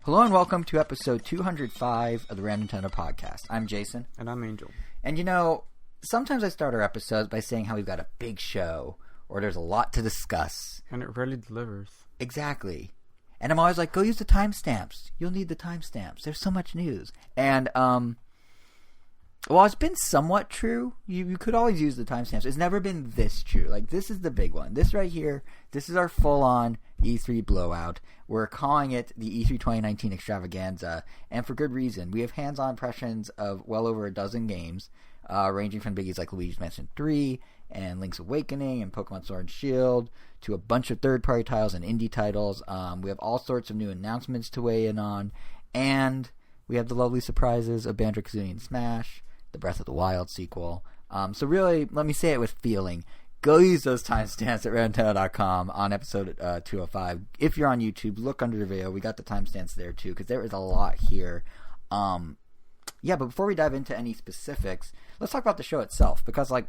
Hello and welcome to episode 205 of the Random Nintendo Podcast. I'm Jason. And I'm Angel. And you know, sometimes I start our episodes by saying how we've got a big show or there's a lot to discuss. And it rarely delivers. Exactly. And I'm always like, go use the timestamps. You'll need the timestamps. There's so much news. And, well, it's been somewhat true. You could always use the timestamps. It's never been this true. Like, this is the big one. This right here, this is our full-on E3 blowout. We're calling it the E3 2019 Extravaganza, and for good reason. We have hands-on impressions of well over a dozen games, ranging from biggies like Luigi's Mansion 3 and Link's Awakening and Pokemon Sword and Shield to a bunch of third-party titles and indie titles. We have all sorts of new announcements to weigh in on, and we have the lovely surprises of Banjo-Kazooie and Smash, the Breath of the Wild sequel. So really, let me say it with feeling. Go use those timestamps at randomnintendo.com on episode 205. If you're on YouTube, look under the video. We got the timestamps there too, because there is a lot here. Yeah, but before we dive into any specifics, let's talk about the show itself. Because, like,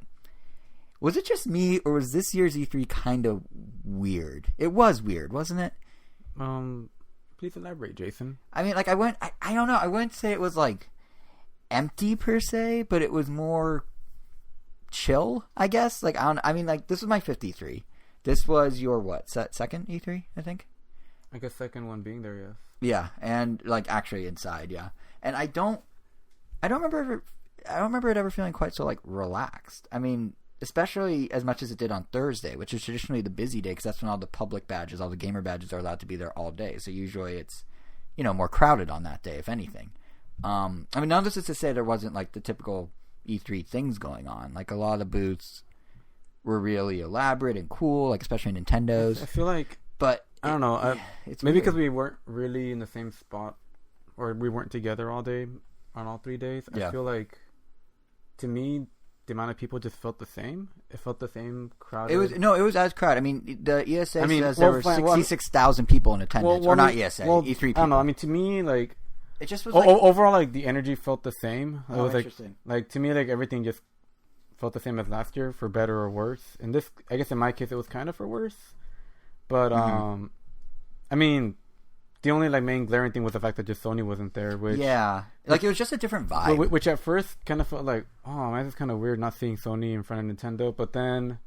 was it just me, or was this year's E3 kind of weird? It was weird, wasn't it? Please elaborate, Jason. I mean, like, I don't know. I wouldn't say it was, like, empty per se, but it was more chill, I guess. Like, I mean, like, this was my 53. This was your what? Second E3, I think. I guess second one being there, yes. Yeah, and like actually inside, yeah. And I don't remember it ever feeling quite so like relaxed. I mean, especially as much as it did on Thursday, which is traditionally the busy day because that's when all the public badges, all the gamer badges are allowed to be there all day. So usually it's, you know, more crowded on that day, if anything. I mean, none of this is to say there wasn't like the typical E3 things going on. Like, a lot of the booths were really elaborate and cool, like especially Nintendo's. I feel like, but I don't know. It's maybe weird. because we weren't really in the same spot, or we weren't together all day on all 3 days. Yeah. I feel like, to me, the amount of people just felt the same. It felt the same crowded. It was as crowded. I mean, the ESA says there were fine, 66,000 people in attendance, or not ESA, E3 people. I don't know. I mean, to me, like, it just was overall, like, the energy felt the same. It was interesting. Like, to me, like, everything just felt the same as last year, for better or worse. And this, I guess in my case, it was kind of for worse. But, I mean, the only, like, main glaring thing was the fact that just Sony wasn't there, which... Yeah. Like, it was just a different vibe. Which at first kind of felt like, oh, man, this is kind of weird not seeing Sony in front of Nintendo. But then,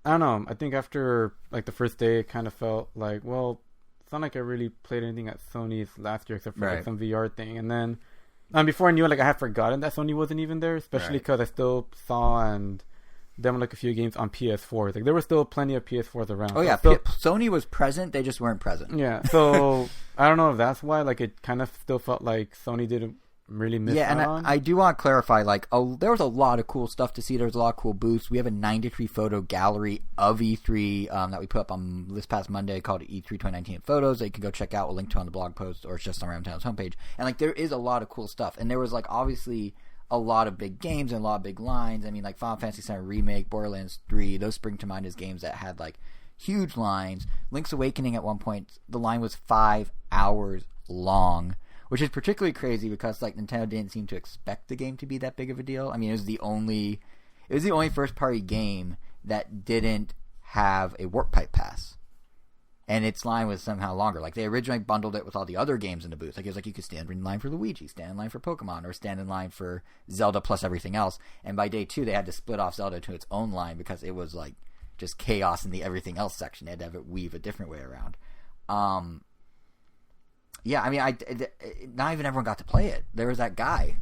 I don't know. I think after, like, the first day, it kind of felt like, well, it's not like I really played anything at Sony's last year except for like some VR thing. And then before I knew it, like, I had forgotten that Sony wasn't even there, especially because I still saw and demoed like a few games on PS4s. Like, there were still plenty of PS4s around. Oh yeah, Sony was present, they just weren't present. Yeah, so I don't know if that's why. Like, it kind of still felt like Sony didn't really miss out on. And I do want to clarify, like, there was a lot of cool stuff to see. There was a lot of cool booths. We have a 93 photo gallery of E3 that we put up on this past Monday called E3 2019 Photos that you can go check out. We'll link to on the blog post, or it's just on Ramtown's homepage. And, like, there is a lot of cool stuff. And there was, like, obviously a lot of big games and a lot of big lines. I mean, like, Final Fantasy VII Remake, Borderlands 3, those spring to mind as games that had, like, huge lines. Link's Awakening at one point, the line was 5 hours long, which is particularly crazy because, like, Nintendo didn't seem to expect the game to be that big of a deal. I mean, it was the only first-party game that didn't have a Warp Pipe pass. And its line was somehow longer. Like, they originally bundled it with all the other games in the booth. Like, it was like you could stand in line for Luigi, stand in line for Pokemon, or stand in line for Zelda plus everything else. And by day 2, they had to split off Zelda to its own line because it was, like, just chaos in the everything else section. They had to have it weave a different way around. Yeah, I mean, not even everyone got to play it. There was that guy.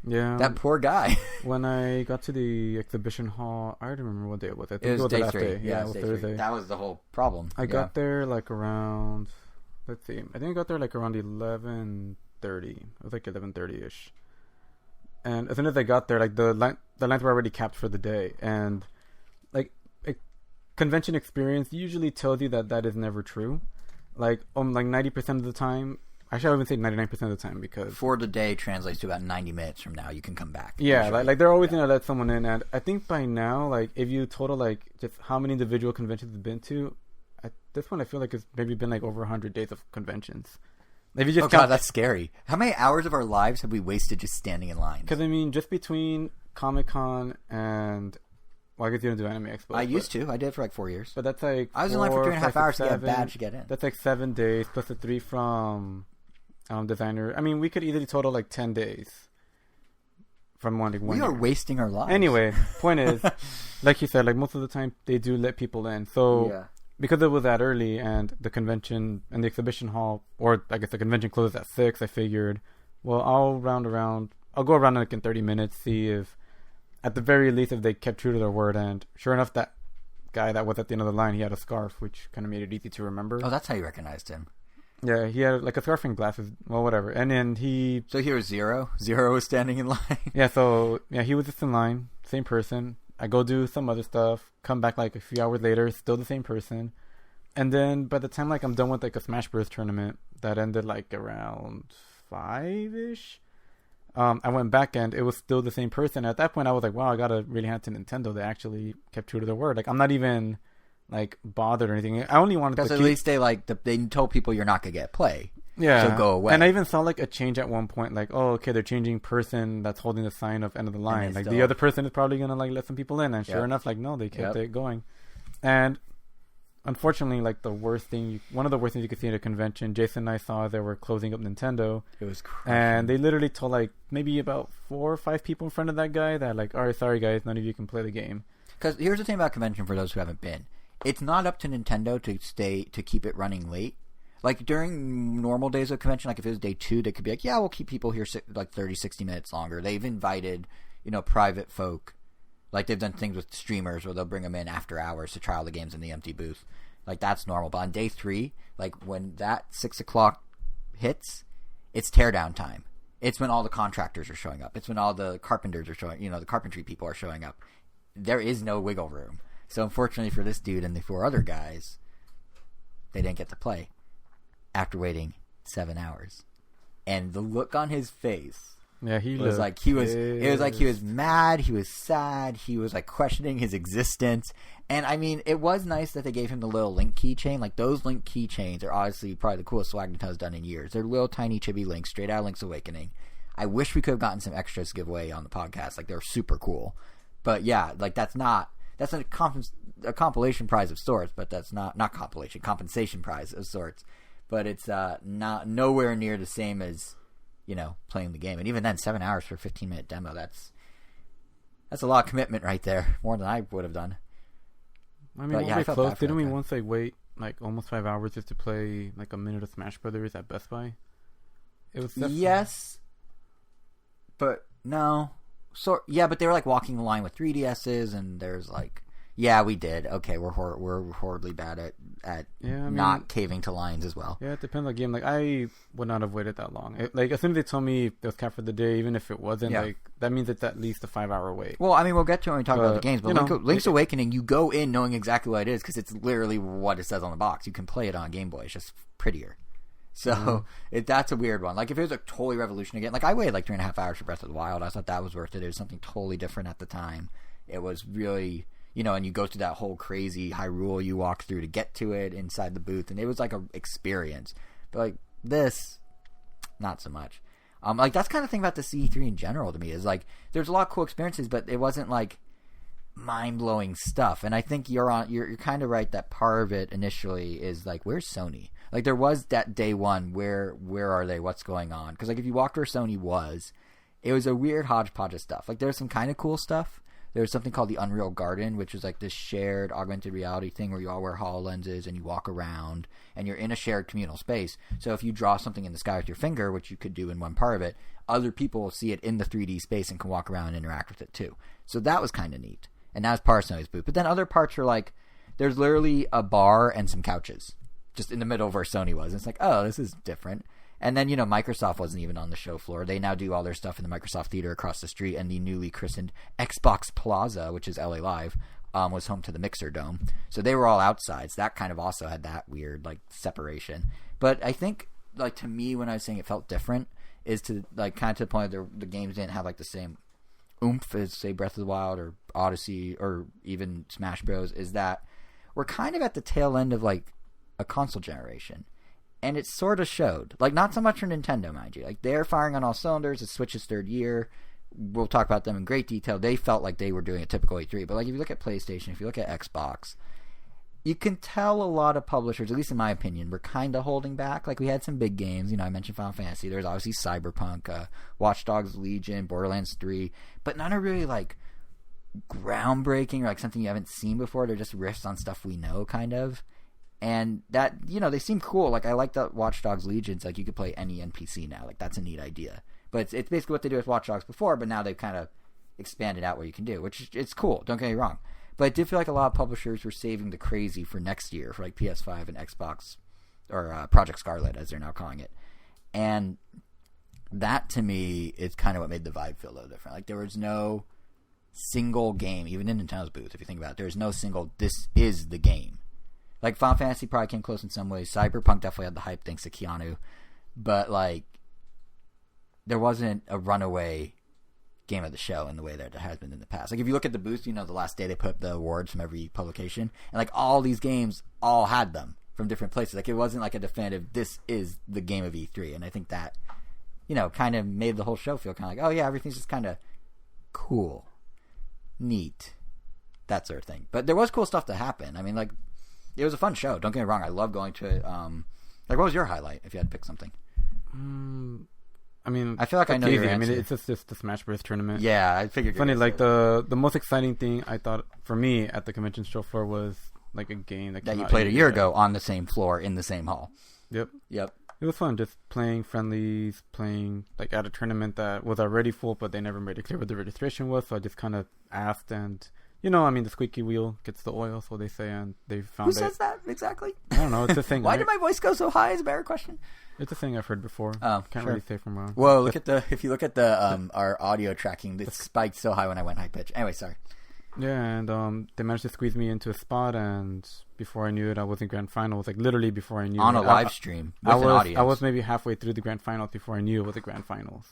Yeah. That poor guy. When I got to the exhibition hall, I don't remember what day it was. I think it was day 3. Day. Yeah, it was Thursday. 3. That was the whole problem. I got there like around, let's see, I think I got there like around 11:30. It was like 11:30ish. And as soon as I got there, like, the lines were already capped for the day. And, like, a convention experience usually tells you that is never true. Like 90% of the time. Actually, I wouldn't say 99% of the time, because for the day translates to about 90 minutes from now. You can come back. Yeah, like they're always gonna let someone in, and I think by now, like, if you total like just how many individual conventions you've been to, at this point, I feel like it's maybe been like over 100 days of conventions. If you just God, that's scary. How many hours of our lives have we wasted just standing in line? Because I mean, just between Comic-Con and, well, I guess you don't do Anime Expo. I used to. I did for like 4 years. But that's like I was in line for 3.5 hours to get a badge to get in. That's like 7 days plus the 3 from designer. I mean, we could easily total like 10 days from one We are wasting our lives. Anyway, point is, like you said, like most of the time they do let people in. So because it was that early and the convention and the exhibition hall, or I guess the convention closed at 6, I figured, well, I'll go around like in 30 minutes, see if, at the very least, if they kept true to their word. And sure enough, that guy that was at the end of the line, he had a scarf, which kind of made it easy to remember. Oh, that's how you recognized him. Yeah, he had like a scarf and glasses. Well, whatever. And then So he was Zero? Zero was standing in line? Yeah, he was just in line. Same person. I go do some other stuff. Come back like a few hours later. Still the same person. And then by the time like I'm done with like a Smash Bros. Tournament that ended like around 5-ish. I went back and it was still the same person. At that point, I was like, wow, I gotta really hand it to Nintendo. They actually kept true to their word. Like, I'm not even like bothered or anything. I only wanted to because at least they told people you're not gonna get play. Yeah. So go away. And I even saw like a change at one point. Like, oh, okay, they're changing person that's holding the sign of end of the line. Like the other person is probably gonna like let some people in. And sure enough, like no, they kept it going. And unfortunately, like one of the worst things you could see at a convention, Jason and I saw they were closing up Nintendo. It was crazy. And they literally told like maybe about 4 or 5 people in front of that guy that like, all right, sorry guys, none of you can play the game. Because here's the thing about convention for those who haven't been. It's not up to Nintendo to keep it running late. Like during normal days of convention, like if it was day 2, they could be like, yeah, we'll keep people here like 30, 60 minutes longer. They've invited, private folk. Like, they've done things with streamers where they'll bring them in after hours to trial the games in the empty booth. Like, that's normal. But on day 3, like, when that 6 o'clock hits, it's teardown time. It's when all the contractors are showing up. It's when all the carpenters are showing, the carpentry people are showing up. There is no wiggle room. So, unfortunately for this dude and the 4 other guys, they didn't get to play after waiting 7 hours. And the look on his face... Yeah, it was like he was mad, he was sad, he was like questioning his existence. And I mean, it was nice that they gave him the little Link keychain. Like, those Link keychains are honestly probably the coolest swag Nintendo's done in years. They're little tiny chibi links straight out of Link's Awakening. I wish we could have gotten some extras to give away on the podcast. Like, they're super cool. But yeah, like that's a compilation prize of sorts, but that's not compensation prize of sorts. But it's not nowhere near the same as playing the game. And even then, 7 hours for a 15-minute demo, that's a lot of commitment right there. More than I would have done. I mean, I felt close. Didn't we once wait like almost 5 hours just to play like a minute of Smash Brothers at Best Buy? It was yes, but no. But they were like walking the line with 3DSs, and there's like, yeah, we did. Okay, we're horribly bad at not caving to lines as well. Yeah, it depends on the game. Like, I would not have waited that long. As soon as they told me it was capped for the day, even if it wasn't, like, that means it's at least a 5-hour wait. Well, I mean, we'll get to it when we talk about the games, but Link's Awakening, you go in knowing exactly what it is, because it's literally what it says on the box. You can play it on Game Boy. It's just prettier. So, that's a weird one. Like, if it was a totally revolution again, like, I waited like 3.5 hours for Breath of the Wild. I thought that was worth it. It was something totally different at the time. It was really... and you go through that whole crazy Hyrule you walk through to get to it inside the booth, and it was like a experience. But like this, not so much. Like that's kind of thing about the C3 in general to me is like there's a lot of cool experiences, but it wasn't like mind blowing stuff. And I think you're kind of right that part of it initially is like, where's Sony? Like there was that day one where are they? What's going on? Because like if you walked where Sony was, it was a weird hodgepodge of stuff. Like there's some kind of cool stuff. There was something called the Unreal Garden, which was like this shared augmented reality thing where you all wear HoloLenses and you walk around and you're in a shared communal space. So if you draw something in the sky with your finger, which you could do in one part of it, other people will see it in the 3D space and can walk around and interact with it too. So that was kind of neat. And that was part of Sony's booth. But then other parts are like, there's literally a bar and some couches just in the middle of where Sony was. And it's like, oh, this is different. And then, Microsoft wasn't even on the show floor. They now do all their stuff in the Microsoft Theater across the street, and the newly christened Xbox Plaza, which is LA Live, was home to the Mixer Dome. So they were all outside. So that kind of also had that weird, like, separation. But I think, like, to me, when I was saying it felt different, is to, like, kind of to the point where the games didn't have, like, the same oomph as, say, Breath of the Wild or Odyssey or even Smash Bros., is that we're kind of at the tail end of, like, a console generation. And it sort of showed. Like, not so much for Nintendo, mind you. Like, they're firing on all cylinders. It's Switch's third year. We'll talk about them in great detail. They felt like they were doing a typical E3. But, like, if you look at PlayStation, if you look at Xbox, you can tell a lot of publishers, at least in my opinion, were kind of holding back. Like, we had some big games. I mentioned Final Fantasy. There's obviously Cyberpunk, Watch Dogs Legion, Borderlands 3. But none are really, like, groundbreaking or, like, something you haven't seen before. They're just riffs on stuff we know, kind of. And that, they seem cool. Like, I like that Watch Dogs Legion's, like, you could play any NPC now. Like, that's a neat idea. But it's basically what they do with Watch Dogs before, but now they've kind of expanded out what you can do, which it's cool. Don't get me wrong. But I did feel like a lot of publishers were saving the crazy for next year, for like PS5 and Xbox, or Project Scarlet, as they're now calling it. And that, to me, is kind of what made the vibe feel a little different. Like, there was no single game, even in Nintendo's booth, if you think about it, there's no single, this is the game. Like, Final Fantasy probably came close in some ways. Cyberpunk definitely had the hype thanks to Keanu. But, like, there wasn't a runaway game of the show in the way that it has been in the past. Like, if you look at the booth, the last day they put up the awards from every publication, and like all these games all had them from different places. Like, it wasn't like a definitive, this is the game of E3. And I think that, kind of made the whole show feel kind of like, oh yeah, everything's just kind of cool, neat, that sort of thing. But there was cool stuff to happen. I mean, like, it was a fun show. Don't get me wrong. I love going to it. Like, what was your highlight if you had to pick something? I mean, I feel like I know your answer. I mean, it's just the Smash Bros. Tournament. Yeah, I figured. Funny, like the most exciting thing I thought for me at the convention show floor was like a game that you played a year ago on the same floor in the same hall. Yep. It was fun, just playing friendlies, playing like at a tournament that was already full, but they never made it clear what the registration was. So I just kind of asked, and I mean, the squeaky wheel gets the oil, so they say, and they found Who says that exactly? I don't know. It's a thing. Why did my voice go so high? Is a better question. It's a thing I've heard before. Oh, can't really say from wrong. Whoa! If you look at the our audio tracking, it spiked so high when I went high pitch. Anyway, sorry. Yeah, and they managed to squeeze me into a spot, and before I knew it, I was in grand finals. Like, literally before I knew on it, a live stream with an audience. I was maybe halfway through the grand finals before I knew it was the grand finals.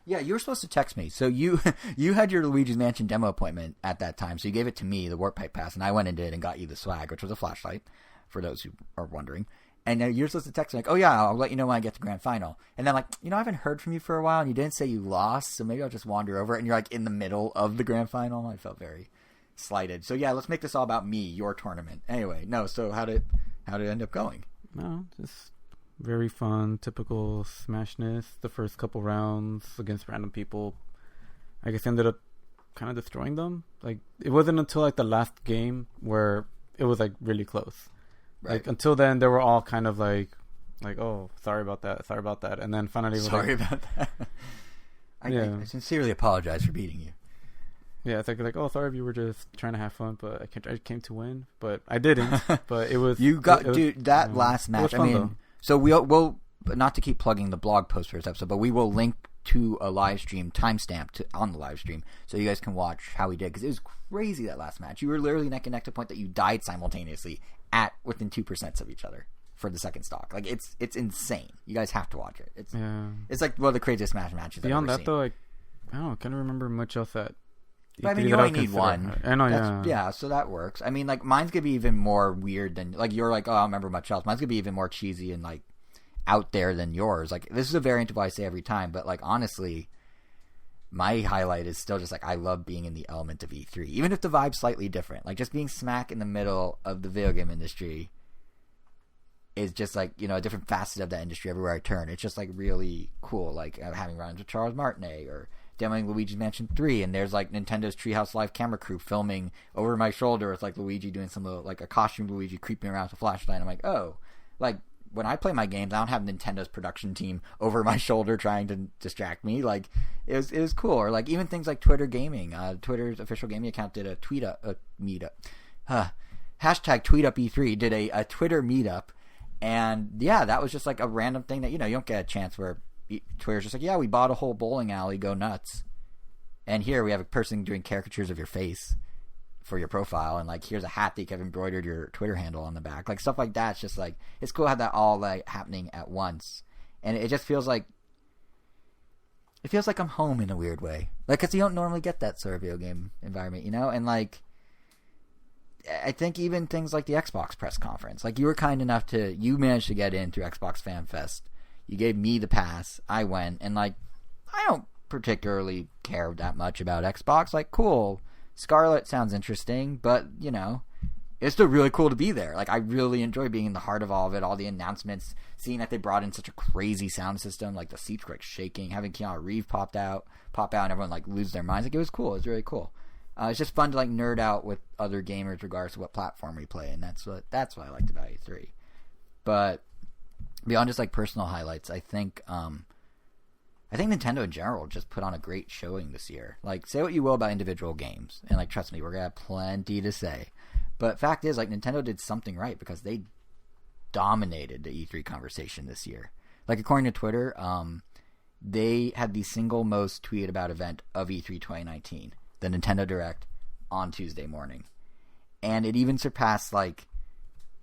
Yeah, you were supposed to text me. So you had your Luigi's Mansion demo appointment at that time. So you gave it to me, the Warp Pipe Pass, and I went and did and got you the swag, which was a flashlight, for those who are wondering. And you're supposed to text me like, oh yeah, I'll let you know when I get to grand final. And then like, I haven't heard from you for a while, and you didn't say you lost, so maybe I'll just wander over it. And you're like in the middle of the grand final. I felt very slighted. So yeah, let's make this all about me, your tournament. Anyway, no. So how did it end up going? No, just very fun, typical Smashness. The first couple rounds against random people, I guess ended up kind of destroying them. Like, it wasn't until like the last game where it was like really close. Right. Like, until then, they were all kind of like, oh, sorry about that, and then finally, sorry about that. I sincerely apologize for beating you. Yeah, it's like, oh, sorry if you were just trying to have fun, but I came to win, but I didn't. But it was that last match. I mean, though. So we'll not to keep plugging the blog post for this episode, but we will link to a live stream timestamp on the live stream, so you guys can watch how we did, because it was crazy that last match. You were literally neck and neck to the point that you died simultaneously at within 2% of each other for the second stock. Like, it's insane. You guys have to watch it. It's like one of the craziest Smash matches beyond I've ever that seen. Though, like, I can't remember much else that. But I mean, you only need one. I know, yeah, so that works. I mean, like, mine's gonna be even more weird than, like, you're like, oh, I don't remember much else. Mine's gonna be even more cheesy and like out there than yours. Like, this is a variant of what I say every time, but like, honestly, my highlight is still just like, I love being in the element of E3, even if the vibe's slightly different. Like, just being smack in the middle of the video game industry is just like, a different facet of that industry everywhere I turn. It's just like really cool. Like, having runs with Charles Martinet, or demoing Luigi's Mansion 3, and there's like Nintendo's Treehouse Live camera crew filming over my shoulder. It's like Luigi doing some like a costume Luigi creeping around with a flashlight. I'm like, oh, like, when I play my games, I don't have Nintendo's production team over my shoulder trying to distract me. Like, it was cool. Or like, even things like Twitter Gaming. Twitter's official gaming account did a meetup. Hashtag TweetUpE3 did a Twitter meetup. And yeah, that was just like a random thing that, you don't get a chance where Twitter's just like, yeah, we bought a whole bowling alley, go nuts. And here we have a person doing caricatures of your face for your profile, and like, here's a hat that you have embroidered your Twitter handle on the back. Like, stuff like that. It's just like, it's cool how that all like happening at once, and it just feels like I'm home in a weird way. Like, because you don't normally get that sort of video game environment, and like, I think even things like the Xbox press conference, like, you were kind enough you managed to get in through Xbox Fan Fest. You gave me the pass. I went, and like, I don't particularly care that much about Xbox. Like, cool, Scarlet sounds interesting, but it's still really cool to be there. Like, I really enjoy being in the heart of all of it, all the announcements, seeing that they brought in such a crazy sound system, like the seats were like shaking, having Keanu Reeves pop out, and everyone like lose their minds. Like, it was cool. It was really cool. It's just fun to like nerd out with other gamers regardless of what platform we play, and that's what I liked about E3. But beyond just like personal highlights, I think Nintendo in general just put on a great showing this year. Like, say what you will about individual games, and like, trust me, we're gonna have plenty to say. But fact is, like, Nintendo did something right because they dominated the E3 conversation this year. Like, according to Twitter, they had the single most tweeted about event of E3 2019, the Nintendo Direct, on Tuesday morning. And it even surpassed, like,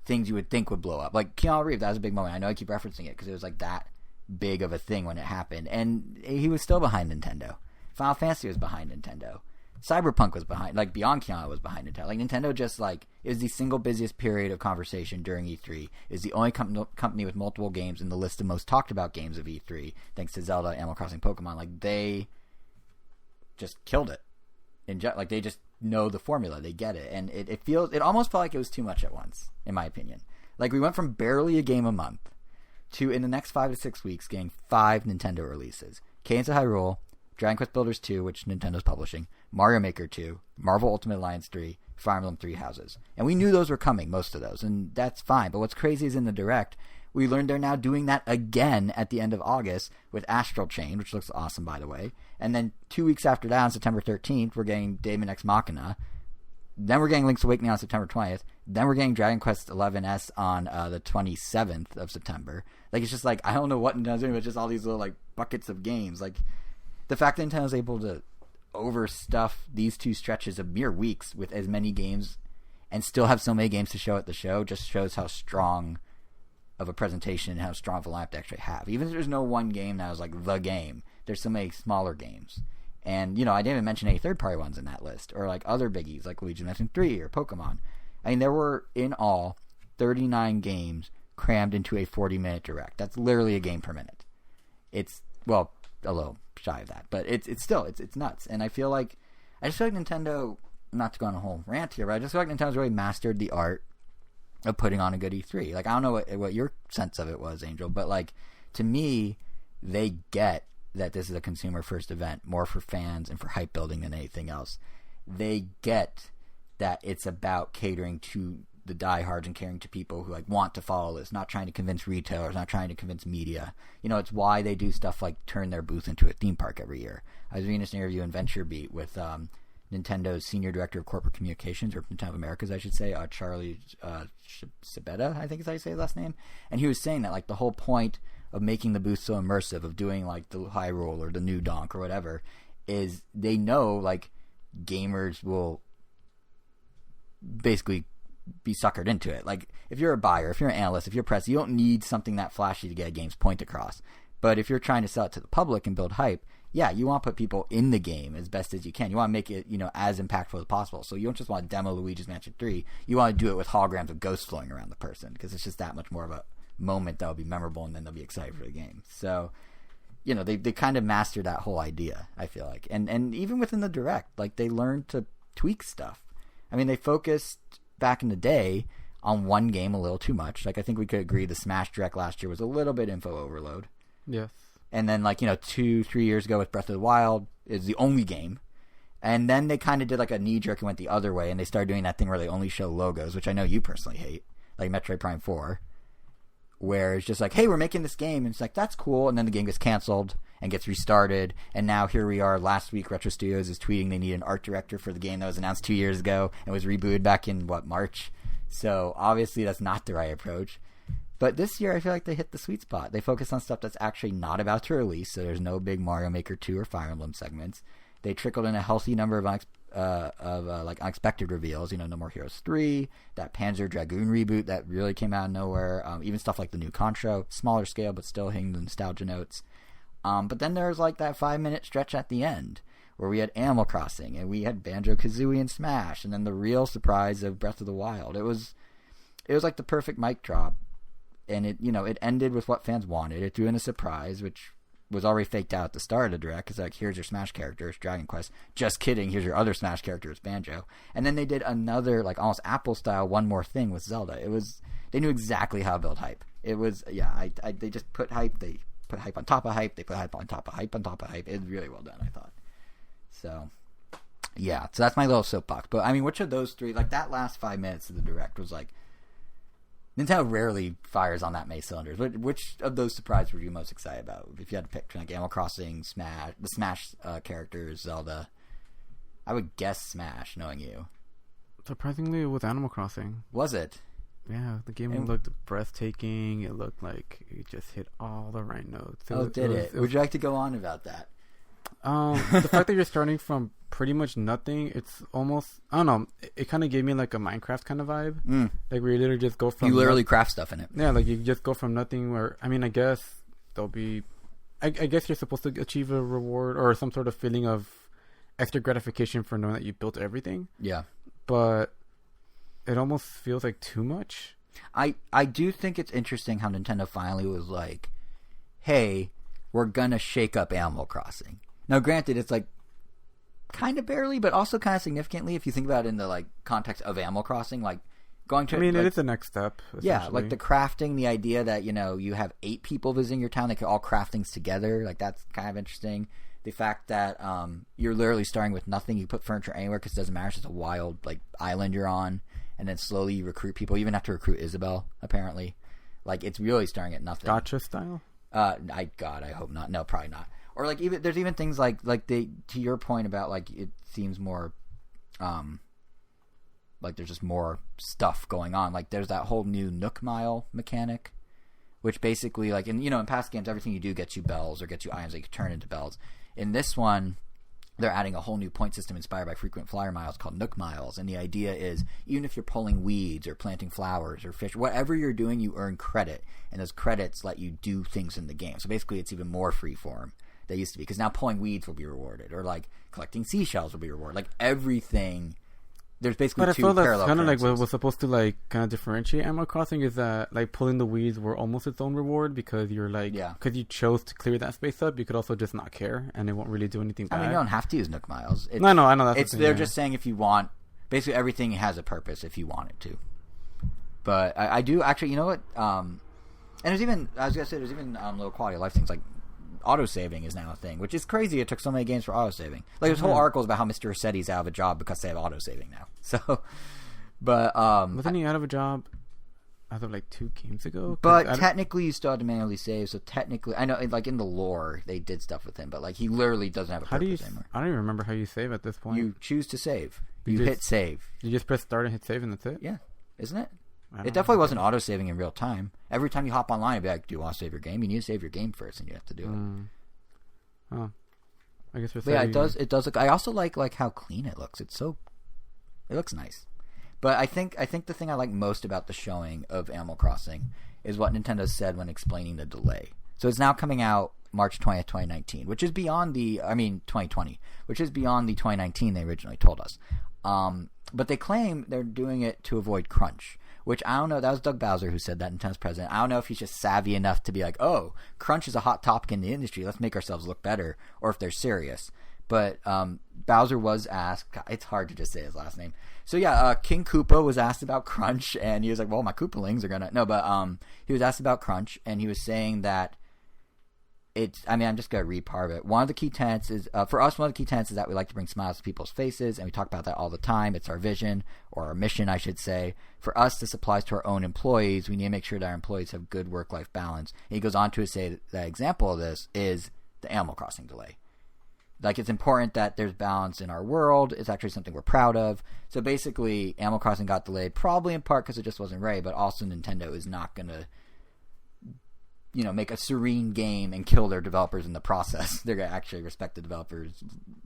things you would think would blow up. Like, Keanu Reeves, that was a big moment. I know I keep referencing it because it was, like, that big of a thing when it happened. And he was still behind Nintendo. Final Fantasy was behind Nintendo. Cyberpunk was behind, like, Beyond Keanu was behind Nintendo. Like, Nintendo just, like, is the single busiest period of conversation during E3. Is the only company with multiple games in the list of most talked about games of E3, thanks to Zelda, Animal Crossing, Pokemon. Like, they just killed it. Like, they just know the formula. They get it. And it almost felt like it was too much at once, in my opinion. Like, we went from barely a game a month to, in the next 5 to 6 weeks, getting 5 Nintendo releases. Cadence of Hyrule, Dragon Quest Builders 2, which Nintendo's publishing, Mario Maker 2, Marvel Ultimate Alliance 3, Fire Emblem 3 Houses. And we knew those were coming, most of those, and that's fine. But what's crazy is in the Direct, we learned they're now doing that again at the end of August with Astral Chain, which looks awesome, by the way. And then 2 weeks after that, on September 13th, we're getting Daemon X Machina. Then we're getting Link's Awakening on September 20th. Then we're getting Dragon Quest XI's on the 27th of September. Like, it's just like, I don't know what Nintendo's doing, but just all these little, like, buckets of games. Like, the fact that Nintendo's able to overstuff these 2 stretches of mere weeks with as many games and still have so many games to show at the show just shows how strong of a presentation and how strong of a lineup they actually have. Even if there's no one game that was like the game, there's so many smaller games. And, you know, I didn't even mention any third-party ones in that list, or like other biggies like Luigi Mansion 3 or Pokemon. I mean, there were, in all, 39 games crammed into a 40-minute Direct. That's literally a game per minute. It's, well, a little shy of that, but it's still it's nuts. And I just feel like Nintendo, not to go on a whole rant here, but I just feel like Nintendo's really mastered the art of putting on a good E3. Like, I don't know what your sense of it was, Angel, but like, to me, they get that this is a consumer first event, more for fans and for hype building than anything else. They get that it's about catering to the diehards and caring to people who like want to follow this, not trying to convince retailers, not trying to convince media. You know, it's why they do stuff like turn their booth into a theme park every year. I was reading this interview in Venture Beat with Nintendo's Senior Director of Corporate Communications, or Nintendo Americas, I should say, Charlie Sabetta, I think is how you say his last name. And he was saying that like the whole point of making the booth so immersive, of doing like the Hyrule or the New Donk or whatever, is they know like gamers will basically be suckered into it. Like, if you're a buyer, if you're an analyst, if you're press, you don't need something that flashy to get a game's point across. But if you're trying to sell it to the public and build hype, yeah, you want to put people in the game as best as you can. You want to make it, you know, as impactful as possible. So you don't just want to demo Luigi's Mansion 3. You want to do it with holograms of ghosts flowing around the person, because it's just that much more of a moment that will be memorable, and then they'll be excited for the game. So, you know, they kind of mastered that whole idea, I feel like. And even within the Direct, like, they learned to tweak stuff. I mean, they focused back in the day on one game a little too much. Like, I think we could agree the Smash Direct last year was a little bit info overload. Yes. And then, like, you know, 2-3 years ago with Breath of the Wild is the only game. And then they kind of did like a knee jerk and went the other way, and they started doing that thing where they only show logos, which I know you personally hate, like Metroid Prime 4, where it's just like, hey, we're making this game, and it's like, that's cool, and then the game gets canceled and gets restarted, and now here we are. Last week, Retro Studios is tweeting they need an art director for the game that was announced 2 years ago and was rebooted back in, March? So obviously that's not the right approach. But this year, I feel like they hit the sweet spot. They focus on stuff that's actually not about to release, so there's no big Mario Maker 2 or Fire Emblem segments. They trickled in a healthy number of unexpected reveals. You know, No More Heroes 3, that Panzer Dragoon reboot that really came out of nowhere, even stuff like the new Contra, smaller scale but still hitting the nostalgia notes. But then there was like that 5-minute stretch at the end where we had Animal Crossing and we had Banjo-Kazooie and Smash, and then the real surprise of Breath of the Wild. It was like the perfect mic drop, and it ended with what fans wanted. It threw in a surprise, which was already faked out at the start of the Direct. It's like, here's your Smash characters, Dragon Quest. Just kidding, here's your other Smash characters, Banjo. And then they did another, like, almost Apple-style one more thing with Zelda. They knew exactly how to build hype. It was, they just put hype, they put hype on top of hype, they put hype on top of hype on top of hype. It was really well done, I thought. So, yeah, so that's my little soapbox. But, I mean, which of those three, like, that last 5 minutes of the Direct was like, Nintendo rarely fires on that many cylinders. Which of those surprises were you most excited about? If you had to pick, like Animal Crossing, Smash, the Smash characters, Zelda, I would guess Smash, knowing you. Surprisingly, with Animal Crossing. Was it? Yeah, the game looked breathtaking. It looked like it just hit all the right notes. Would you like to go on about that? The fact that you're starting from pretty much nothing, it's almost, I don't know, it kind of gave me like a Minecraft kind of vibe. Like where you literally just go from... You literally craft stuff in it. Yeah, like you just go from nothing where, I mean, I guess there'll be... I guess you're supposed to achieve a reward or some sort of feeling of extra gratification for knowing that you built everything. Yeah. But it almost feels like too much. I do think it's interesting how Nintendo finally was like, hey, we're gonna shake up Animal Crossing. Now, granted, it's like kind of barely, but also kind of significantly if you think about it in the like context of Animal Crossing, like going to. I mean, like, it is the next step. Yeah, like the crafting, the idea that you have 8 people visiting your town, they could all craft things together. Like that's kind of interesting. The fact that you're literally starting with nothing, you put furniture anywhere because it doesn't matter. It's just a wild like island you're on, and then slowly you recruit people. You even have to recruit Isabelle apparently. Like it's really starting at nothing. Gotcha style. I hope not. No, probably not. Or like even there's even things like they, to your point about like it seems more like there's just more stuff going on. Like there's that whole new Nook Mile mechanic, which basically like in past games everything you do gets you bells or gets you items that you can turn into bells. In this one, they're adding a whole new point system inspired by frequent flyer miles called Nook Miles, and the idea is even if you're pulling weeds or planting flowers or fish, whatever you're doing, you earn credit, and those credits let you do things in the game. So basically, it's even more freeform than it used to be, because now pulling weeds will be rewarded, or like collecting seashells will be rewarded. Like everything, there's basically two parallel. But I feel that's kind of like what was supposed to like kind of differentiate Animal Crossing is that like pulling the weeds were almost its own reward because you're like because you chose to clear that space up. You could also just not care and it won't really do anything bad. I mean, you don't have to use Nook Miles. I know. They're just saying if you want, basically everything has a purpose if you want it to. But I do actually, you know what? And there's even, I was gonna say, there's even low quality of life things like autosaving is now a thing, which is crazy. It took so many games for autosaving. Like this whole article is about how Mr. Rossetti's out of a job because they have autosaving now. So, but wasn't he out of a job as of like 2 games ago? But technically, you still had to manually save. So technically, I know, like in the lore, they did stuff with him, but like he literally doesn't have a purpose anymore. I don't even remember how you save at this point. You choose to save. You hit save. You just press start and hit save, and that's it. Yeah, isn't it? It definitely wasn't auto-saving in real time. Every time you hop online, it'd be like, do you want to save your game? You need to save your game first, and you have to do it. Oh. I guess yeah, it does look... I also like how clean it looks. It looks nice. But I think the thing I like most about the showing of Animal Crossing is what Nintendo said when explaining the delay. So it's now coming out March 20th, 2019, which is beyond 2020, which is beyond the 2019 they originally told us. But they claim they're doing it to avoid crunch. Which I don't know. That was Doug Bowser who said that, Nintendo's president. I don't know if he's just savvy enough to be like, oh, crunch is a hot topic in the industry. Let's make ourselves look better. Or if they're serious. But Bowser was asked. God, it's hard to just say his last name. So yeah, King Koopa was asked about crunch. And he was like, well, my Koopalings are going to... No, but he was asked about crunch. And he was saying that I'm just going to read part of it. One of the key tenets is, for us, one of the key tenets is that we like to bring smiles to people's faces, and we talk about that all the time. It's our vision, or our mission, I should say. For us, this applies to our own employees. We need to make sure that our employees have good work-life balance. And he goes on to say that example of this is the Animal Crossing delay. Like, it's important that there's balance in our world. It's actually something we're proud of. So basically, Animal Crossing got delayed, probably in part because it just wasn't ready, but also Nintendo is not going to make a serene game and kill their developers in the process. They're going to actually respect the developers'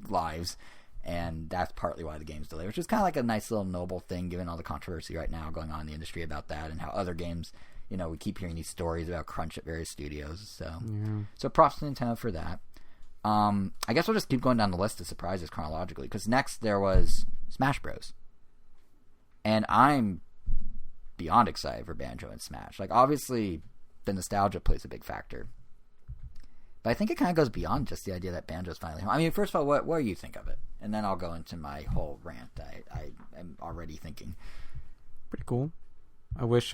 lives, and that's partly why the game's delayed, which is kind of like a nice little noble thing given all the controversy right now going on in the industry about that and how other games, we keep hearing these stories about crunch at various studios. So props to Nintendo for that. I guess we'll just keep going down the list of surprises chronologically, because next there was Smash Bros. And I'm beyond excited for Banjo and Smash. Like, obviously... the nostalgia plays a big factor. But I think it kind of goes beyond just the idea that Banjo's finally home. I mean, first of all, what do you think of it? And then I'll go into my whole rant I am already thinking. Pretty cool. I wish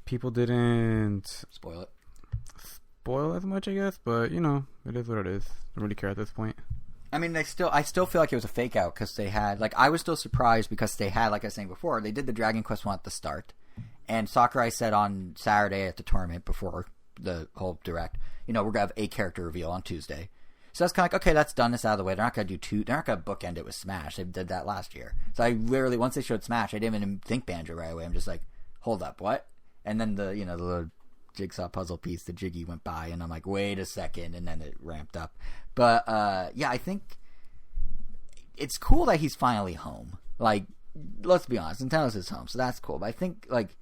people didn't spoil as much, I guess. But, you know, it is what it is. I don't really care at this point. I mean, I still feel like it was a fake out because they had, like, I was still surprised because they had, like I was saying before, they did the Dragon Quest one at the start. And Sakurai said on Saturday at the tournament before the whole direct, you know, we're going to have a character reveal on Tuesday. So that's kind of like, okay, that's done. That's out of the way. They're not going to do two. They're not going to bookend it with Smash. They did that last year. So I literally, once they showed Smash, I didn't even think Banjo right away. I'm just like, hold up, what? And then the little jigsaw puzzle piece, the Jiggy went by, and I'm like, wait a second, and then it ramped up. But yeah, I think it's cool that he's finally home. Like, let's be honest, Nintendo's his home, so that's cool. But I think, like,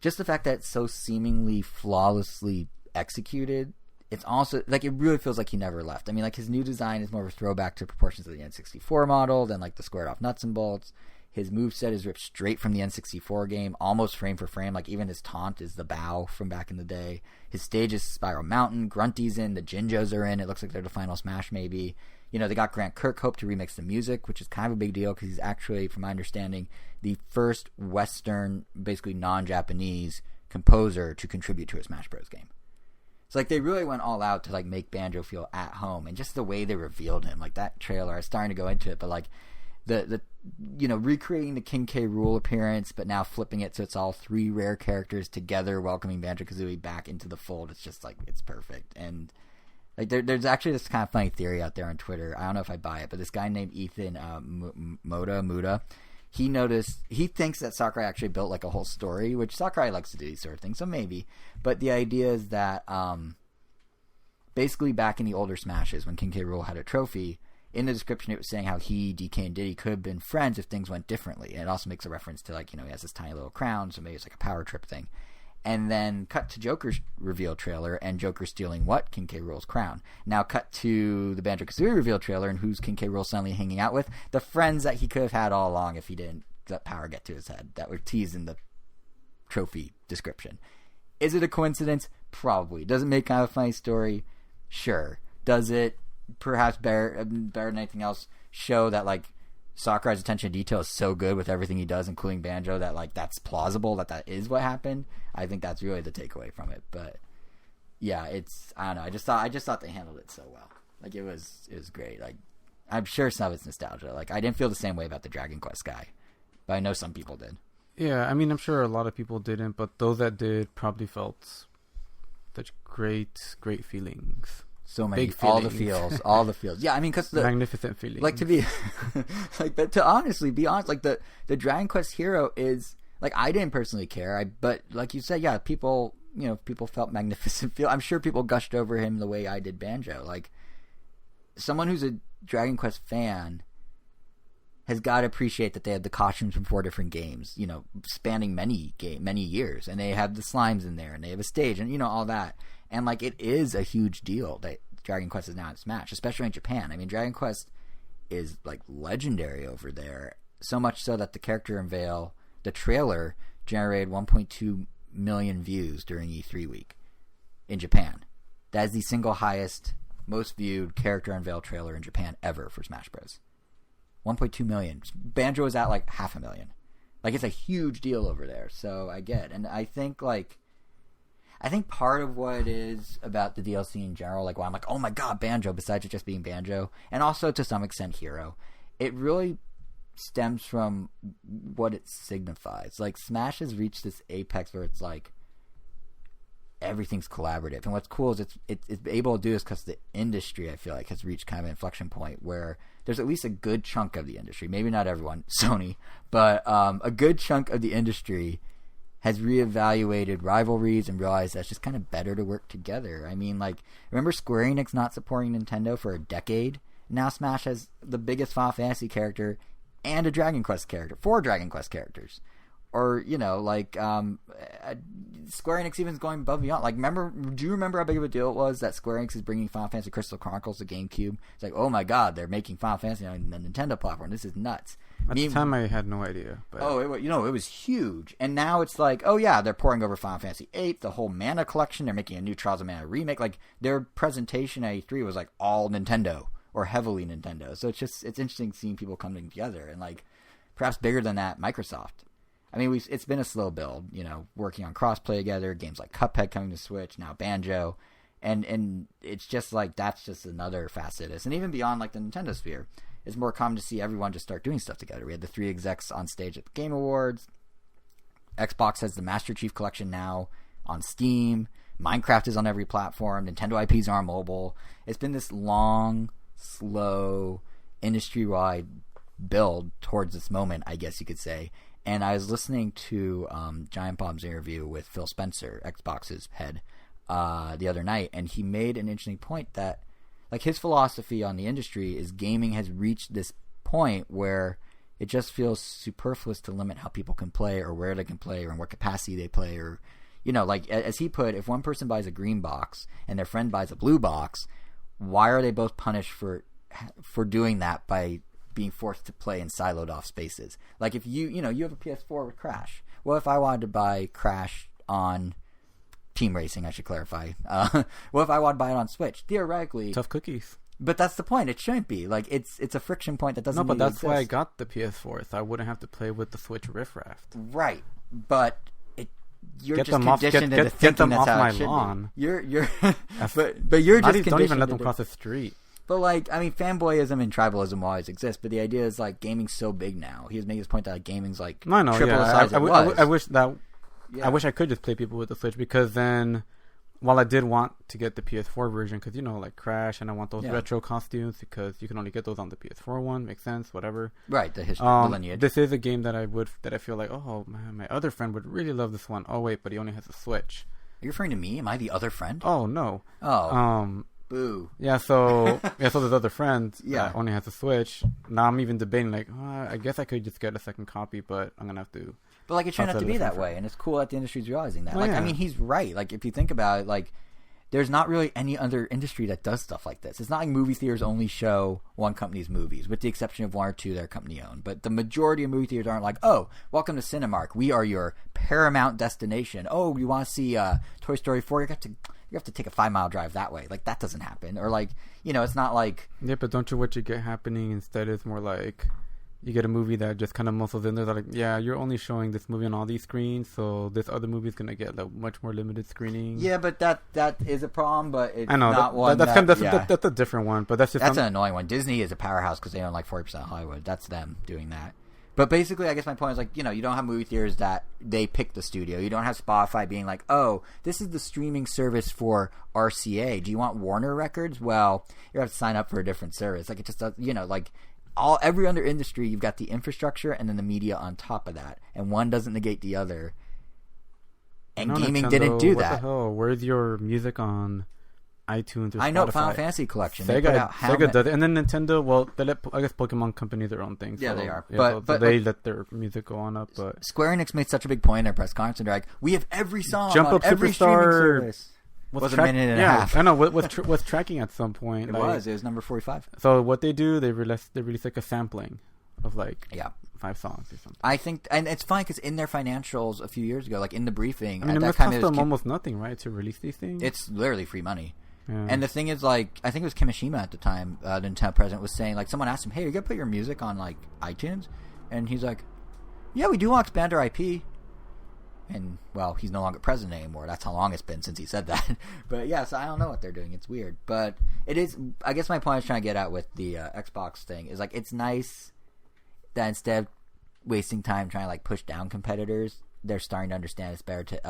just the fact that it's so seemingly flawlessly executed, it's also, like, it really feels like he never left. I mean, like, his new design is more of a throwback to proportions of the N64 model than, like, the squared off nuts and bolts. His moveset is ripped straight from the N64 game, almost frame for frame. Like, even his taunt is the bow from back in the day. His stage is Spiral Mountain. Grunty's in. The Jinjos are in. It looks like they're the final Smash, maybe. You know, they got Grant Kirkhope to remix the music, which is kind of a big deal because he's actually, from my understanding, the first Western, basically non-Japanese composer to contribute to a Smash Bros. Game. So, like, they really went all out to, like, make Banjo feel at home. And just the way they revealed him, like, that trailer, I was starting to go into it, but, like, the you know, recreating the King K. Rool appearance, but now flipping it so it's all three rare characters together, welcoming Banjo-Kazooie back into the fold. It's just, like, it's perfect. And, like, there's actually this kind of funny theory out there on Twitter. I don't know if I buy it, but this guy named Ethan Muda, he thinks that Sakurai actually built, like, a whole story, which Sakurai likes to do these sort of things, so maybe. But the idea is that basically back in the older Smashes, when King K. Rool had a trophy, in the description it was saying how he, DK, and Diddy could have been friends if things went differently. And it also makes a reference to, like, you know, he has this tiny little crown, so maybe it's like a power trip thing. And then cut to Joker's reveal trailer, and Joker stealing what? King K. Rool's crown. Now cut to the Banjo-Kazooie reveal trailer, and who's King K. Rool suddenly hanging out with? The friends that he could have had all along if he didn't let power get to his head, that were teased in the trophy description. Is it a coincidence? Probably. Does it make kind of a funny story? Sure. Does it, perhaps better than anything else, show that, like, Sakurai's attention to detail is so good with everything he does, including Banjo, that, like, that's plausible, that is what happened? I think that's really the takeaway from it. But yeah, it's, I don't know, I just thought they handled it so well. Like, it was great. Like, I'm sure some of it's nostalgia. Like, I didn't feel the same way about the Dragon Quest guy, but I know some people did. Yeah, I mean, I'm sure a lot of people didn't, but those that did probably felt such great feelings. So many, all the feels. Yeah, I mean, because the magnificent feelings. Like, to be, like, but to honestly be honest, like, the Dragon Quest hero is, like, I didn't personally care, but like you said, yeah, people felt magnificent feel. I'm sure people gushed over him the way I did Banjo. Like, someone who's a Dragon Quest fan has got to appreciate that they had the costumes from 4 different games, you know, spanning many years, and they have the slimes in there, and they have a stage, and, you know, all that. And, like, it is a huge deal that Dragon Quest is now in Smash, especially in Japan. I mean, Dragon Quest is, like, legendary over there, so much so that the character unveil, the trailer, generated 1.2 million views during E3 week in Japan. That is the single highest, most viewed character unveil trailer in Japan ever for Smash Bros. 1.2 million. Banjo is at, like, 500,000. Like, it's a huge deal over there, so I get. And I think, like, part of what it is about the DLC in general, like, why I'm like, oh my god, Banjo, besides it just being Banjo, and also to some extent Hero, it really stems from what it signifies. Like, Smash has reached this apex where it's like everything's collaborative, and what's cool is it's able to do this because the industry, I feel like, has reached kind of an inflection point where there's at least a good chunk of the industry, maybe not everyone, Sony, but a good chunk of the industry has reevaluated rivalries and realized that it's just kind of better to work together. I mean, like, remember Square Enix not supporting Nintendo for a decade? Now Smash has the biggest Final Fantasy character and a Dragon Quest character, 4 Dragon Quest characters. or Square Enix even is going above and beyond. Like, do you remember how big of a deal it was that Square Enix is bringing Final Fantasy Crystal Chronicles to GameCube? It's like, oh my god, they're making Final Fantasy on the Nintendo platform. This is nuts. At the time, I had no idea. But... it was huge. And now it's like, oh yeah, they're pouring over Final Fantasy VIII, the whole Mana collection. They're making a new Trials of Mana remake. Like, their presentation at E3 was like all Nintendo or heavily Nintendo. So it's interesting seeing people coming together and like perhaps bigger than that, Microsoft. I mean, it's been a slow build, working on crossplay together, games like Cuphead coming to Switch, now Banjo, and it's just like that's just another facet of this. And even beyond like the Nintendo sphere, it's more common to see everyone just start doing stuff together. We had the 3 execs on stage at the Game Awards. Xbox has the Master Chief Collection now on Steam. Minecraft is on every platform. Nintendo IPs are on mobile. It's been this long, slow, industry-wide build towards this moment, I guess you could say. And I was listening to Giant Bomb's interview with Phil Spencer, Xbox's head, the other night, and he made an interesting point that, like, his philosophy on the industry is gaming has reached this point where it just feels superfluous to limit how people can play or where they can play or in what capacity they play, or, like, as he put, if one person buys a green box and their friend buys a blue box, why are they both punished for doing that by being forced to play in siloed off spaces? Like, if you have a PS4 with Crash. Well, if I wanted to buy Crash on Team Racing, I should clarify. Well, if I wanted to buy it on Switch, theoretically, tough cookies. But that's the point. It shouldn't be. Like, it's a friction point that doesn't. No, but that's exist. why I got the PS4, so I wouldn't have to play with the Switch riffraff. Right, but you're get just them conditioned off, into thinking that's how my it should lawn. Be. You're but you're just don't even let them cross the street. But, like, I mean, fanboyism and tribalism will always exist, but the idea is, like, gaming's so big now. He was making his point that, like, gaming's, like, triple the size it was. I wish I could just play people with the Switch, because then, while I did want to get the PS4 version, because, like, Crash, and I want those retro costumes, because you can only get those on the PS4 one, makes sense, whatever. Right, the history, the lineage. This is a game that I feel like, oh, man, my other friend would really love this one. Oh, wait, but he only has a Switch. Are you referring to me? Am I the other friend? Oh, no. Oh. Boo. Yeah, so there's other friends that only has a Switch. Now I'm even debating, like, I guess I could just get a second copy, but I'm gonna have to. But, like, it shouldn't have to be that way, and it's cool that the industry's realizing that. I mean, he's right. Like, if you think about it, like, there's not really any other industry that does stuff like this. It's not like movie theaters only show one company's movies, with the exception of 1 or 2 that are company owned. But the majority of movie theaters aren't like, oh, welcome to Cinemark. We are your Paramount destination. Oh, you want to see Toy Story 4? You have to take a 5-mile drive that way. Like, that doesn't happen. Or, like, it's not like... Yeah, but don't you what you get happening instead is more like you get a movie that just kind of muscles in there. They're like, yeah, you're only showing this movie on all these screens, so this other movie is going to get like much more limited screening. Yeah, but that is a problem, but it's I know, not one that's a different one, but that's an annoying one. Disney is a powerhouse because they own like 40% of Hollywood. That's them doing that. But basically, I guess my point is, like, you don't have movie theaters that they pick the studio. You don't have Spotify being like, oh, this is the streaming service for RCA. Do you want Warner Records? Well, you have to sign up for a different service. Like, it just does, like, every other industry, you've got the infrastructure and then the media on top of that. And one doesn't negate the other. And gaming Nintendo, didn't do what that. The hell? Where's your music on iTunes or Spotify? I know, Final Fantasy Collection. Sega does it. And then Nintendo, well, I guess Pokemon Company their own thing. Yeah, they are. Yeah, but they let their music go on up. But Square Enix made such a big point in their press conference, and they're like, we have every song Jump on Up every streaming Superstar service. Was a minute and a half. I know, was tracking at some point. It was number 45. So what they do, they release like a sampling of like 5 songs or something. I think, and it's funny because in their financials a few years ago, like in the briefing, I mean, it must cost them almost nothing, right, to release these things? It's literally free money. Yeah. And the thing is, like, I think it was Kimishima at the time, the Nintendo president, was saying, like, someone asked him, hey, are you going to put your music on, like, iTunes? And he's like, yeah, we do want to expand our IP. And, well, he's no longer president anymore. That's how long it's been since he said that. But, yeah, so I don't know what they're doing. It's weird. But it is, I guess my point I was trying to get at with the Xbox thing is, like, it's nice that instead of wasting time trying to, like, push down competitors, they're starting to understand it's better to,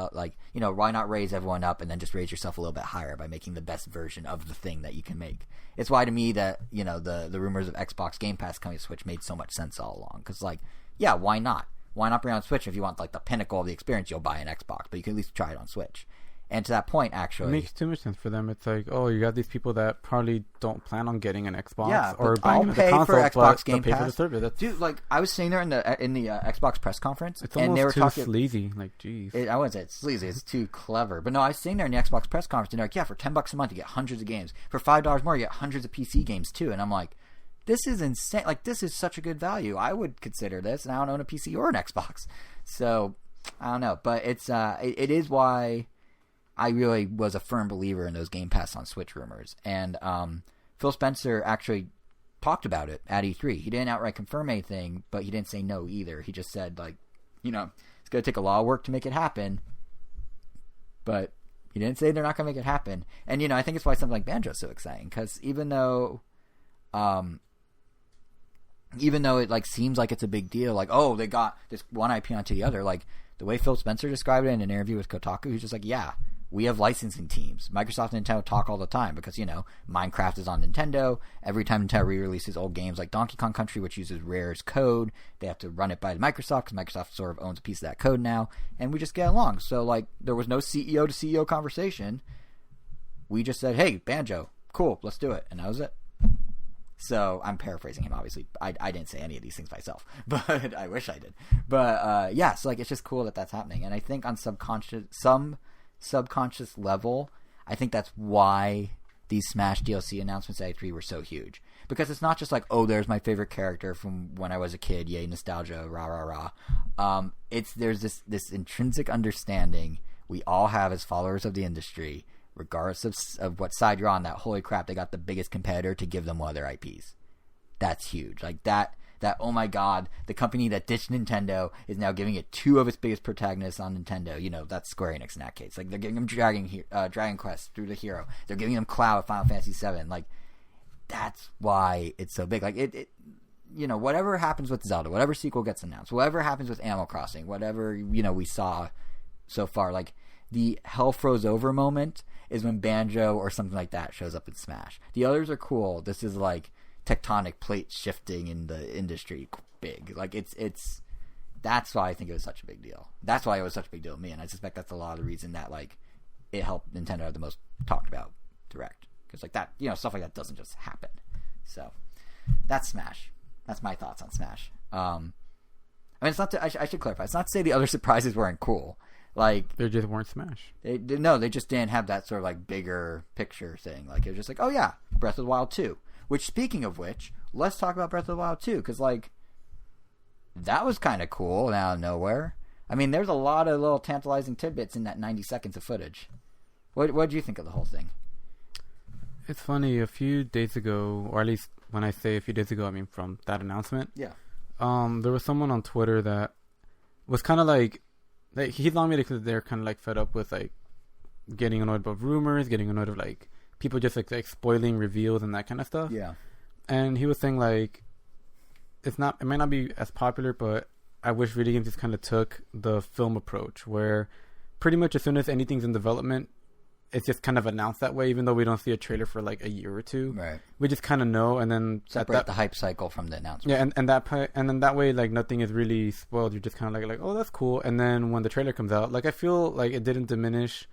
why not raise everyone up and then just raise yourself a little bit higher by making the best version of the thing that you can make. It's why, to me, that, the rumors of Xbox Game Pass coming to Switch made so much sense all along. Because, like, yeah, why not? Why not bring on Switch? If you want, like, the pinnacle of the experience, you'll buy an Xbox, but you can at least try it on Switch. And to that point, It actually, makes too much sense for them. It's like, oh, you got these people that probably don't plan on getting an Xbox yeah, or but buying I'll the pay console, for Xbox but Game they'll pay for the Pass. service. That's, Dude, like I was sitting there in the Xbox press conference, it's and almost they were too talking sleazy. Like, geez. I wouldn't say it's sleazy; it's too clever. But no, I was sitting there in the Xbox press conference, and they're like, "Yeah, for $10 a month, you get hundreds of games. For $5 more, you get hundreds of PC games too." And I'm like, "This is insane! Like, this is such a good value. I would consider this, and I don't own a PC or an Xbox, so I don't know." But it is why I really was a firm believer in those Game Pass on Switch rumors. And Phil Spencer actually talked about it at E3. He didn't outright confirm anything, but he didn't say no either. He just said, like, you know, it's going to take a lot of work to make it happen. But he didn't say they're not going to make it happen. And, you know, I think it's why something like Banjo is so exciting. Because even though it, like, seems like it's a big deal, like, oh, they got this one IP onto the other, like, the way Phil Spencer described it in an interview with Kotaku, he's just like, yeah, we have licensing teams. Microsoft and Nintendo talk all the time because, you know, Minecraft is on Nintendo. Every time Nintendo re-releases old games like Donkey Kong Country, which uses Rare's code, they have to run it by Microsoft because Microsoft sort of owns a piece of that code now, and we just get along. So, like, there was no CEO to CEO conversation. We just said, hey, Banjo, cool, let's do it. And that was it. So, I'm paraphrasing him, obviously. I didn't say any of these things myself, but I wish I did. But, yeah, so, like, it's just cool that that's happening. And I think on subconscious level, I think that's why these Smash DLC announcements at E3 were so huge. Because it's not just like, oh, there's my favorite character from when I was a kid, yay, nostalgia, rah, rah, rah. There's this intrinsic understanding we all have as followers of the industry, regardless of what side you're on, that holy crap, they got the biggest competitor to give them one of their IPs. That's huge. Like that oh my god, the company that ditched Nintendo is now giving it two of its biggest protagonists on Nintendo. You know, that's Square Enix in that case. Like, they're giving them Dragon Quest through the Hero. They're giving them Cloud, Final Fantasy VII. Like, that's why it's so big. Like, it you know, whatever happens with Zelda, whatever sequel gets announced, whatever happens with Animal Crossing, whatever, you know, we saw so far, like, the hell froze over moment is when Banjo or something like that shows up in Smash. The others are cool. This is like tectonic plates shifting in the industry big. Like, it's that's why I think it was such a big deal. That's why it was such a big deal to me, and I suspect that's a lot of the reason that, like, it helped Nintendo have the most talked about Direct. Because, like, that, you know, stuff like that doesn't just happen. So, that's Smash. That's my thoughts on Smash. I mean, it's not to, I should clarify. It's not to say the other surprises weren't cool. Like, they just weren't Smash. They just didn't have that sort of, like, bigger picture thing. Like, it was just like, oh yeah, Breath of the Wild 2. Which, speaking of which, let's talk about Breath of the Wild 2, because, like, that was kind of cool out of nowhere. I mean, there's a lot of little tantalizing tidbits in that 90 seconds of footage. What did you think of the whole thing? It's funny, a few days ago, or at least when I say a few days ago, I mean from that announcement. Yeah. There was someone on Twitter that was kind of like he told me because they're kind of like fed up with, like, getting annoyed about rumors, getting annoyed of, like, people just like spoiling reveals and that kind of stuff. Yeah. And he was saying, like, it might not be as popular, but I wish video games just kind of took the film approach, where pretty much as soon as anything's in development, it's just kind of announced that way, even though we don't see a trailer for like a year or two. Right. We just kind of know, and then separate the hype cycle from the announcement. Yeah, and then that way, like, nothing is really spoiled. You're just kind of like, oh, that's cool. And then when the trailer comes out, like, I feel like it didn't diminish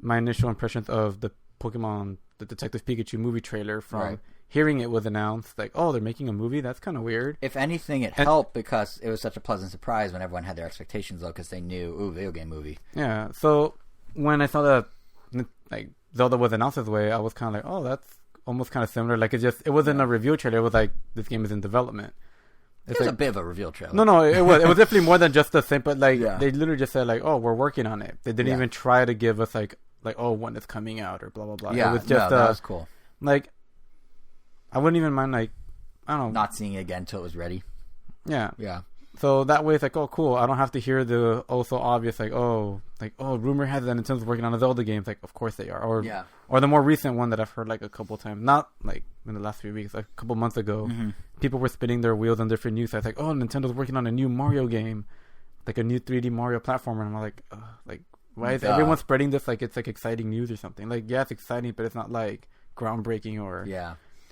my initial impressions of the Pokemon, the Detective Pikachu movie trailer from hearing it was announced. Like, oh, they're making a movie? That's kind of weird. If anything, it helped because it was such a pleasant surprise when everyone had their expectations low because they knew, ooh, video game movie. Yeah, so when I saw that, like, Zelda was announced this way, I was kind of like, oh, that's almost kind of similar. Like, it wasn't a review trailer. It was like, this game is in development. It was like a bit of a reveal trailer. No, it was definitely more than just the same. But, like, they literally just said, like, oh, we're working on it. They didn't even try to give us like, oh, when it's coming out or blah blah blah. Yeah, it was just that was cool. Like, I wouldn't even mind, like, I don't know, not seeing it again until it was ready. Yeah. So that way it's like, oh, cool. I don't have to hear the so obvious, like, rumor has it that Nintendo's working on a Zelda game. It's like, of course they are. Or the more recent one that I've heard, like, a couple times, not like in the last few weeks, like a couple months ago, people were spinning their wheels on different news sites, like, oh, Nintendo's working on a new Mario game, like a new 3D Mario platformer. And I'm like, why is everyone spreading this like it's like exciting news or something? Like, yeah, it's exciting, but it's not like groundbreaking or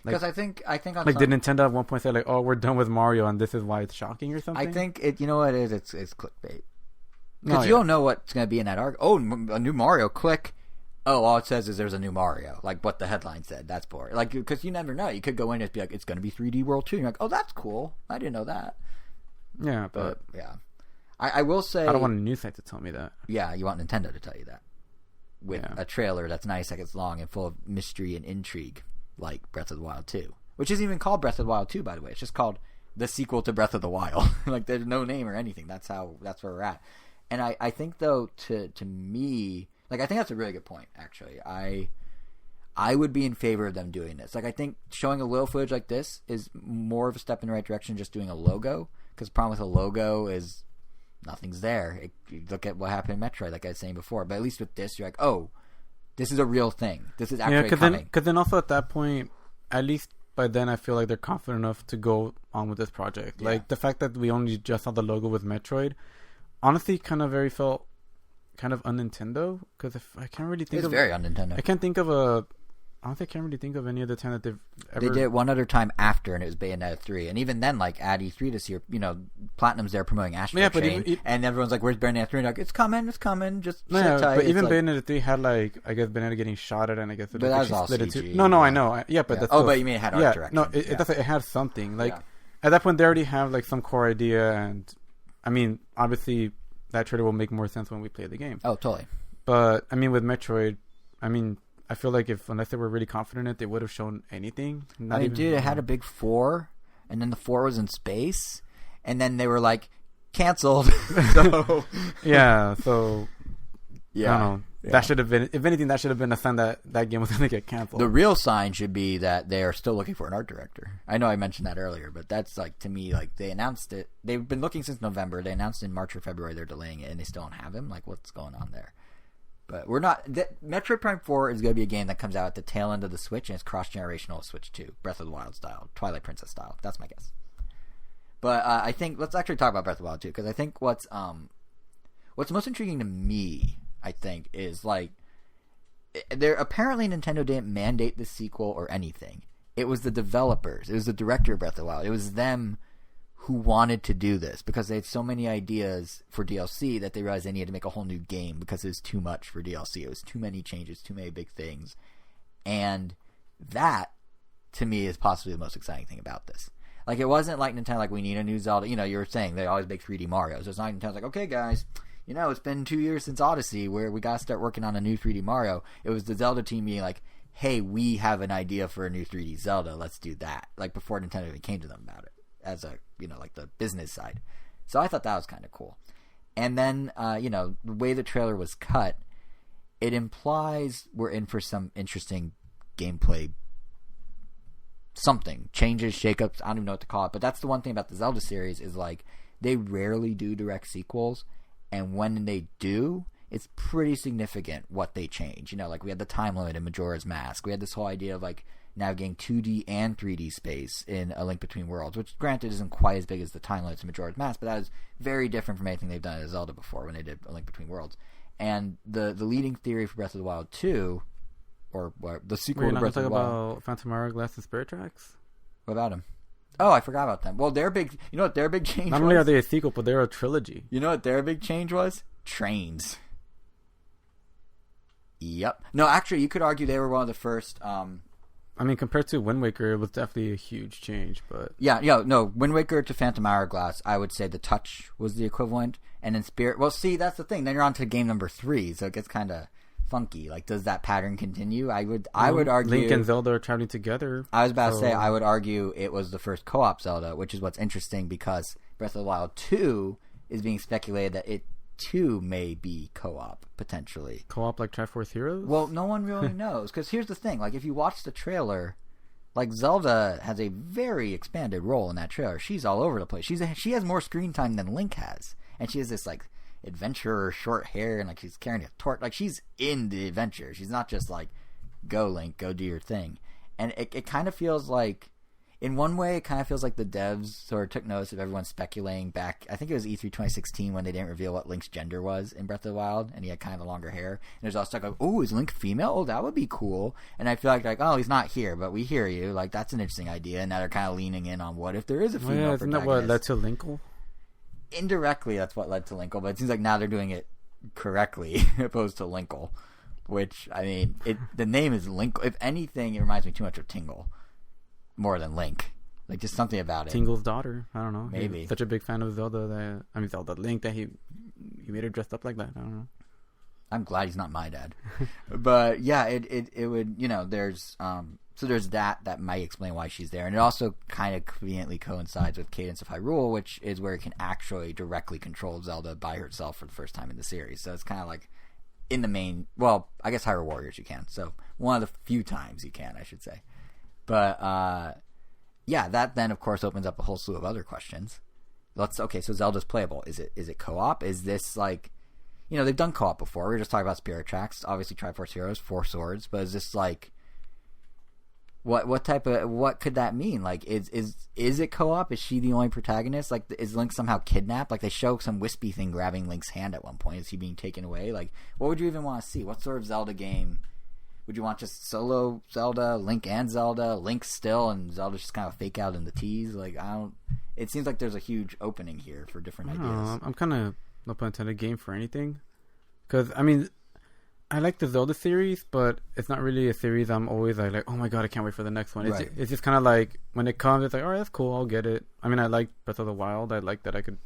because I think on like, did Nintendo at one point say, like, oh, we're done with Mario and this is why it's shocking or something? I think you know what it is? It's clickbait. Because you don't know what's going to be in that article. Oh, a new Mario, click. Oh, all it says is there's a new Mario. Like what the headline said. That's boring. Like, because you never know. You could go in and be like, it's going to be 3D World 2. And you're like, oh, that's cool. I didn't know that. Yeah, but yeah. I will say... I don't want a news site to tell me that. Yeah, you want Nintendo to tell you that. With a trailer that's 90 seconds long and full of mystery and intrigue, like Breath of the Wild 2. Which isn't even called Breath of the Wild 2, by the way. It's just called the sequel to Breath of the Wild. Like, there's no name or anything. That's where we're at. And I think, though, to me... Like, I think that's a really good point, actually. I would be in favor of them doing this. Like, I think showing a little footage like this is more of a step in the right direction than just doing a logo. Because the problem with a logo is nothing's there. You look at what happened in Metroid, like I was saying before. But at least with this, you're like, oh, this is a real thing. This is actually coming. Because then also at that point, at least by then, I feel like they're confident enough to go on with this project. Yeah. Like, the fact that we only just saw the logo with Metroid, honestly, kind of felt kind of un-Nintendo, because I can't really think of... It's very un-Nintendo. I can't think of a... I can't really think of any other time that they've ever... They did it one other time after, and it was Bayonetta 3. And even then, like, at E3 this year, Platinum's there promoting Asphalt Chain, and everyone's like, where's Bayonetta 3? And like, it's coming, just sit tight. But even Bayonetta 3 had, like, I guess Bayonetta getting shot at, and I guess... But that was all CG. No, I know. Yeah, but that's... Oh, but you mean it had art direction. No, it had something. Like, at that point, they already have, like, some core idea, and... I mean, obviously, that trailer will make more sense when we play the game. Oh, totally. But, I mean, with Metroid, I feel like unless they were really confident in it, they would have shown anything. It had a big 4, and then the 4 was in space, and then they were like, canceled. So yeah, so I don't know. Yeah. That should have been, if anything, that should have been a sign that game was going to get canceled. The real sign should be that they are still looking for an art director. I know I mentioned that earlier, but that's like, to me, like, they announced it. They've been looking since November. They announced in March or February they're delaying it, and they still don't have him. Like, what's going on there? But we're not... Metroid Prime 4 is going to be a game that comes out at the tail end of the Switch, and it's cross-generational Switch 2. Breath of the Wild style. Twilight Princess style. That's my guess. But I think... Let's actually talk about Breath of the Wild 2, because I think what's most intriguing to me, I think, is, like... Apparently Nintendo didn't mandate the sequel or anything. It was the developers. It was the director of Breath of the Wild. It was them who wanted to do this because they had so many ideas for DLC that they realized they needed to make a whole new game because it was too much for DLC. It was too many changes, too many big things. And that, to me, is possibly the most exciting thing about this. Like, it wasn't like Nintendo, like, we need a new Zelda. You know, you were saying they always make 3D Marios. It's not like Nintendo's like, okay, guys, it's been 2 years since Odyssey where we got to start working on a new 3D Mario. It was the Zelda team being like, hey, we have an idea for a new 3D Zelda. Let's do that. Like, before Nintendo even came to them about it as a, like the business side. So I thought that was kind of cool. And then, the way the trailer was cut, it implies we're in for some interesting gameplay something. Changes, shakeups, I don't even know what to call it. But that's the one thing about the Zelda series is, like, they rarely do direct sequels. And when they do, it's pretty significant what they change. Like, we had the time limit in Majora's Mask. We had this whole idea of, like, navigating 2D and 3D space in A Link Between Worlds, which, granted, isn't quite as big as the time limits in Majora's Mask, but that is very different from anything they've done in Zelda before when they did A Link Between Worlds. And the leading theory for Breath of the Wild 2, or the sequel to Breath of the Wild... You're not talk about Phantom Hourglass and Spirit Tracks? What about them? Oh, I forgot about them. Well, their big... You know what their big change was? Not only are they a sequel, but they're a trilogy. You know what their big change was? Trains. Yep. No, actually, you could argue they were one of the first... compared to Wind Waker, it was definitely a huge change, but... No, Wind Waker to Phantom Hourglass, I would say the touch was the equivalent, and in Spirit... Well, see, that's the thing. Then you're on to game number 3, so it gets kind of funky. Like, does that pattern continue? I would argue... Link and Zelda are traveling together. I was about to say, I would argue it was the first co-op Zelda, which is what's interesting, because Breath of the Wild 2 is being speculated that it, too, may be co-op, potentially. Co-op like Triforce Heroes? Well, no one really knows, because here's the thing. Like, if you watch the trailer, like, Zelda has a very expanded role in that trailer. She's all over the place. She has more screen time than Link has. And she has this, like, adventurer, short hair, and, like, she's carrying a torch. Like, she's in the adventure. She's not just, like, go, Link, go do your thing. And it kind of feels like, in one way, it kind of feels like the devs sort of took notice of everyone speculating back. I think it was E3 2016 when they didn't reveal what Link's gender was in Breath of the Wild, and he had kind of the longer hair. And there's all stuff like, oh, is Link female? Oh, that would be cool. And I feel like, oh, he's not here, but we hear you. Like, that's an interesting idea. And now they're kind of leaning in on what if there is a female protagonist. Isn't that what led to Linkle? Indirectly, that's what led to Linkle, but it seems like now they're doing it correctly opposed to Linkle. which, I mean, the name is Link. If anything, it reminds me too much of Tingle more than Link. Like, just something about it. Tingle's daughter. I don't know. Maybe. He's such a big fan of Zelda Link, that he made her dressed up like that. I don't know. I'm glad he's not my dad. But yeah, it would, there's so there's that might explain why she's there. And it also kind of conveniently coincides with Cadence of Hyrule, which is where it can actually directly control Zelda by herself for the first time in the series. So it's kind of like in the main, well, I guess Hyrule Warriors you can. So one of the few times you can, I should say. But yeah, that then of course opens up a whole slew of other questions. So Zelda's playable. Is it co-op? Is this like, they've done co-op before. We were just talking about Spirit Tracks, obviously Triforce Heroes, 4 Swords, but is this like what could that mean? Like, is it co-op? Is she the only protagonist? Like, is Link somehow kidnapped? Like, they show some wispy thing grabbing Link's hand at one point. Is he being taken away? Like, what would you even want to see? What sort of Zelda game would you want? Just solo Zelda, Link and Zelda, Link still, and Zelda just kind of fake out in the tease? Like, it seems like there's a huge opening here for different ideas. I'm kind of, no pun intended, game for anything. Because, I mean, I like the Zelda series, but it's not really a series I'm always like, oh my god, I can't wait for the next one. It's just kind of like, when it comes, it's like, alright, that's cool, I'll get it. I mean, I like Breath of the Wild. I like that I could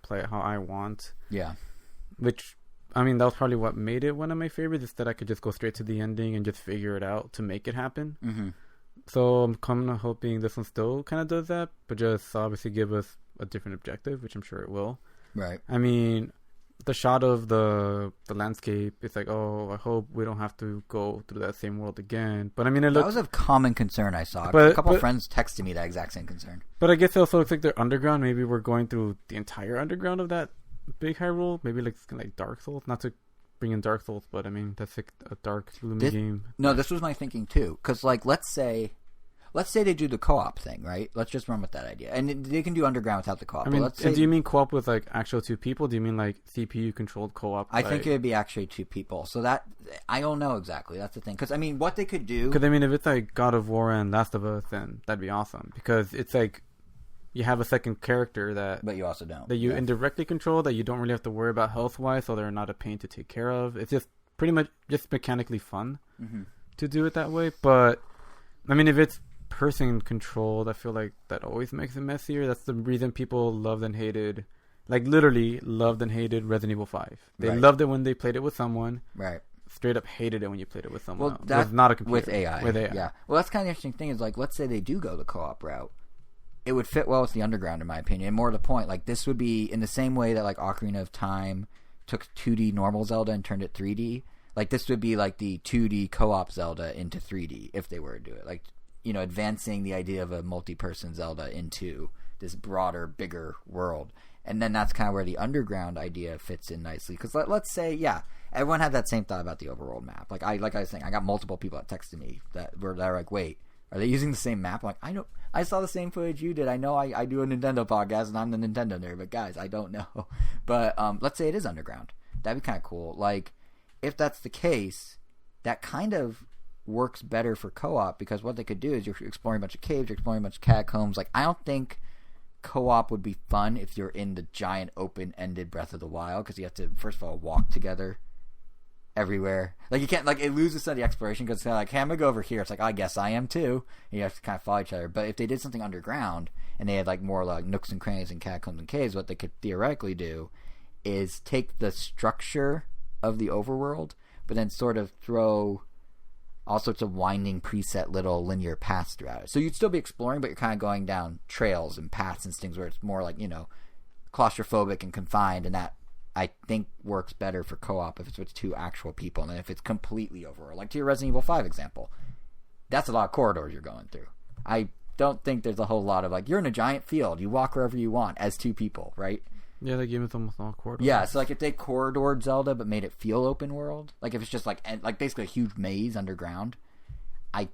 play it how I want. Yeah. Which, I mean, that was probably what made it one of my favorites, is that I could just go straight to the ending and just figure it out to make it happen. Mm-hmm. So I'm kind of hoping this one still kind of does that, but just obviously give us a different objective, which I'm sure it will. Right. I mean, the shot of the landscape, it's like, oh, I hope we don't have to go through that same world again. But I mean, that was a common concern I saw. A couple of friends texted me that exact same concern. But I guess it also looks like they're underground. Maybe we're going through the entire underground of that big Hyrule. Maybe like Dark Souls. Not to bring in Dark Souls, but I mean, that's like a dark, gloomy game. No, this was my thinking too. Because, like, let's say they do the co-op thing, right? Let's just run with that idea. And they can do underground without the co-op. I mean, do you mean co-op with, like, actual 2 people? Do you mean, like, CPU-controlled co-op? I think it would be actually 2 people. So that, I don't know exactly. That's the thing. Because, I mean, what they could do... Because, I mean, if it's, like, God of War and Last of Us, then that'd be awesome. Because it's, like, you have a second character that... But you also don't. That you indirectly control, that you don't really have to worry about health-wise, so they're not a pain to take care of. It's just pretty much just mechanically fun to do it that way. But, I mean, if it's person controlled, I feel like that always makes it messier. That's the reason people loved and hated, like literally loved and hated Resident Evil 5. They loved it when they played it with someone. Right. Straight up hated it when you played it with someone. Well, that's not a computer. With AI. Yeah. Well, that's kind of the interesting thing is, like, let's say they do go the co-op route. It would fit well with the underground, in my opinion. And more to the point, like, this would be in the same way that, like, Ocarina of Time took 2D normal Zelda and turned it 3D. Like, this would be like the 2D co-op Zelda into 3D if they were to do it. Like, advancing the idea of a multi-person Zelda into this broader, bigger world. And then that's kind of where the underground idea fits in nicely. Because let's say, yeah, everyone had that same thought about the overworld map. Like I was saying, I got multiple people that texted me that were like, wait, are they using the same map? I'm like, I know, I saw the same footage you did. I know I do a Nintendo podcast and I'm the Nintendo nerd, but guys, I don't know. But let's say it is underground. That'd be kind of cool. Like, if that's the case, that kind of works better for co-op, because what they could do is you're exploring a bunch of caves, you're exploring a bunch of catacombs. Like, I don't think co-op would be fun if you're in the giant open-ended Breath of the Wild, because you have to, first of all, walk together everywhere. Like, you can't, like, it loses some of the exploration, because it's kind of like, hey, I'm gonna go over here. It's like, I guess I am too. And you have to kind of follow each other. But if they did something underground, and they had, like, more, like, nooks and crannies and catacombs and caves, what they could theoretically do is take the structure of the overworld, but then sort of throw all sorts of winding preset little linear paths throughout it. So you'd still be exploring, but you're kind of going down trails and paths and things where it's more like, claustrophobic and confined, and that I think works better for co-op if it's with 2 actual people than if it's completely overworld. Like to your Resident Evil 5 example. That's a lot of corridors you're going through. I don't think there's a whole lot of, like, you're in a giant field, you walk wherever you want as 2 people, right? Yeah, they gave us almost all corridors. Yeah, so like if they corridored Zelda but made it feel open world, like if it's just like basically a huge maze underground, I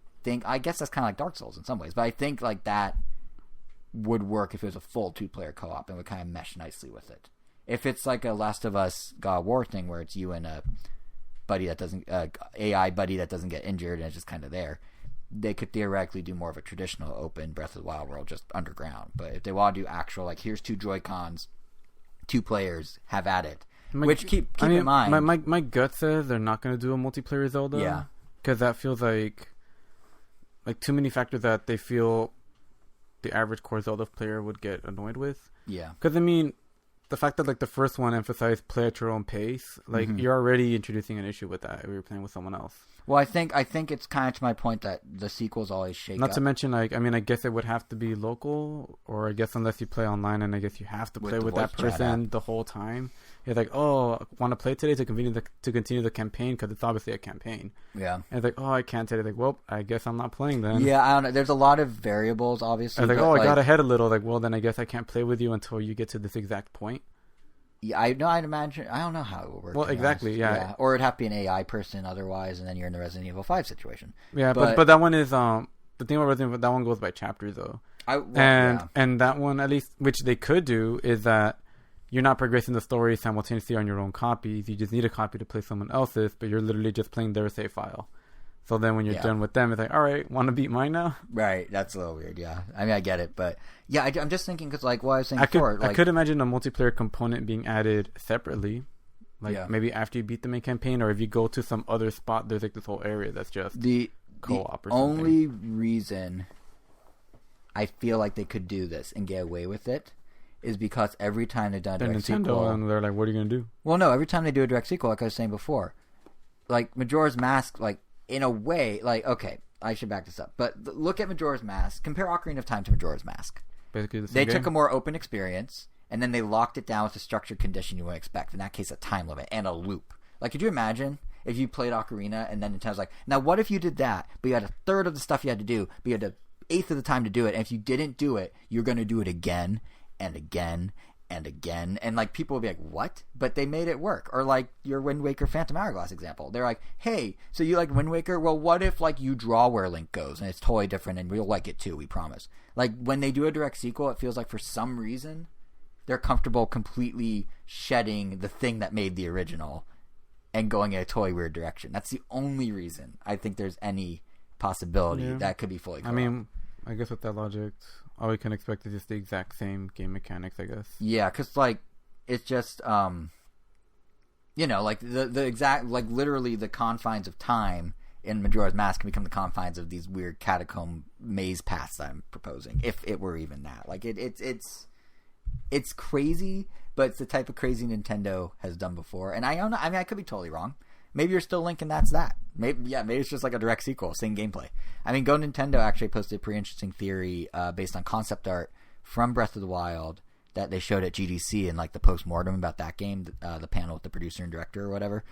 guess that's kind of like Dark Souls in some ways, but I think like that would work if it was a full 2-player co-op and would kind of mesh nicely with it. If it's like a Last of Us God of War thing where it's you and a buddy that doesn't AI buddy that doesn't get injured and it's just kind of there, they could theoretically do more of a traditional open Breath of the Wild world just underground. But if they want to do actual, like, here's 2 Joy-Cons, 2 players, have at it. Which keep in mind, my gut says they're not going to do a multiplayer Zelda. Yeah, because that feels like too many factors that they feel the average core Zelda player would get annoyed with. Yeah, because I mean, the fact that the first one emphasized play at your own pace, you're already introducing an issue with that if you're playing with someone else. Well, I think it's kind of to my point that the sequels always shake Not up. to mention, I guess it would have to be local, or I guess unless you play online, and I guess you have to play with that person the whole time. It's like, oh, want to play today to continue the campaign, because it's obviously a campaign. Yeah. And it's like, oh, I can't today. Like, well, I guess I'm not playing then. Yeah, I don't know. There's a lot of variables, obviously. I was like, oh, I got ahead a little. Like, well, then I guess I can't play with you until you get to this exact point. Yeah, I'd imagine. I don't know how it would work. Well, exactly, yeah. Or it'd have to be an AI person otherwise, and then you're in the Resident Evil 5 situation. Yeah, but that one is the thing about Resident Evil. That one goes by chapters though. And that one, at least, which they could do, is that you're not progressing the story simultaneously on your own copies. You just need a copy to play someone else's, but you're literally just playing their save file. So then when you're done with them, it's like, all right, want to beat mine now? Right. That's a little weird, yeah. I mean, I get it, but yeah, I'm just thinking because, what I was saying I before. I could imagine a multiplayer component being added separately. Maybe after you beat the main campaign, or if you go to some other spot, there's this whole area that's just co-op or something. The only reason I feel like they could do this and get away with it is because every time they've done a direct sequel... and they're like, what are you going to do? Well, no, every time they do a direct sequel, like I was saying before, Majora's Mask, in a way, okay, I should back this up. But look at Majora's Mask. Compare Ocarina of Time to Majora's Mask. Basically the same They game. took a more open experience, and then they locked it down with a structured condition you wouldn't expect. In that case, a time limit and a loop. Could you imagine if you played Ocarina and then Nintendo's like, now what if you did that, but you had a third of the stuff you had to do, but you had an eighth of the time to do it, and if you didn't do it, you're going to do it again and again and again, and people would be like, what? But they made it work. Or your Wind Waker Phantom Hourglass example, they're like, hey, so you like Wind Waker? Well, what if you draw where Link goes and it's totally different, and we'll like it too, we promise. When they do a direct sequel, it feels like for some reason they're comfortable completely shedding the thing that made the original and going in a totally weird direction. That's the only reason I think there's any possibility that could be fully co-op. I mean, I guess with that logic, all we can expect is just the exact same game mechanics, I guess. Yeah, because it's just the exact literally the confines of time in Majora's Mask can become the confines of these weird catacomb maze paths I'm proposing, if it were even that. It's crazy, but it's the type of crazy Nintendo has done before. And I don't know. I mean, I could be totally wrong. Maybe you're still Link and that's that. Maybe it's just a direct sequel, same gameplay. I mean, Go Nintendo actually posted a pretty interesting theory based on concept art from Breath of the Wild that they showed at GDC in the post-mortem about that game, the panel with the producer and director or whatever.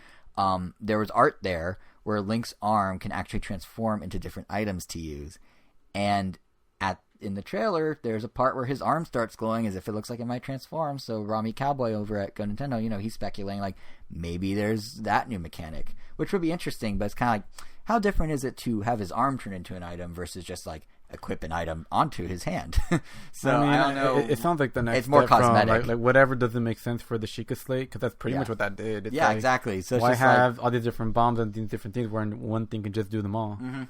There was art there where Link's arm can actually transform into different items to use. And in the trailer, there's a part where his arm starts glowing as if it looks like it might transform. So Rami Cowboy over at Go Nintendo, he's speculating maybe there's that new mechanic, which would be interesting. But it's kind of how different is it to have his arm turn into an item versus just equip an item onto his hand? So I don't know. It sounds like the next. It's more cosmetic. From, whatever doesn't make sense for the Sheikah Slate, because that's pretty much what that did. It's exactly. So it's why just have all these different bombs and these different things where one thing can just do them all? Mm-hmm.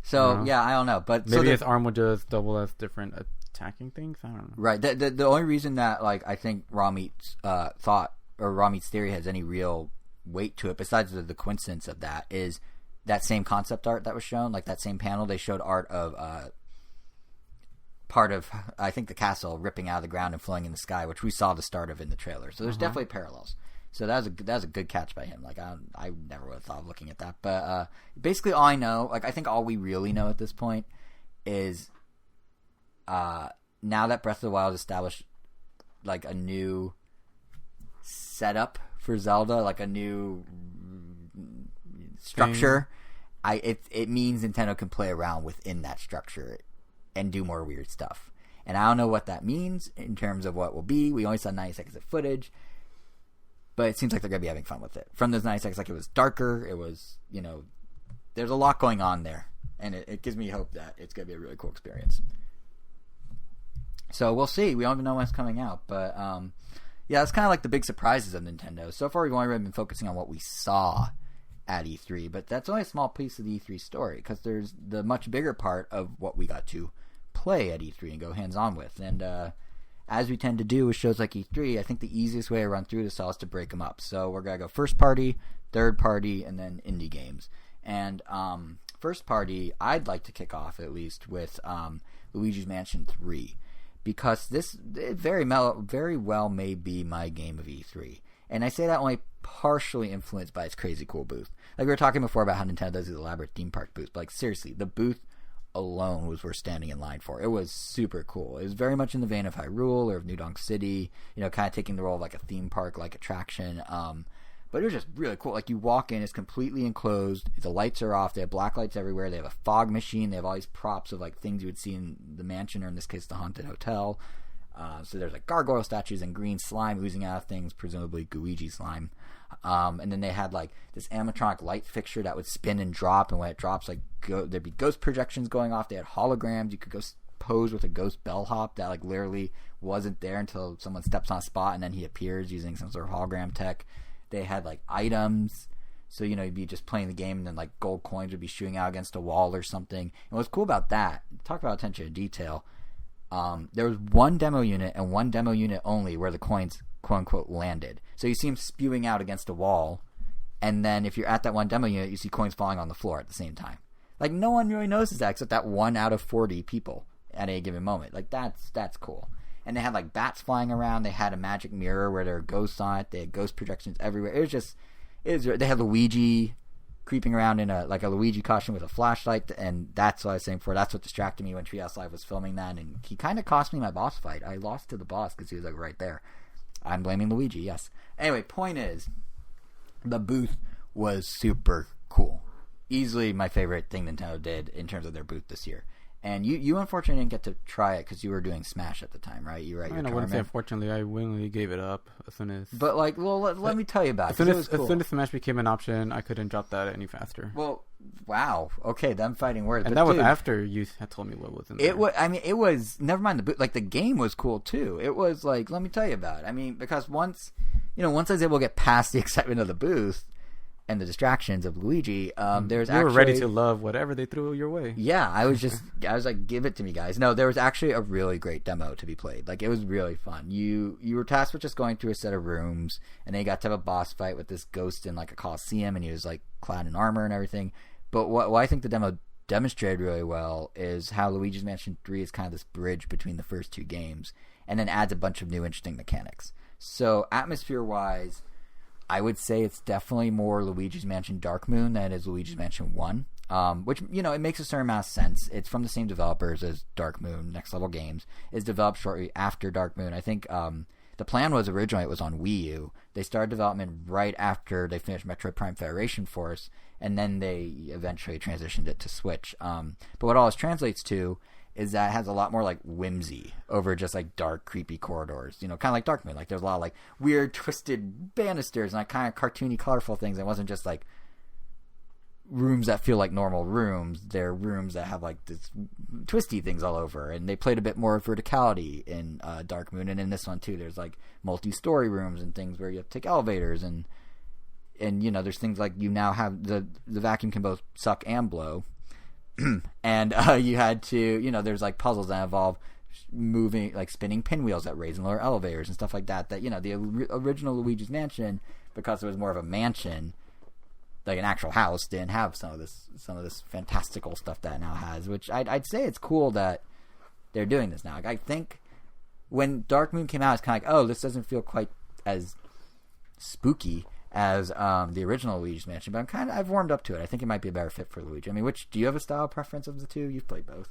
So I don't know, but maybe his arm would just double as different attacking things. I don't know. Right. The only reason that I think Ramit thought or Ramit's theory has any real weight to it, besides the coincidence of that, is that same concept art that was shown, that same panel. They showed art of part of I think the castle ripping out of the ground and flowing in the sky, which we saw the start of in the trailer. So there's definitely parallels. So that was a good catch by him. I never would have thought of looking at that. But basically, all I know, I think all we really know at this point is now that Breath of the Wild established a new setup for Zelda, a new structure. It means Nintendo can play around within that structure and do more weird stuff. And I don't know what that means in terms of what will be. We only saw 90 seconds of footage. But it seems like they're going to be having fun with it. From those 90 seconds, it was darker. It was, there's a lot going on there. And it gives me hope that it's going to be a really cool experience. So we'll see. We don't even know when it's coming out. But, it's kind of the big surprises of Nintendo. So far, we've only really been focusing on what we saw at E3. But that's only a small piece of the E3 story. Because there's the much bigger part of what we got to play at E3 and go hands-on with. And as we tend to do with shows like E3, I think the easiest way to run through this all is to break them up. So we're going to go first party, third party, and then indie games. And first party, I'd like to kick off at least with Luigi's Mansion 3, because this very well may be my game of E3. And I say that only partially influenced by its crazy cool booth. Like we were talking before about how Nintendo does these elaborate theme park booths, but like seriously, the booth alone was worth standing in line for. It was super cool. It was very much in the vein of Hyrule or of New Donk City, kind of taking the role of like a theme park like attraction. But it was just really cool. Like you walk in, it's completely enclosed. The lights are off. They have black lights everywhere. They have a fog machine. They have all these props of like things you would see in the mansion, or in this case, the haunted hotel. So there's like gargoyle statues and green slime oozing out of things, presumably Luigi slime. And then they had like this animatronic light fixture that would spin and drop, and when it drops, like there'd be ghost projections going off. They had holograms. You could go pose with a ghost bellhop that like literally wasn't there until someone steps on a spot, and then he appears using some sort of hologram tech. They had like items, so you'd be just playing the game, and then like gold coins would be shooting out against a wall or something. And what's cool about that, talk about attention to detail. There was one demo unit and one demo unit only where the coins quote unquote landed. So you see them spewing out against a wall, and then if you're at that one demo unit, you see coins falling on the floor at the same time. Like no one really notices that except that 1 out of 40 people at a given moment. Like that's cool. And they had like bats flying around. They had a magic mirror where there were ghosts on it. They had ghost projections everywhere. They had Luigi creeping around in a Luigi costume with a flashlight, and that's what I was saying before. That's what distracted me when Treehouse Live was filming that, and he kind of cost me my boss fight. I lost to the boss because he was like right there. I'm blaming Luigi, yes. Anyway, point is, the booth was super cool. Easily my favorite thing Nintendo did in terms of their booth this year. And you unfortunately didn't get to try it because you were doing Smash at the time, right? You were at your tournament. I wouldn't say unfortunately. I willingly gave it up as soon as... But, like, well, let me tell you about it. As soon as Smash became an option, I couldn't drop that any faster. Well, wow. Okay, them fighting words. And that was after you had told me what was in there. It was... Never mind the boot. Like, the game was cool, too. It was, like, let me tell you about it. I mean, because once I was able to get past the excitement of the booth and the distractions of Luigi, there's actually... You were ready to love whatever they threw your way. Yeah, I was like, give it to me, guys. No, there was actually a really great demo to be played. Like, it was really fun. You were tasked with just going through a set of rooms, and then you got to have a boss fight with this ghost in, like, a coliseum, and he was, like, clad in armor and everything. But what I think the demo demonstrated really well is how Luigi's Mansion 3 is kind of this bridge between the first two games, and then adds a bunch of new interesting mechanics. So, atmosphere-wise... I would say it's definitely more Luigi's Mansion Dark Moon than it is Luigi's Mansion 1, which, it makes a certain amount of sense. It's from the same developers as Dark Moon, Next Level Games. It's developed shortly after Dark Moon. I think the plan was originally it was on Wii U. They started development right after they finished Metroid Prime Federation Force, and then they eventually transitioned it to Switch. But what all this translates to is that it has a lot more like whimsy over just like dark, creepy corridors. Kind of like Dark Moon. Like there's a lot of like weird, twisted banisters and like kind of cartoony, colorful things. It wasn't just like rooms that feel like normal rooms. They're rooms that have like this twisty things all over. And they played a bit more verticality in Dark Moon, and in this one too. There's like multi-story rooms and things where you have to take elevators and there's things like you now have the vacuum can both suck and blow. And you had to, there's like puzzles that involve moving, like spinning pinwheels that raise and lower elevators and stuff like that. That, the original Luigi's Mansion, because it was more of a mansion, like an actual house, didn't have some of this fantastical stuff that it now has. Which I'd say it's cool that they're doing this now. Like, I think when Dark Moon came out, it's kind of like, oh, this doesn't feel quite as spooky as the original Luigi's Mansion, but I've warmed up to it. I think it might be a better fit for Luigi. I mean, do you have a style preference of the two? You've played both.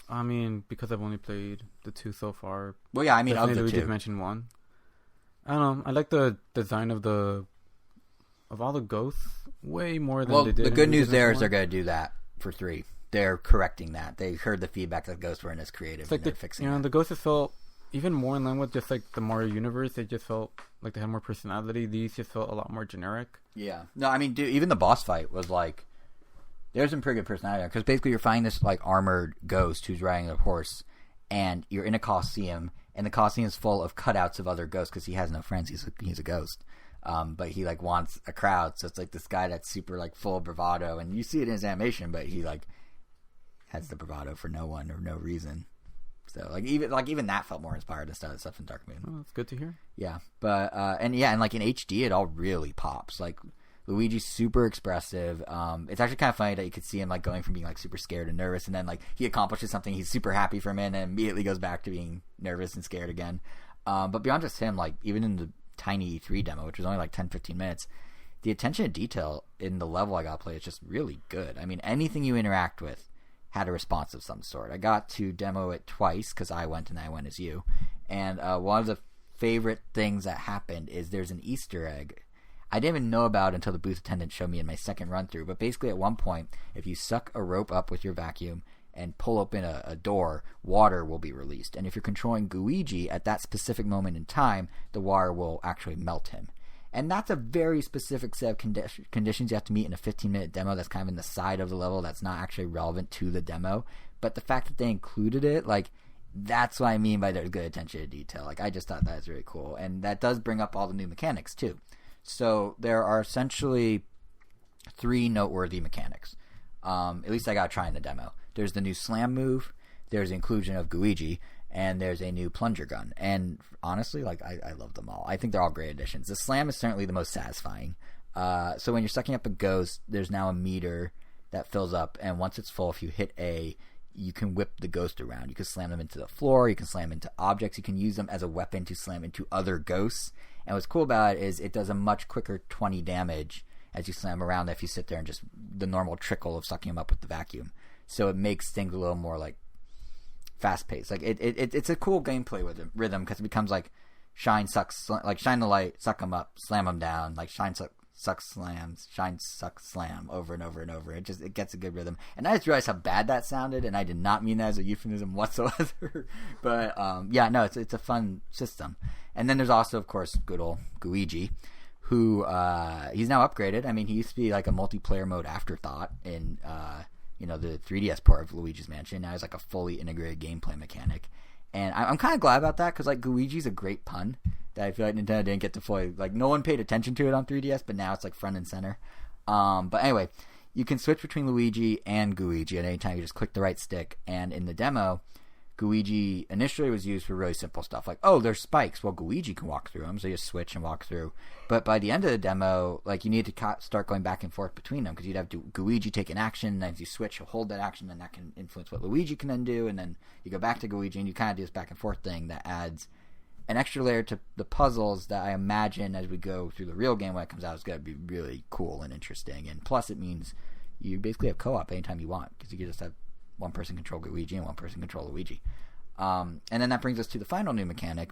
I mean, because I've only played the two so far. Well, yeah, I mean, of the Luigi's two. Mansion 1. I don't know. I like the design of all the ghosts way more than they did. Well, the good news there is they're going to do that for 3. They're correcting that. They heard the feedback that ghosts weren't as creative. It's like they're fixing it. The ghosts just felt even more in line with just like the Mario universe. They just felt like they had more personality. These just felt a lot more generic. Yeah. No, I mean, dude, even the boss fight was like, there's some pretty good personality because basically you're fighting this like armored ghost who's riding a horse, and you're in a coliseum, and the coliseum is full of cutouts of other ghosts because he has no friends. He's a ghost. But he like wants a crowd, so it's like this guy that's super like full of bravado, and you see it in his animation, but he like has the bravado for no one or no reason. So like even that felt more inspired than stuff in Dark Moon. Oh, that's good to hear. Yeah, but and like in HD, it all really pops. Like Luigi's super expressive. It's actually kind of funny that you could see him like going from being like super scared and nervous, and then like he accomplishes something, he's super happy for a minute, and immediately goes back to being nervous and scared again. But beyond just him, like even in the tiny E3 demo, which was only like 10-15 minutes, the attention to detail in the level I got to play is just really good. I mean, anything you interact with had a response of some sort. I got to demo it twice because I went and I went as you. And one of the favorite things that happened is there's an Easter egg I didn't even know about until the booth attendant showed me in my second run through. But basically at one point, if you suck a rope up with your vacuum and pull open a door, water will be released. And if you're controlling Luigi at that specific moment in time, the water will actually melt him. And that's a very specific set of conditions you have to meet in a 15-minute demo that's kind of in the side of the level that's not actually relevant to the demo. But the fact that they included it, like, that's what I mean by there's good attention to detail. Like, I just thought that was really cool. And that does bring up all the new mechanics, too. So there are essentially 3 noteworthy mechanics. At least I got to try in the demo. There's the new slam move, there's the inclusion of Luigi, and there's a new plunger gun. And honestly, like, I love them all. I think they're all great additions. The slam is certainly the most satisfying. So when you're sucking up a ghost, there's now a meter that fills up, and once it's full, if you hit A, you can whip the ghost around. You can slam them into the floor, you can slam them into objects, you can use them as a weapon to slam into other ghosts. And what's cool about it is it does a much quicker 20 damage as you slam around than if you sit there and just the normal trickle of sucking them up with the vacuum. So it makes things a little more like fast paced. Like it's a cool gameplay with rhythm because it becomes like shine the light, suck them up, slam them down, like shine suck slams, shine suck slam over and over and over. It gets a good rhythm. And I just realized how bad that sounded, and I did not mean that as a euphemism whatsoever. But yeah, no, it's a fun system. And then there's also, of course, good old Luigi, who he's now upgraded. I mean, he used to be like a multiplayer mode afterthought in the 3DS port of Luigi's Mansion. Now he's like a fully integrated gameplay mechanic. And I'm kind of glad about that because like Luigi's a great pun that I feel like Nintendo didn't get to fully, like, no one paid attention to it on 3DS, but now it's like front and center. But anyway, you can switch between Luigi and Luigi at any time. You just click the right stick. And in the demo, Luigi initially was used for really simple stuff like, oh, there's spikes. Well, Luigi can walk through them, so you just switch and walk through. But by the end of the demo, like, you need to start going back and forth between them because you'd have Luigi take an action, and then if you switch, you'll hold that action, and that can influence what Luigi can then do, and then you go back to Luigi, and you kind of do this back and forth thing that adds an extra layer to the puzzles that I imagine as we go through the real game when it comes out is going to be really cool and interesting. And plus, it means you basically have co-op anytime you want because you can just have one person control Luigi and one person control Luigi. And then that brings us to the final new mechanic,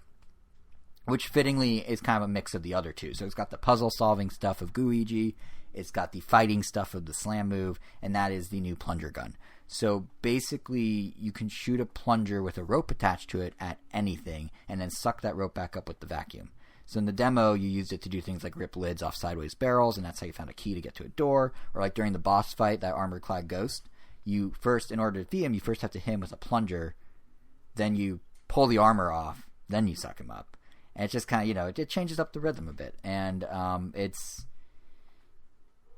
which fittingly is kind of a mix of the other two. So it's got the puzzle-solving stuff of Luigi, it's got the fighting stuff of the slam move, and that is the new plunger gun. So basically, you can shoot a plunger with a rope attached to it at anything, and then suck that rope back up with the vacuum. So in the demo, you used it to do things like rip lids off sideways barrels, and that's how you found a key to get to a door. Or like during the boss fight, that armor-clad ghost, you first, in order to defeat him, you first have to hit him with a plunger, then you pull the armor off, then you suck him up. And it's just kind of, it changes up the rhythm a bit. And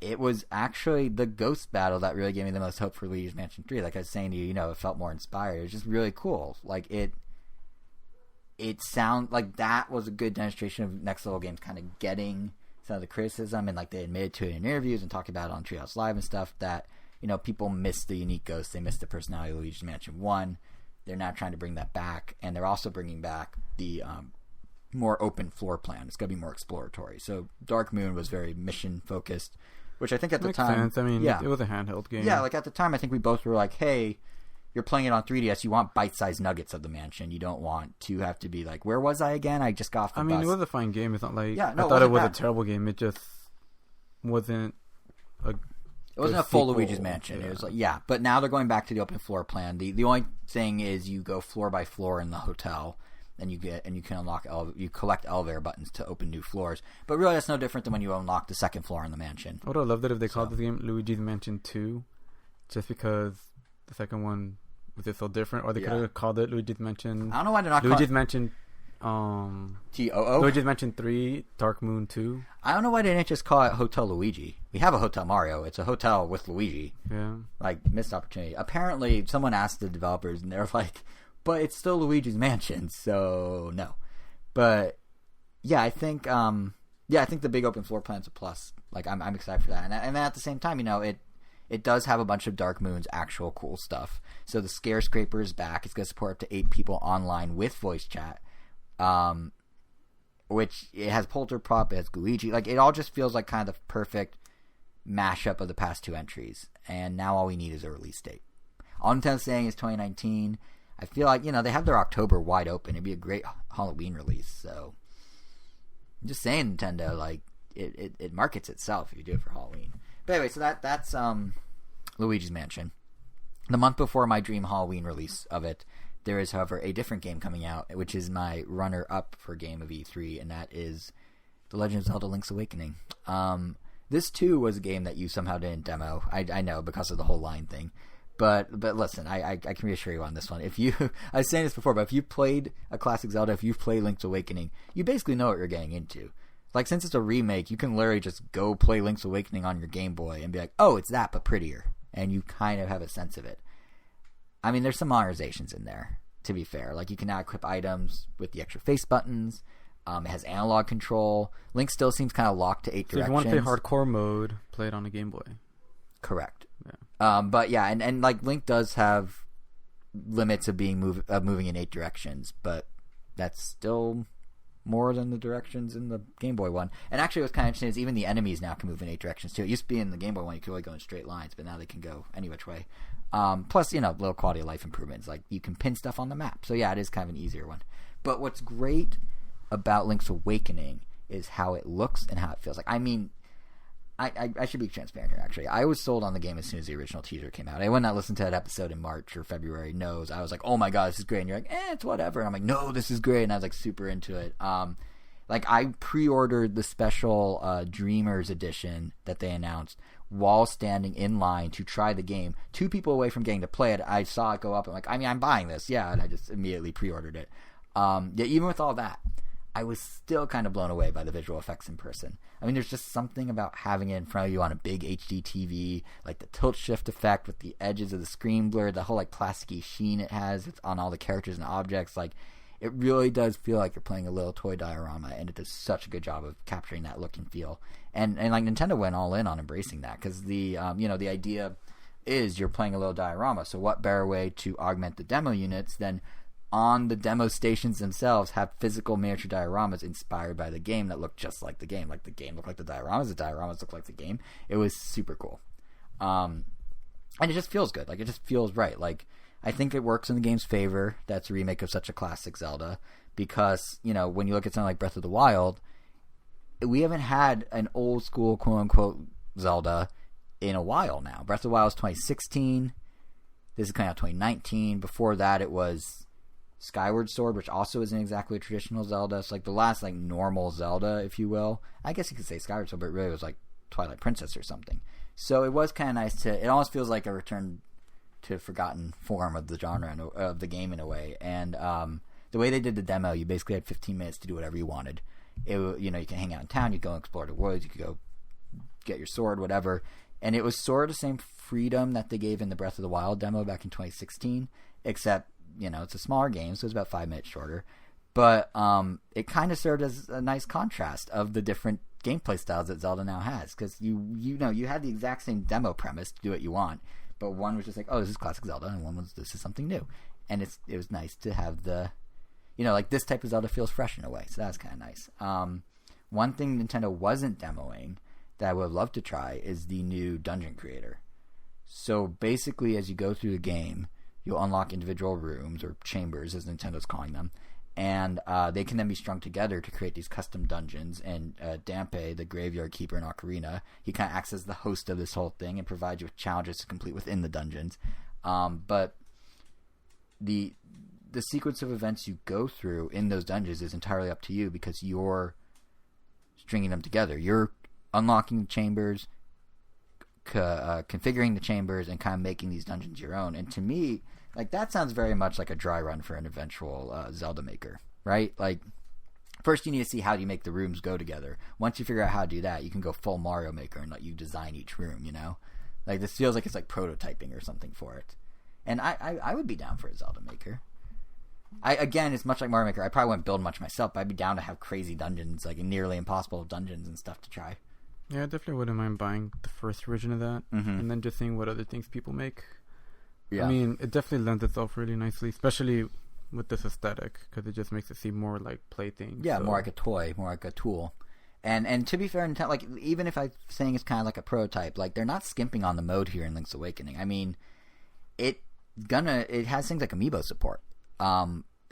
it was actually the ghost battle that really gave me the most hope for Luigi's Mansion 3. Like I was saying to you, it felt more inspired. It was just really cool. Like it sounded like that was a good demonstration of Next Level Games kind of getting some of the criticism, and like they admitted to it in interviews and talked about it on Treehouse Live and stuff that, people missed the unique ghost. They missed the personality of Luigi's Mansion 1. They're now trying to bring that back, and they're also bringing back the more open floor plan. It's going to be more exploratory. So Dark Moon was very mission focused, which I think at the time... Makes sense. I mean, yeah. It was a handheld game. Yeah, like at the time, I think we both were like, hey, you're playing it on 3DS, you want bite-sized nuggets of the mansion. You don't want to have to be like, where was I again? I just got off the bus. I mean, it was a fine game. It's not like... Yeah, no, I thought it was a terrible game. It just wasn't a... It wasn't a full Luigi's Mansion. Yeah. It was like, but now they're going back to the open floor plan. The only thing is you go floor by floor in the hotel, and you can unlock you collect elevator buttons to open new floors. But really, that's no different than when you unlock the second floor in the mansion. I would have loved it if they called this game Luigi's Mansion 2, just because the second one was just so different. Or they could have called it Luigi's Mansion. I don't know why they're not Luigi's Mansion. TOO? Luigi's Mansion 3, Dark Moon 2. I don't know why they didn't just call it Hotel Luigi. We have a Hotel Mario. It's a hotel with Luigi. Yeah. Like, missed opportunity. Apparently, someone asked the developers, and they're like, but it's still Luigi's Mansion, so no. But yeah, I think the big open floor plan's a plus. Like I'm excited for that, and then at the same time, it does have a bunch of Dark Moon's actual cool stuff. So the Scare Scraper is back. It's going to support up to 8 people online with voice chat. Which it has Polterprop, it has Luigi. Like, it all just feels like kind of the perfect mashup of the past 2 entries. And now all we need is a release date. All Nintendo's saying is 2019. I feel like, they have their October wide open. It'd be a great Halloween release. So, I'm just saying, Nintendo, like, it markets itself if you do it for Halloween. But anyway, so that's Luigi's Mansion. The month before my dream Halloween release of it, there is, however, a different game coming out, which is my runner-up for game of E3, and that is The Legend of Zelda Link's Awakening. This, too, was a game that you somehow didn't demo. I know, because of the whole line thing. But listen, I can reassure you on this one. I was saying this before, but if you played a classic Zelda, if you've played Link's Awakening, you basically know what you're getting into. Like, since it's a remake, you can literally just go play Link's Awakening on your Game Boy and be like, oh, it's that, but prettier. And you kind of have a sense of it. I mean, there's some modernizations in there, to be fair. Like, you can now equip items with the extra face buttons. It has analog control. Link still seems kind of locked to 8 directions. If you want to play hardcore mode, play it on a Game Boy. Correct. Yeah. But yeah, and like Link does have limits of moving in 8 directions, but that's still more than the directions in the Game Boy one. And actually what's kind of interesting is even the enemies now can move in 8 directions too. It used to be in the Game Boy one you could only go in straight lines, but now they can go any which way. Plus, little quality of life improvements. Like, you can pin stuff on the map. So yeah, it is kind of an easier one. But what's great about Link's Awakening is how it looks and how it feels. Like, I mean, I should be transparent here, actually. I was sold on the game as soon as the original teaser came out. Anyone that listened to that episode in March or February knows I was like, oh my god, this is great. And you're like, it's whatever. And I'm like, no, this is great. And I was like super into it. Like, I pre-ordered the special Dreamers edition that they announced while standing in line to try the game. 2 people away from getting to play it, I saw it go up. I'm like, I'm buying this. Yeah, and I just immediately pre-ordered it. Yeah, even with all that, I was still kind of blown away by the visual effects in person. I mean, there's just something about having it in front of you on a big HD TV, like the tilt shift effect with the edges of the screen blurred, the whole like plasticky sheen it has on all the characters and objects. Like, it really does feel like you're playing a little toy diorama, and it does such a good job of capturing that look and feel. And like Nintendo went all in on embracing that, because the the idea is you're playing a little diorama. So what better way to augment the demo units than on the demo stations themselves have physical miniature dioramas inspired by the game that look just like the game. Like, the game looked like the dioramas look like the game. It was super cool. And it just feels good. Like, it just feels right. Like, I think it works in the game's favor that's a remake of such a classic Zelda, because, when you look at something like Breath of the Wild, we haven't had an old school quote-unquote Zelda in a while now. Breath of the Wild was 2016. This is coming out 2019. Before that, it was Skyward Sword, which also isn't exactly a traditional Zelda. It's like the last like normal Zelda, if you will. I guess you could say Skyward Sword, but it really was like Twilight Princess or something. So it was kind of nice to. It almost feels like a return to forgotten form of the genre of the game in a way. And the way they did the demo, you basically had 15 minutes to do whatever you wanted. You can hang out in town, you go explore the woods, you could go get your sword, whatever. And it was sort of the same freedom that they gave in the Breath of the Wild demo back in 2016, except it's a smaller game, so it's about 5 minutes shorter. But it kind of served as a nice contrast of the different gameplay styles that Zelda now has, because you had the exact same demo premise to do what you want, but one was just like, oh, this is classic Zelda, and one was, this is something new. And it was nice to have the, like, this type of Zelda feels fresh in a way, so that's kind of nice. One thing Nintendo wasn't demoing that I would love to try is the new Dungeon Creator. So basically, as you go through the game, you'll unlock individual rooms, or chambers as Nintendo's calling them, and they can then be strung together to create these custom dungeons. And Dampe, the graveyard keeper in Ocarina, he kind of acts as the host of this whole thing and provides you with challenges to complete within the dungeons. But the sequence of events you go through in those dungeons is entirely up to you, because you're stringing them together. You're unlocking chambers, configuring the chambers, and kind of making these dungeons your own. And to me, like, that sounds very much like a dry run for an eventual Zelda maker, right? Like, first you need to see how you make the rooms go together. Once you figure out how to do that, you can go full Mario Maker and let you design each room, Like, this feels like it's like prototyping or something for it. And I would be down for a Zelda maker. Again, it's much like Mario Maker. I probably wouldn't build much myself, but I'd be down to have crazy dungeons, like nearly impossible dungeons and stuff to try. Yeah, I definitely wouldn't mind buying the first version of that, and then just seeing what other things people make. Yeah. I mean, it definitely lends itself really nicely, especially with this aesthetic, because it just makes it seem more like plaything. Yeah, so. More like a toy, more like a tool. And to be fair, like even if I'm saying it's kind of like a prototype, like they're not skimping on the mode here in Link's Awakening. I mean, it has things like amiibo support.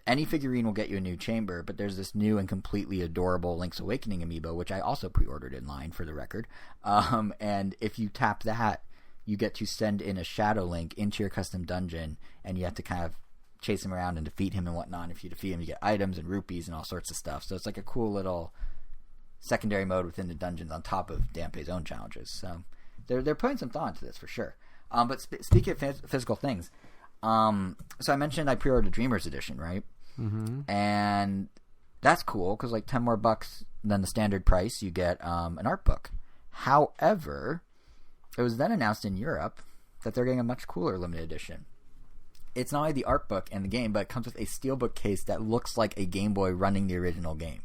Any figurine will get you a new chamber, but there's this new and completely adorable Link's Awakening amiibo, which I also pre-ordered in line for the record. And if you tap that, you get to send in a Shadow Link into your custom dungeon, and you have to kind of chase him around and defeat him and whatnot. And if you defeat him, you get items and rupees and all sorts of stuff. So it's like a cool little secondary mode within the dungeons on top of Dante's own challenges. So they're putting some thought into this for sure. But speaking of physical things, so I mentioned I pre-ordered Dreamers Edition, right? Mm-hmm. And that's cool because like $10 more than the standard price, you get an art book. However, it was then announced in Europe that they're getting a much cooler limited edition. It's not only the art book and the game, but it comes with a steelbook case that looks like a Game Boy running the original game,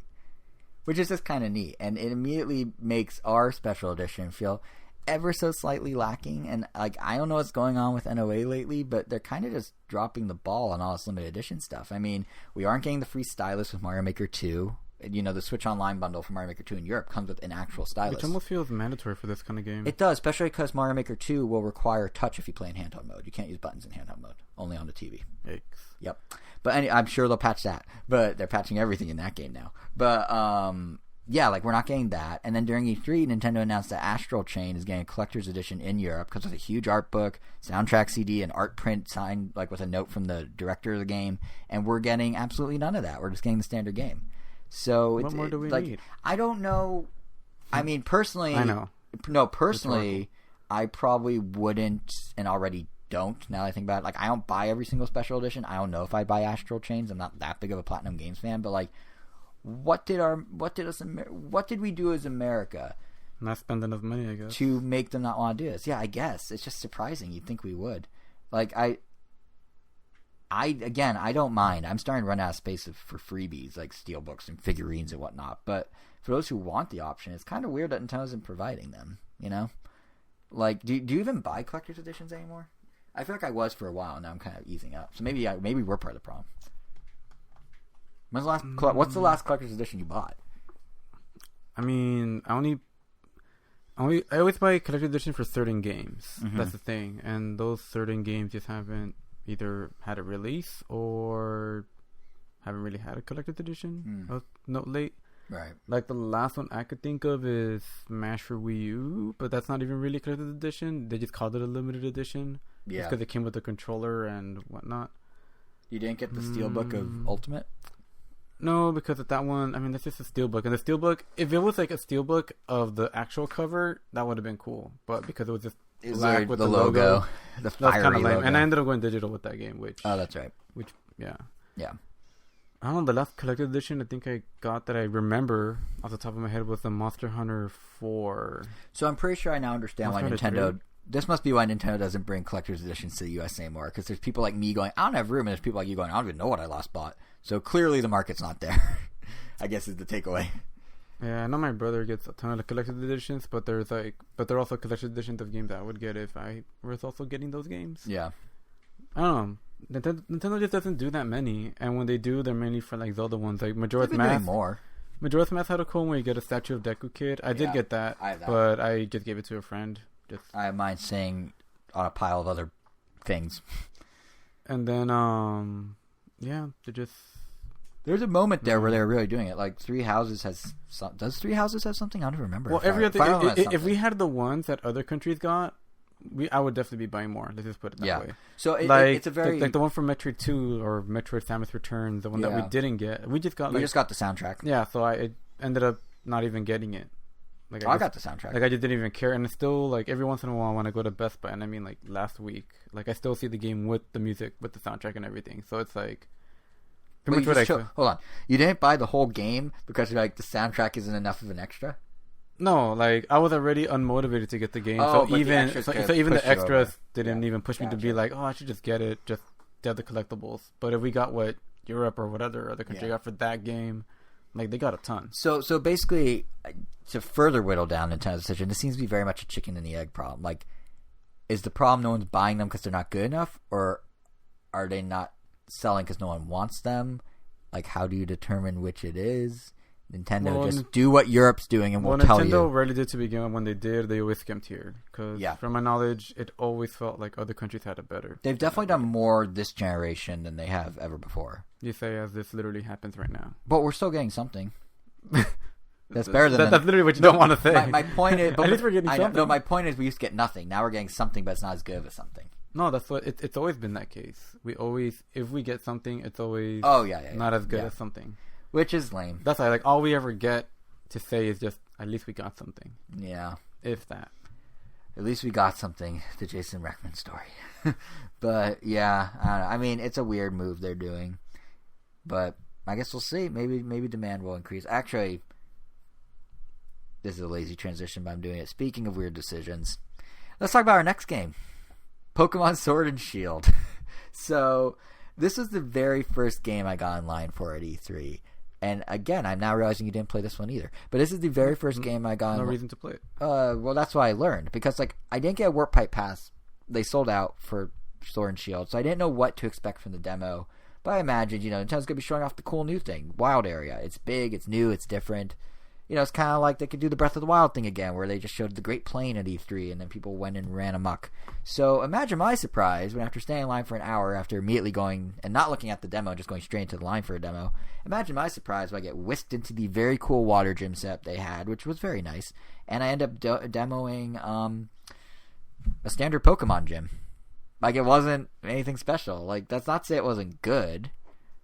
which is just kind of neat. And it immediately makes our special edition feel ever so slightly lacking. And like, I don't know what's going on with NOA lately, but they're kind of just dropping the ball on all this limited edition stuff. I mean, we aren't getting the free stylus with Mario Maker 2. You know, the Switch Online bundle for Mario Maker 2 in Europe comes with an actual stylus. Which almost feels mandatory for this kind of game. It does, especially because Mario Maker 2 will require touch if you play in handheld mode. You can't use buttons in handheld mode, only on the TV. Yikes. Yep. But I'm sure they'll patch that. But they're patching everything in that game now. But yeah, like we're not getting that. And then during E3, Nintendo announced that Astral Chain is getting a collector's edition in Europe because it's a huge art book, soundtrack CD, and art print signed like with a note from the director of the game. And we're getting absolutely none of that. We're just getting the standard game. So what more do we need? I don't know. I mean, personally, I know. No, personally, I probably wouldn't, and already don't. Now that I think about it, like I don't buy every single special edition. I don't know if I buy Astral Chains. I'm not that big of a Platinum Games fan, but like, what did we do as America? Not spend enough money, I guess, to make them not want to do this. Yeah, I guess it's just surprising. You'd think we would. Like I don't mind. I'm starting to run out of space for freebies like steelbooks and figurines and whatnot. But for those who want the option, it's kind of weird that Nintendo isn't providing them. You know, like do you even buy collector's editions anymore? I feel like I was for a while. Now I'm kind of easing up. So maybe we're part of the problem. What's the last collector's edition you bought? I mean, I always buy collector's edition for certain games. Mm-hmm. That's the thing, and those certain games just haven't either had a release or haven't really had a collector's edition of note late. Right. Like the last one I could think of is Smash for Wii U, but that's not even really a collector's edition. They just called it a limited edition. Yeah. Just because it came with the controller and whatnot. You didn't get the steelbook of Ultimate? No, because of that one, I mean, that's just a steelbook. And the steelbook, if it was like a steelbook of the actual cover, that would have been cool. But because it was just black with the logo, the fiery kind of lame. Logo. And I ended up going digital with that game, which... Oh, that's right. Which, yeah. Yeah. I don't know, the last collector's edition I think I got that I remember off the top of my head was the Monster Hunter 4. So I'm pretty sure I now understand why Nintendo... 3? This must be why Nintendo doesn't bring collector's editions to the US anymore. Because there's people like me going, I don't have room. And there's people like you going, I don't even know what I last bought. So clearly the market's not there. I guess is the takeaway. Yeah, I know my brother gets a ton of collector's editions, but there are also collector's editions of games that I would get if I was also getting those games. Yeah. I don't know. Nintendo just doesn't do that many, and when they do, they're mainly for like Zelda ones, like Majora's Mask. More. Majora's Mask had a cool one where you get a statue of Deku Kid. I did get that, but I just gave it to a friend. I have mine sitting on a pile of other things. And then, yeah, they're just... There's a moment there where they're really doing it. Like Three Houses has... Does Three Houses have something? I don't remember. Well, if we had the ones that other countries got, I would definitely be buying more. Let's just put it that way. So it's a very... Like the one from Metroid 2 or Metroid Samus Returns, the one that we didn't get. We just got just got the soundtrack. Yeah, so I ended up not even getting it. Like I got the soundtrack. Like I just didn't even care, and it's still like every once in a while when I go to Best Buy, and I mean like last week, like I still see the game with the music, with the soundtrack and everything. So it's like, hold on, you didn't buy the whole game because like the soundtrack isn't enough of an extra? No, like I was already unmotivated to get the game, so even the extras didn't even push me to be like, oh, I should just get it, just have the collectibles. But if we got what Europe or whatever other country got for that game. Like, they got a ton. So basically, to further whittle down Nintendo's decision, this seems to be very much a chicken and the egg problem. Like, is the problem no one's buying them because they're not good enough, or are they not selling because no one wants them? Like, how do you determine which it is? Nintendo just do what Europe's doing and we'll tell you. Nintendo rarely did to begin with. When they did, they always skimped here. Because from my knowledge, it always felt like other countries had it better. They've definitely done more this generation than they have ever before. You say as this literally happens right now. But we're still getting something. That's better than that's literally what you don't want to say. My point is, at least we're getting something. No, my point is we used to get nothing. Now we're getting something, but it's not as good as something. No, that's what it's always been that case. We always, if we get something, it's always not as good as something. Which is lame. That's why, like, all we ever get to say is just, at least we got something. Yeah. If that. At least we got something, the Jason Reckman story. But, yeah, I don't know. I mean, it's a weird move they're doing. But I guess we'll see. Maybe demand will increase. Actually, this is a lazy transition, but I'm doing it. Speaking of weird decisions, let's talk about our next game. Pokemon Sword and Shield. So, this was the very first game I got in line for at E3. And again, I'm now realizing you didn't play this one either. But this is the very first game I got. No reason to play it. Well, that's why I learned. Because, like, I didn't get a Warp Pipe Pass. They sold out for Sword and Shield. So I didn't know what to expect from the demo. But I imagined, Nintendo's going to be showing off the cool new thing. Wild Area. It's big, it's new, it's different. It's kind of like they could do the Breath of the Wild thing again, where they just showed the Great Plain at E3, and then people went and ran amok. So imagine my surprise when, after staying in line for an hour, after immediately going and not looking at the demo, just going straight into the line for a demo. Imagine my surprise when I get whisked into the very cool water gym set they had, which was very nice, and I end up demoing a standard Pokemon gym. Like, it wasn't anything special. Like, that's not to say it wasn't good.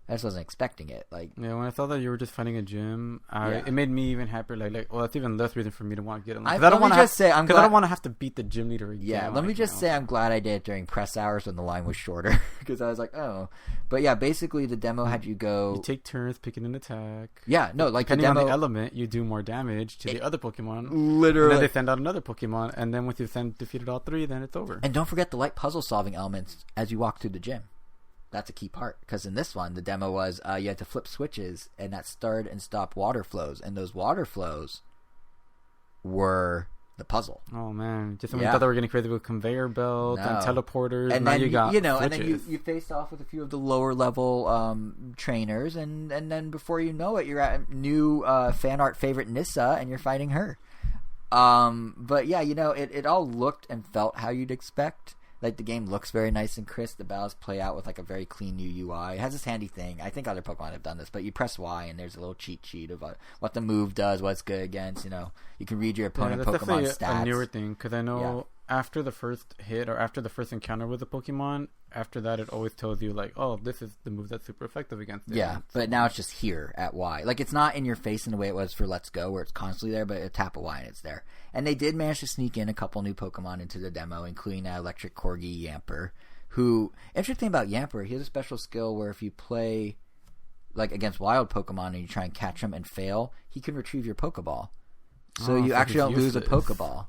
I just wasn't expecting it. Like, yeah, when I thought that you were just finding a gym, it made me even happier. Like, well, that's even less reason for me to want to get in. Because I don't want to have to beat the gym leader again. Yeah, let me just say I'm glad I did it during press hours when the line was shorter, because I was like, oh. But yeah, basically the demo had you go. You take turns picking an attack. Yeah, no, like depending the demo, on the element, you do more damage to the other Pokemon. Literally, and then they send out another Pokemon, and then once you've defeated all three, then it's over. And don't forget the light puzzle solving elements as you walk through the gym. That's a key part, because in this one, the demo was you had to flip switches, and that started and stopped water flows, and those water flows were the puzzle. Oh man! Just when we thought they were getting crazy with conveyor belts and teleporters, and now then you got and then you faced off with a few of the lower level trainers, and then before you know it, you're at new fan art favorite Nissa, and you're fighting her. But yeah, it all looked and felt how you'd expect. Like, the game looks very nice and crisp. The battles play out with, like, a very clean new UI. It has this handy thing. I think other Pokemon have done this, but you press Y and there's a little cheat sheet of what the move does, what it's good against. You can read your opponent Pokemon's stats. A newer thing, because I know after the first hit or after the first encounter with a Pokemon, after that it always tells you, like, oh, this is the move that's super effective against it. Yeah, but now it's just here at Y. Like, it's not in your face in the way it was for Let's Go, where it's constantly there, but a tap of Y and it's there. And they did manage to sneak in a couple new Pokemon into the demo, including that electric corgi Yamper, who, interesting thing about Yamper, he has a special skill where if you play, like, against wild Pokemon and you try and catch them and fail, he can retrieve your Pokeball. So you actually don't lose a Pokeball.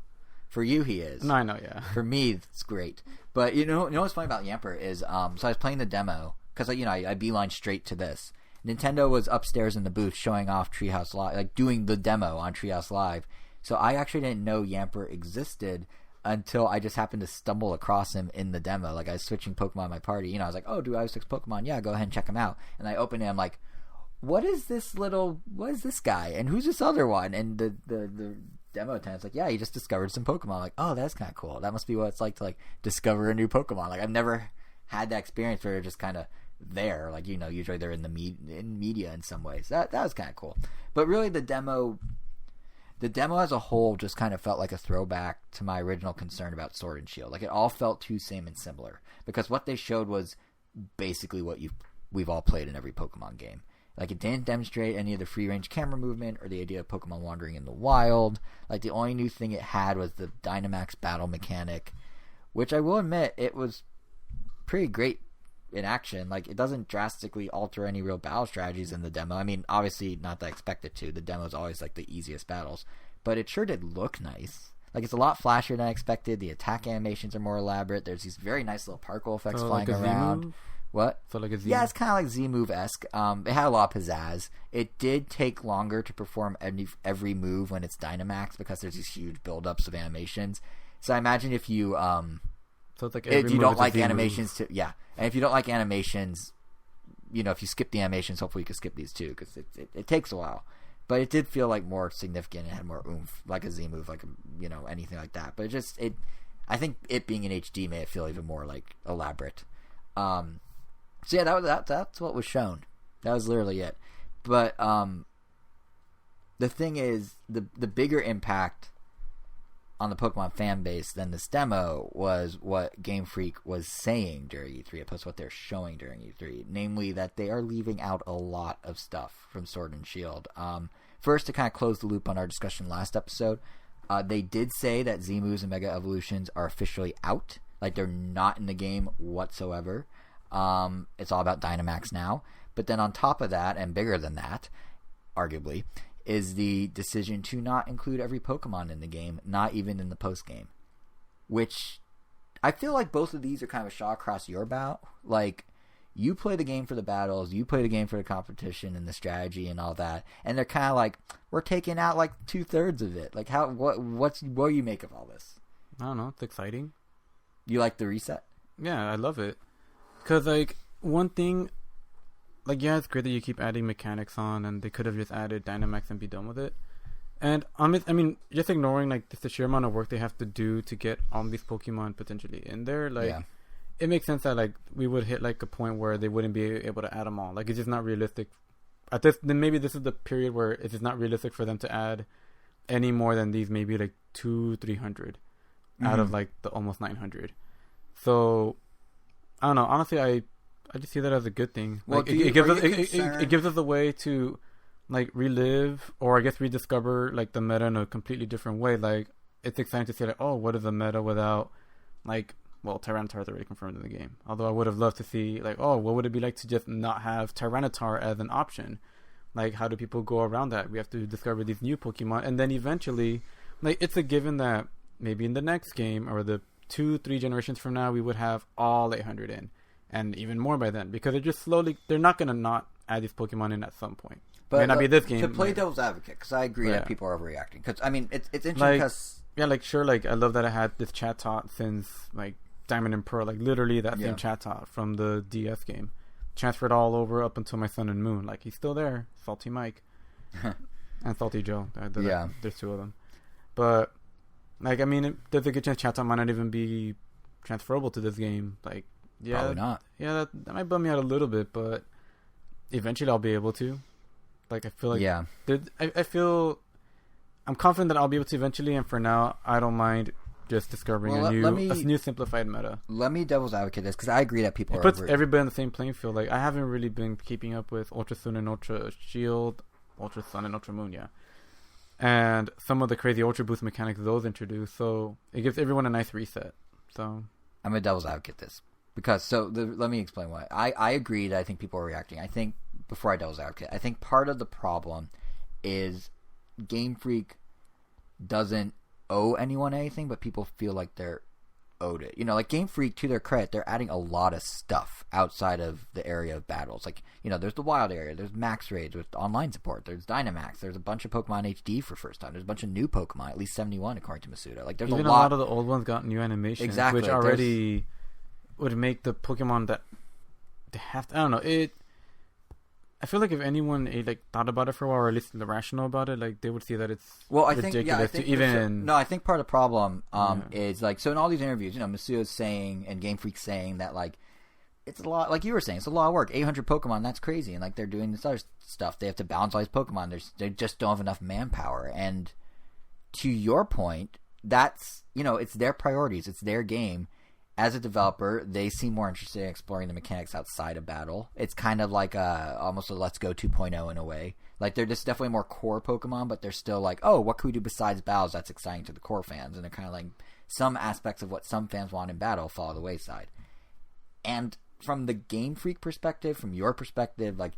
For you, he is. No, I know, yeah. For me, it's great. But you know what's funny about Yamper is, so I was playing the demo, because I beeline straight to this. Nintendo was upstairs in the booth showing off Treehouse Live, like doing the demo on Treehouse Live. So I actually didn't know Yamper existed until I just happened to stumble across him in the demo. Like, I was switching Pokemon in my party. I was like, oh, do I have 6 Pokemon? Yeah, go ahead and check him out. And I opened it, I'm like, what is this guy? And who's this other one? And the demo attendant's like, yeah, he just discovered some Pokemon. I'm like, oh, that's kind of cool. That must be what it's like to, like, discover a new Pokemon. Like, I've never had that experience where they're just kind of there. Like, usually they're in in media in some ways. That was kind of cool. But really, the demo as a whole just kind of felt like a throwback to my original concern about Sword and Shield. Like, it all felt too same and similar, because what they showed was basically what we've all played in every Pokemon game. Like, it didn't demonstrate any of the free-range camera movement or the idea of Pokemon wandering in the wild. Like, the only new thing it had was the Dynamax battle mechanic, which I will admit, it was pretty great in action. Like, it doesn't drastically alter any real battle strategies in the demo. I mean, obviously, not that I expect it to. The demo is always, like, the easiest battles. But it sure did look nice. Like, it's a lot flashier than I expected. The attack animations are more elaborate. There's these very nice little particle effects flying around. What? So like a Z. Yeah, it's kind of like Z-Move-esque. It had a lot of pizzazz. It did take longer to perform every move when it's Dynamax because there's these huge buildups of animations. So I imagine if you so it's like if you don't like animations, and if you don't like animations, if you skip the animations, hopefully you can skip these too because it takes a while. But it did feel like more significant. It had more oomph, like a Z move, like anything like that. But I think it being in HD made it feel even more like elaborate. So yeah, that's what was shown. That was literally it. But the thing is, the bigger impact on the Pokemon fan base than this demo was what Game Freak was saying during E3, opposed to what they're showing during E3. Namely, that they are leaving out a lot of stuff from Sword and Shield. First, to kind of close the loop on our discussion last episode, they did say that Z-Moves and Mega Evolutions are officially out. Like, they're not in the game whatsoever. It's all about Dynamax now. But then on top of that, and bigger than that, arguably, is the decision to not include every Pokemon in the game, not even in the post-game. Which, I feel like both of these are kind of a shot across your bow. Like, you play the game for the battles, you play the game for the competition and the strategy and all that, and they're kind of like, we're taking out like 2/3 of it. Like, what do you make of all this? I don't know, it's exciting. You like the reset? Yeah, I love it. Because, like, one thing, like, yeah, it's great that you keep adding mechanics on, and they could have just added Dynamax and be done with it. And, I mean, just ignoring, like, the sheer amount of work they have to do to get all these Pokemon potentially in there, like, yeah. It makes sense that, like, we would hit, like, a point where they wouldn't be able to add them all. Like, it's just not realistic. Then maybe this is the period where it's just not realistic for them to add any more than these, maybe, like, 200-300 out of, like, the almost 900. So, I don't know. Honestly, I just see that as a good thing. Well, like, it gives us a way to, like, relive or I guess rediscover, like, the meta in a completely different way. Like, it's exciting to see, like, oh, what is the meta without, like, well, Tyranitar is already confirmed in the game. Although I would have loved to see, like, oh, what would it be like to just not have Tyranitar as an option? Like, how do people go around that? We have to discover these new Pokemon, and then eventually, like, it's a given that maybe in the next game or the 2-3 generations from now, we would have all 800 in. And even more by then, because they're not going to not add these Pokemon in at some point. But may not be this game. To play devil's advocate, because I agree that people are overreacting. Because, I mean, it's interesting because... Yeah, like, sure, like, I love that I had this Chatot since, like, Diamond and Pearl. Like, literally that same Chatot from the DS game. Transferred all over up until my Sun and Moon. Like, he's still there. Salty Mike. And Salty Joe. There's two of them. But, like, I mean, there's a good chance Chatot might not even be transferable to this game. Like, yeah, probably not. Yeah, that might bum me out a little bit, but eventually I'll be able to. Like, I feel like... Yeah. I feel... I'm confident that I'll be able to eventually, and for now, I don't mind just discovering a new simplified meta. Let me devil's advocate this, because I agree that people it puts everybody on the same playing field. Like, I haven't really been keeping up with Ultra Sun and Ultra Shield, Ultra Sun and Ultra Moon, and some of the crazy Ultra Boost mechanics those introduced, so it gives everyone a nice reset. So I'm a devil's advocate this. Because, let me explain why. I agree that I think people are reacting. I think, before I devil's advocate, I think part of the problem is Game Freak doesn't owe anyone anything, but people feel like they're owed it. Like Game Freak, to their credit, they're adding a lot of stuff outside of the area of battles. Like, there's the wild area, there's max raids with online support, there's Dynamax, there's a bunch of Pokemon HD for first time, there's a bunch of new Pokemon, at least 71 according to Masuda. Like, there's even a lot of the old ones got new animations, exactly, which already would make the Pokemon that they have to, I don't know, I feel like if anyone thought about it for a while, or at least rational about it, like, they would see that it's ridiculous to even... No, I think part of the problem is, like, so in all these interviews, Masuda's saying and Game Freak's saying that, like, it's a lot, like you were saying, it's a lot of work. 800 Pokemon, that's crazy. And, like, they're doing this other stuff. They have to balance all these Pokemon. They just don't have enough manpower. And to your point, that's, it's their priorities. It's their game. As a developer, they seem more interested in exploring the mechanics outside of battle. It's kind of like almost a Let's Go 2.0 in a way. Like, they're just definitely more core Pokemon, but they're still like, oh, what can we do besides battles that's exciting to the core fans? And they're kind of like, some aspects of what some fans want in battle fall to the wayside. And from the Game Freak perspective, from your perspective, like,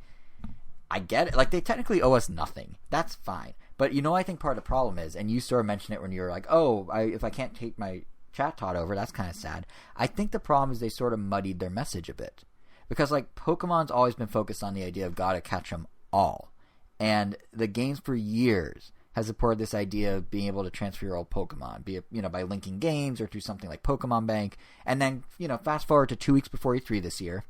I get it. Like, they technically owe us nothing. That's fine. But, I think part of the problem is, and you sort of mentioned it when you were like, oh, if I can't take my Chatot over, that's kind of sad. I think the problem is they sort of muddied their message a bit. Because, like, Pokemon's always been focused on the idea of gotta catch them all. And the games for years has supported this idea of being able to transfer your old Pokemon, be it, by linking games or through something like Pokemon Bank. And then, fast forward to 2 weeks before E3 this year,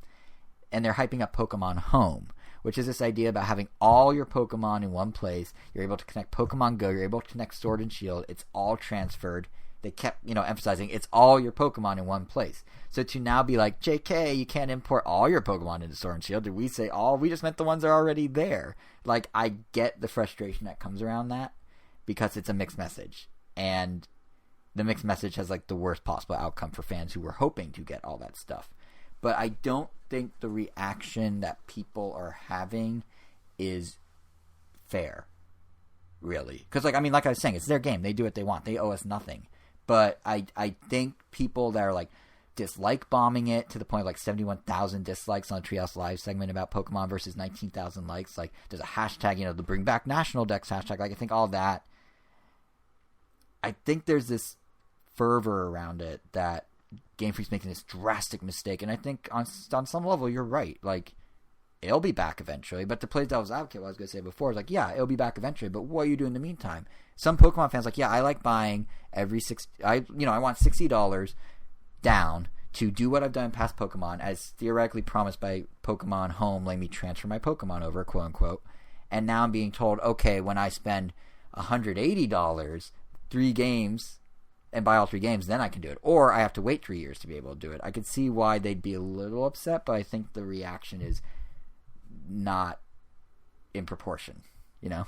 and they're hyping up Pokemon Home, which is this idea about having all your Pokemon in one place. You're able to connect Pokemon Go. You're able to connect Sword and Shield. It's all transferred. They kept, emphasizing it's all your Pokemon in one place. So to now be like, JK, you can't import all your Pokemon into Sword and Shield. Did we say all? We just meant the ones that are already there. Like, I get the frustration that comes around that because it's a mixed message. And the mixed message has, like, the worst possible outcome for fans who were hoping to get all that stuff. But I don't think the reaction that people are having is fair, really. Because, like I was saying, it's their game. They do what they want. They owe us nothing. But I think people that are, like, dislike bombing it to the point of, like, 71,000 dislikes on a Treehouse Live segment about Pokemon versus 19,000 likes. Like, there's a hashtag, the Bring Back National Dex hashtag. Like, I think all that. I think there's this fervor around it that Game Freak's making this drastic mistake. And I think on some level, you're right. Like, it'll be back eventually. But to play devil's advocate, what I was going to say before is like, yeah, it'll be back eventually. But what are you doing in the meantime? Some Pokemon fans like, yeah, I like buying every I want $60 down to do what I've done in past Pokemon, as theoretically promised by Pokemon Home, letting me transfer my Pokemon over, quote unquote. And now I'm being told, okay, when I spend $180, 3 games, and buy all 3 games, then I can do it. Or I have to wait 3 years to be able to do it. I could see why they'd be a little upset, but I think the reaction is not in proportion, Yeah.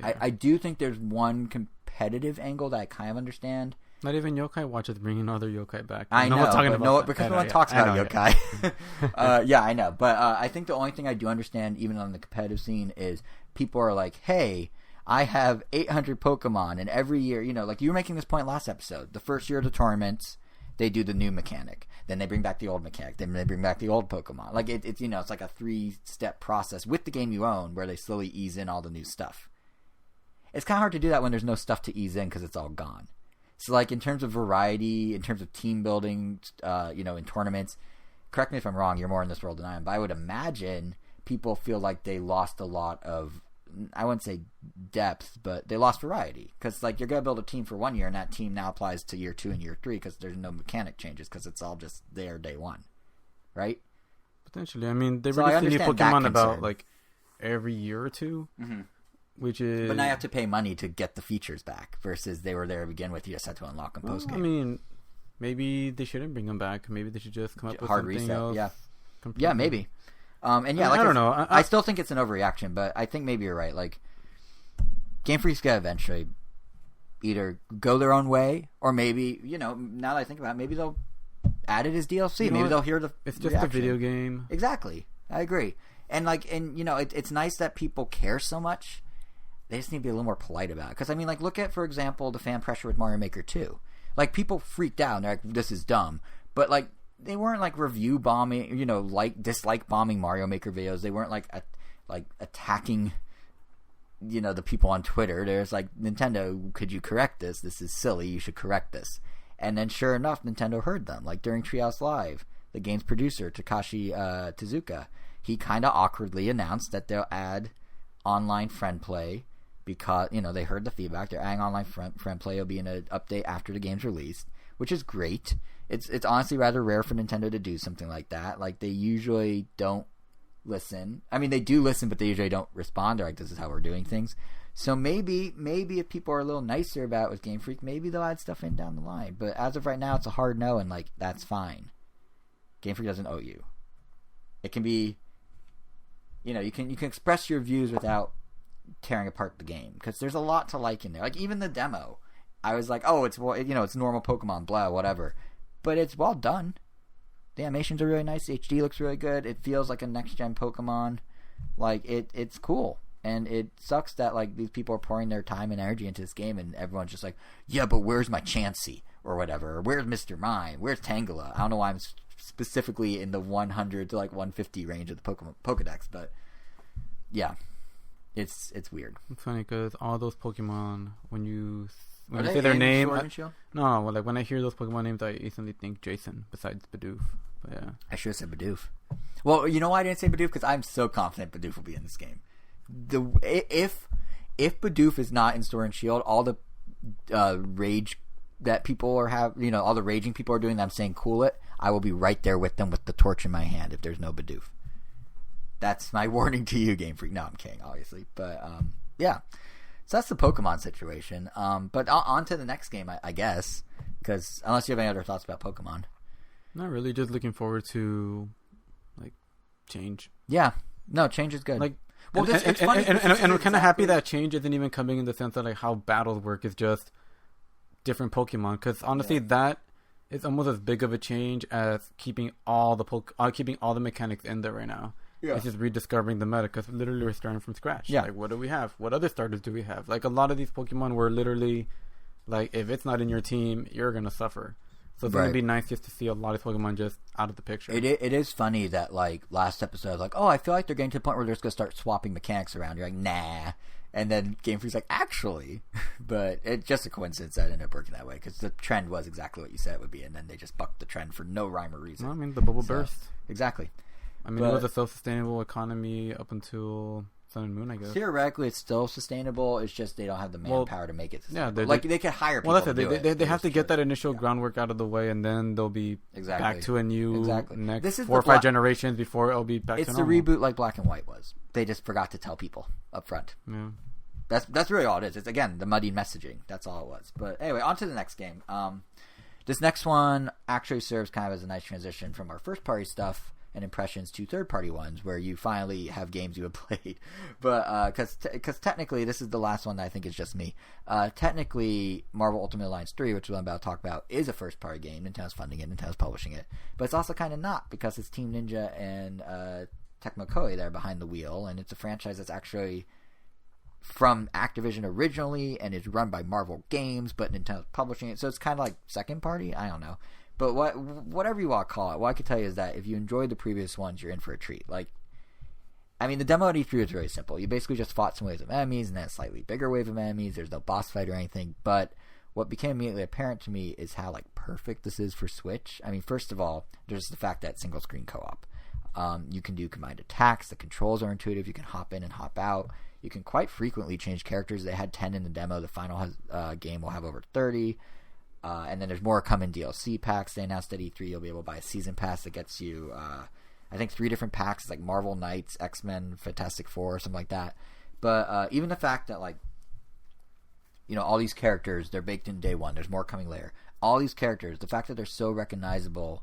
I do think there's one competitive angle that I kind of understand. Not even Yokai Watch is bringing other Yokai back. I know, because no one talks about Yokai. Yeah, I know. But I think the only thing I do understand, even on the competitive scene, is people are like, hey, I have 800 Pokemon, and every year, like you were making this point last episode, the first year of the tournaments, they do the new mechanic. Then they bring back the old mechanic. Then they bring back the old Pokemon. Like, it's it's like a 3-step process with the game you own where they slowly ease in all the new stuff. It's kind of hard to do that when there's no stuff to ease in because it's all gone. So, like, in terms of variety, in terms of team building, in tournaments, correct me if I'm wrong, you're more in this world than I am, but I would imagine people feel like they lost a lot of, I wouldn't say depth, but they lost variety. Because, like, you're going to build a team for 1 year, and that team now applies to year 2 and year 3 because there's no mechanic changes because it's all just there day 1. Right? Potentially. I mean, they release new Pokemon about, like, every year or two. Mm-hmm. Which is... But now you have to pay money to get the features back versus they were there to begin with. You just had to unlock them post-game. I mean, maybe they shouldn't bring them back. Maybe they should just come up with hard something reset. else. Yeah, maybe. And yeah, I don't know. I still think it's an overreaction, but I think maybe you're right. Like, Game Freak's got to eventually either go their own way, or maybe, now that I think about it, maybe they'll add it as DLC. Maybe they'll hear the It's just reaction. a video game. Exactly. I agree. And, like, it's nice that people care so much. They just need to be a little more polite about it. Because, I mean, like, look at, for example, the fan pressure with Mario Maker 2. Like, people freaked out. And they're like, this is dumb. But, like, they weren't, like, review bombing, dislike bombing Mario Maker videos. They weren't, like attacking, the people on Twitter. There's, like, Nintendo, could you correct this? This is silly. You should correct this. And then, sure enough, Nintendo heard them. Like, during Treehouse Live, the game's producer, Takashi Tezuka, he kind of awkwardly announced that they'll add online friend play because, they heard the feedback. They're adding online friend play. It'll be in an update after the game's released, which is great. It's honestly rather rare for Nintendo to do something like that. Like, they usually don't listen. I mean, they do listen, but they usually don't respond. They're like, this is how we're doing things. So maybe if people are a little nicer about it with Game Freak, maybe they'll add stuff in down the line. But as of right now, it's a hard no, and, like, that's fine. Game Freak doesn't owe you. It can be, you can express your views without tearing apart the game, because there's a lot to like in there. Like, even the demo, I was like, oh, it's it's normal Pokemon, blah, whatever, but it's well done. The animations are really nice. The HD looks really good. It feels like a next gen Pokemon. Like, it's cool, and it sucks that, like, these people are pouring their time and energy into this game, and everyone's just like, yeah, but where's my Chansey or whatever? Or where's Mr. Mime? Where's Tangela? I don't know why I'm specifically in the 100 to, like, 150 range of the Pokedex, but yeah, it's weird. It's funny because all those Pokemon, when you when you say their name, Sword and Shield? no, well, like when I hear those Pokemon names, I instantly think Jason. Besides Bidoof, but yeah, I should have said Bidoof. Well, you know why I didn't say Bidoof? Because I'm so confident Bidoof will be in this game. If Bidoof is not in Sword and Shield, all the rage that people all the raging people are doing, I'm saying cool it. I will be right there with them with the torch in my hand if there's no Bidoof. That's my warning to you, Game Freak. No, I'm kidding, obviously, but yeah. So that's the Pokemon situation. But on to the next game, I guess, because unless you have any other thoughts about Pokemon. Not really. Just looking forward to like change. Yeah, no, change is good. Like, well, it's funny, and I'm kind of happy that change isn't even coming in the sense that like how battles work is just different Pokemon. Because honestly, that is almost as big of a change as keeping all the mechanics in there right now. Yeah. It's just rediscovering the meta because literally we're starting from scratch. Yeah. Like, what do we have? What other starters do we have? Like, a lot of these Pokemon were literally, like, if it's not in your team, you're going to suffer. So it's going to be nice just to see a lot of Pokemon just out of the picture. It is funny that, like, last episode, I was like, oh, I feel like they're getting to the point where they're just going to start swapping mechanics around. You're like, nah. And then Game Freak's like, actually. But it's just a coincidence that it ended up working that way because the trend was exactly what you said it would be. And then they just bucked the trend for no rhyme or reason. Well, I mean, the bubble burst. Exactly. I mean, it was a self-sustainable economy up until Sun and Moon, I guess. Theoretically, it's still sustainable. It's just they don't have the manpower to make it sustainable. Yeah, they could hire people to do it. They have to get that initial groundwork out of the way, and then they'll be back to a new next 4 or 5 generations before it'll be back to normal. It's the reboot like Black and White was. They just forgot to tell people up front. Yeah. That's really all it is. It's, again, the muddy messaging. That's all it was. But anyway, on to the next game. This next one actually serves kind of as a nice transition from our first-party stuff and impressions to third-party ones where you finally have games you have played. But because technically this is the last one that I think is just me. Technically, Marvel Ultimate Alliance 3, which I'm about to talk about, is a first-party game. Nintendo's funding it. Nintendo's publishing it. But it's also kind of not because it's Team Ninja and Tecmo Koei that are behind the wheel, and it's a franchise that's actually from Activision originally and is run by Marvel Games, but Nintendo's publishing it. So it's kind of like second-party? I don't know. But whatever you want to call it, what I can tell you is that if you enjoyed the previous ones, you're in for a treat. Like, I mean, the demo at E3 was really simple. You basically just fought some waves of enemies and then a slightly bigger wave of enemies. There's no boss fight or anything. But what became immediately apparent to me is how, like, perfect this is for Switch. I mean, first of all, there's the fact that single-screen co-op. You can do combined attacks. The controls are intuitive. You can hop in and hop out. You can quite frequently change characters. They had 10 in the demo. The final game will have over 30. And then there's more coming DLC packs. They announced at E3 you'll be able to buy a season pass that gets you, I think, 3 different packs. It's like Marvel Knights, X-Men, Fantastic Four, something like that. But even the fact that, like, you know, all these characters, they're baked in day one. There's more coming later. All these characters, the fact that they're so recognizable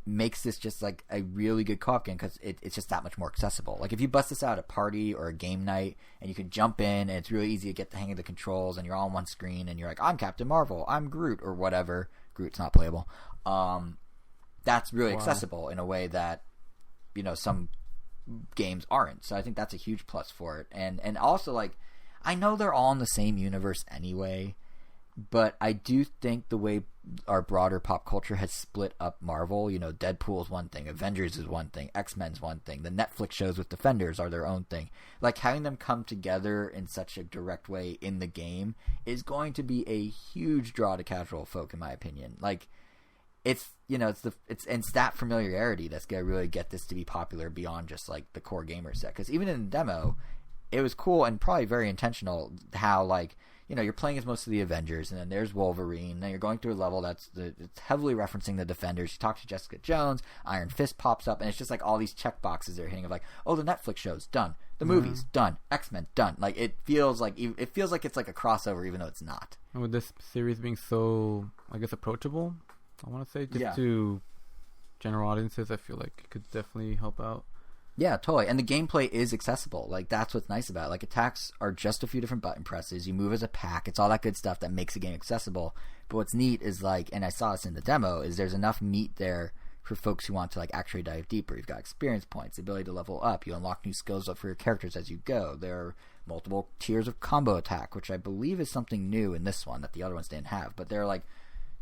makes this just like a really good co-op game because it's just that much more accessible. Like if you bust this out at a party or a game night and you can jump in and it's really easy to get the hang of the controls and you're all on one screen and you're like, I'm Captain Marvel, I'm Groot, or whatever. Groot's not playable. That's really accessible in a way that, you know, some games aren't. So I think that's a huge plus for it. And also, like, I know they're all in the same universe anyway, but I do think the way our broader pop culture has split up Marvel, you know, Deadpool is one thing, Avengers is one thing, X-Men's one thing, the Netflix shows with Defenders are their own thing. Like, having them come together in such a direct way in the game is going to be a huge draw to casual folk, in my opinion. Like, it's, you know, it's that familiarity that's going to really get this to be popular beyond just, like, the core gamer set. Because even in the demo, it was cool and probably very intentional how, like, you know, you're playing as most of the Avengers, and then there's Wolverine, and you're going through a level it's heavily referencing the Defenders. You talk to Jessica Jones, Iron Fist pops up, and it's just like all these check boxes they're hitting of like, oh, the Netflix show's done, the movie's done, X-Men done. Like it feels like it's like a crossover, even though it's not. And with this series being so, I guess, approachable, I want to say just to general audiences, I feel like it could definitely help out. Yeah, totally. And the gameplay is accessible. Like, that's what's nice about it. Like, attacks are just a few different button presses. You move as a pack. It's all that good stuff that makes the game accessible. But what's neat is, like, and I saw this in the demo, is there's enough meat there for folks who want to, like, actually dive deeper. You've got experience points, the ability to level up. You unlock new skills up for your characters as you go. There are multiple tiers of combo attack, which I believe is something new in this one that the other ones didn't have. But there are, like,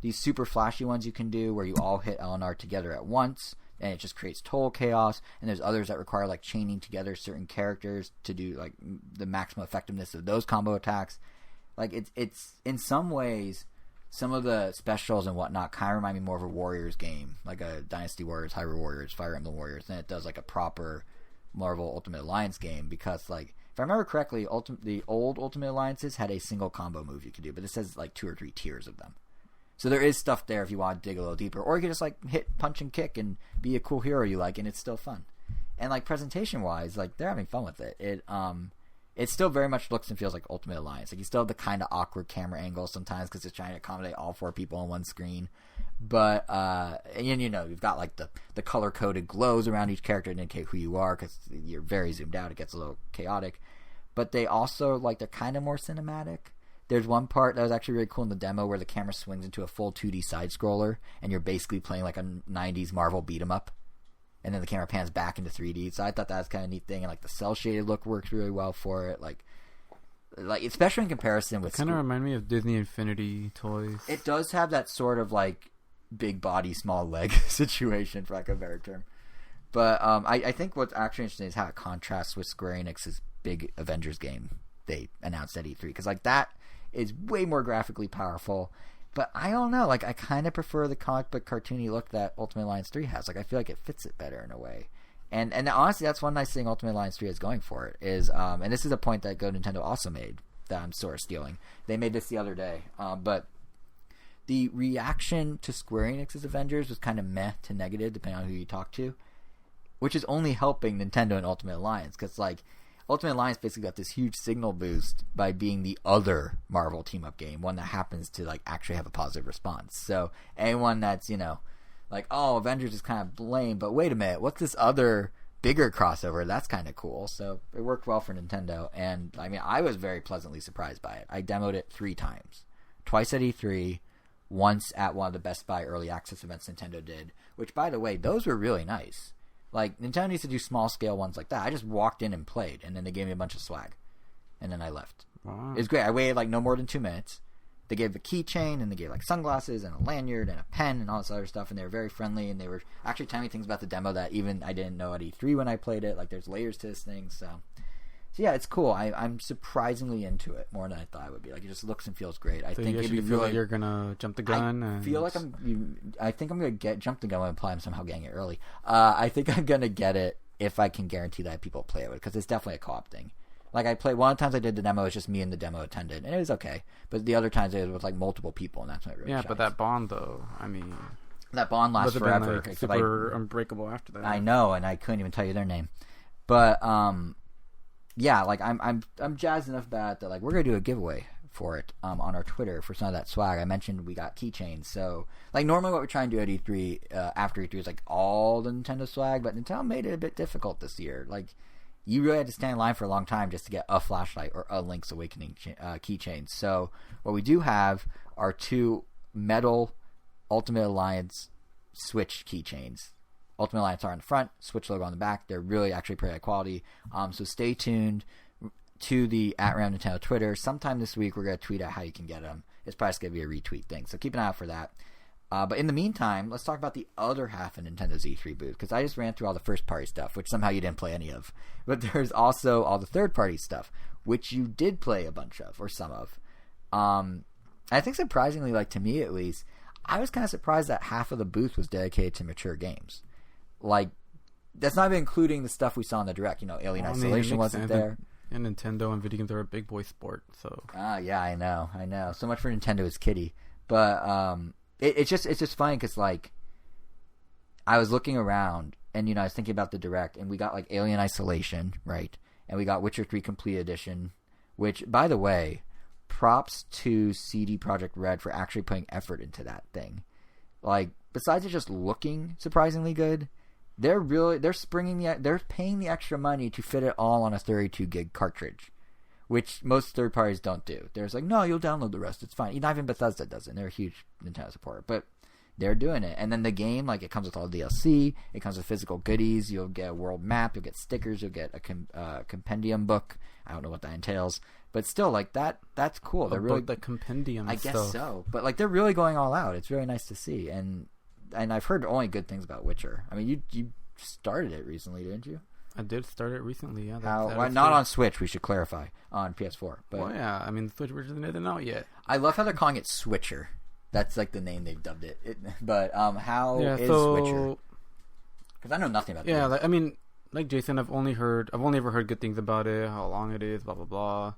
these super flashy ones you can do where you all hit LNR together at once, and it just creates total chaos. And there's others that require, like, chaining together certain characters to do, like, the maximum effectiveness of those combo attacks. Like it's in some ways, some of the specials and whatnot kind of remind me more of a Warriors game, like a Dynasty Warriors, Hyrule Warriors, Fire Emblem Warriors, than it does like a proper Marvel Ultimate Alliance game. Because like if I remember correctly, the old Ultimate Alliances had a single combo move you could do, but this has like 2 or 3 tiers of them. So there is stuff there if you want to dig a little deeper, or you can just like hit, punch, and kick, and be a cool hero you like, and it's still fun. And like presentation wise, like they're having fun with it. It still very much looks and feels like Ultimate Alliance. Like you still have the kind of awkward camera angles sometimes because it's trying to accommodate all 4 people on one screen. But and you know you've got like the color coded glows around each character to indicate who you are because you're very zoomed out. It gets a little chaotic. But they also like they're kind of more cinematic. There's one part that was actually really cool in the demo where the camera swings into a full 2D side scroller and you're basically playing like a 90s Marvel beat 'em up. And then the camera pans back into 3D. So I thought that was kind of a neat thing. And like the cell shaded look works really well for it. Like especially in comparison with. Kind of remind me of Disney Infinity toys. It does have that sort of like big body, small leg situation, for lack of a better term. But I think what's actually interesting is how it contrasts with Square Enix's big Avengers game they announced at E3. Because like that is way more graphically powerful. But I don't know. Like, I kind of prefer the comic book cartoony look that Ultimate Alliance 3 has. Like, I feel like it fits it better in a way. And honestly, that's one nice thing Ultimate Alliance 3 is going for it. Is, and this is a point that Go Nintendo also made that I'm sort of stealing. They made this the other day. But the reaction to Square Enix's Avengers was kind of meh to negative, depending on who you talk to. Which is only helping Nintendo and Ultimate Alliance. Because, like, Ultimate Alliance basically got this huge signal boost by being the other Marvel team-up game, one that happens to like actually have a positive response. So anyone that's, you know, like, oh, Avengers is kind of lame, but wait a minute, what's this other bigger crossover? That's kind of cool. So it worked well for Nintendo, and I mean, I was very pleasantly surprised by it. I demoed it 3 times. Twice at E3, once at one of the Best Buy Early Access events Nintendo did, which, by the way, those were really nice. Like, Nintendo needs to do small-scale ones like that. I just walked in and played, and then they gave me a bunch of swag. And then I left. Wow. It was great. I waited, like, no more than 2 minutes. They gave a keychain, and they gave, like, sunglasses and a lanyard and a pen and all this other stuff, and they were very friendly, and they were actually telling me things about the demo that even I didn't know at E3 when I played it. Like, there's layers to this thing, so yeah, it's cool. I'm surprisingly into it more than I thought I would be. Like, it just looks and feels great. I think you it'd be feel really, like you're gonna jump the gun. I think I'm gonna jump the gun when I'm somehow getting it early. I think I'm gonna get it if I can guarantee that people play it with, because it's definitely a co-op thing. Like, I played one of the times I did the demo, it was just me and the demo attendant, and it was okay. But the other times it was like multiple people, and that's when it really shines. But that bond though, I mean, that bond lasts forever. Been, like, super unbreakable after that. I know, and I couldn't even tell you their name. But yeah, like I'm jazzed enough about it that like we're gonna do a giveaway for it on our Twitter for some of that swag. I mentioned we got keychains, so like normally what we try and do at E3 after E3 is like all the Nintendo swag, but Nintendo made it a bit difficult this year. Like, you really had to stand in line for a long time just to get a flashlight or a Link's Awakening keychain. So what we do have are 2 metal Ultimate Alliance Switch keychains. Ultimate Alliance are on the front, Switch logo on the back. They're really actually pretty high quality. So stay tuned to the @RoundNintendo Twitter. Sometime this week we're going to tweet out how you can get them. It's probably going to be a retweet thing, so keep an eye out for that. But in the meantime, let's talk about the other half of Nintendo's E3 booth, because I just ran through all the first-party stuff, which somehow you didn't play any of. But there's also all the third-party stuff, which you did play a bunch of, or some of. I think surprisingly, like to me at least, I was kind of surprised that half of the booth was dedicated to mature games. Like, that's not even including the stuff we saw in the Direct. You know, Alien Isolation wasn't there. And Nintendo and video games are a big boy sport, so. Yeah, I know. So much for Nintendo is kiddie. But it's just funny because, like, I was looking around and, you know, I was thinking about the Direct, and we got, like, Alien Isolation, right? And we got Witcher 3 Complete Edition, which, by the way, props to CD Projekt Red for actually putting effort into that thing. Like, besides it just looking surprisingly good, they're paying the extra money to fit it all on a 32 gig cartridge, which most third parties don't do. There's like, no, you'll download the rest, it's fine. Not even Bethesda does it. They're a huge Nintendo supporter, but they're doing it. And then the game, like, it comes with all the DLC, it comes with physical goodies. You'll get a world map, you'll get stickers, you'll get a compendium book. I don't know what that entails, but still, like, that's cool. They're really the compendium. I guess so, but like, they're really going all out. It's really nice to see. And I've heard only good things about Witcher. I mean, you started it recently, didn't you? I did start it recently. Yeah. Well, not on Switch. We should clarify on PS4. But well, yeah. I mean, the Switch version isn't out yet. I love how they're calling it Switcher. That's like the name they've dubbed it. But how is Switcher? Because I know nothing about it. Yeah, like, I mean, like Jason, I've only ever heard good things about it, how long it is, blah blah blah.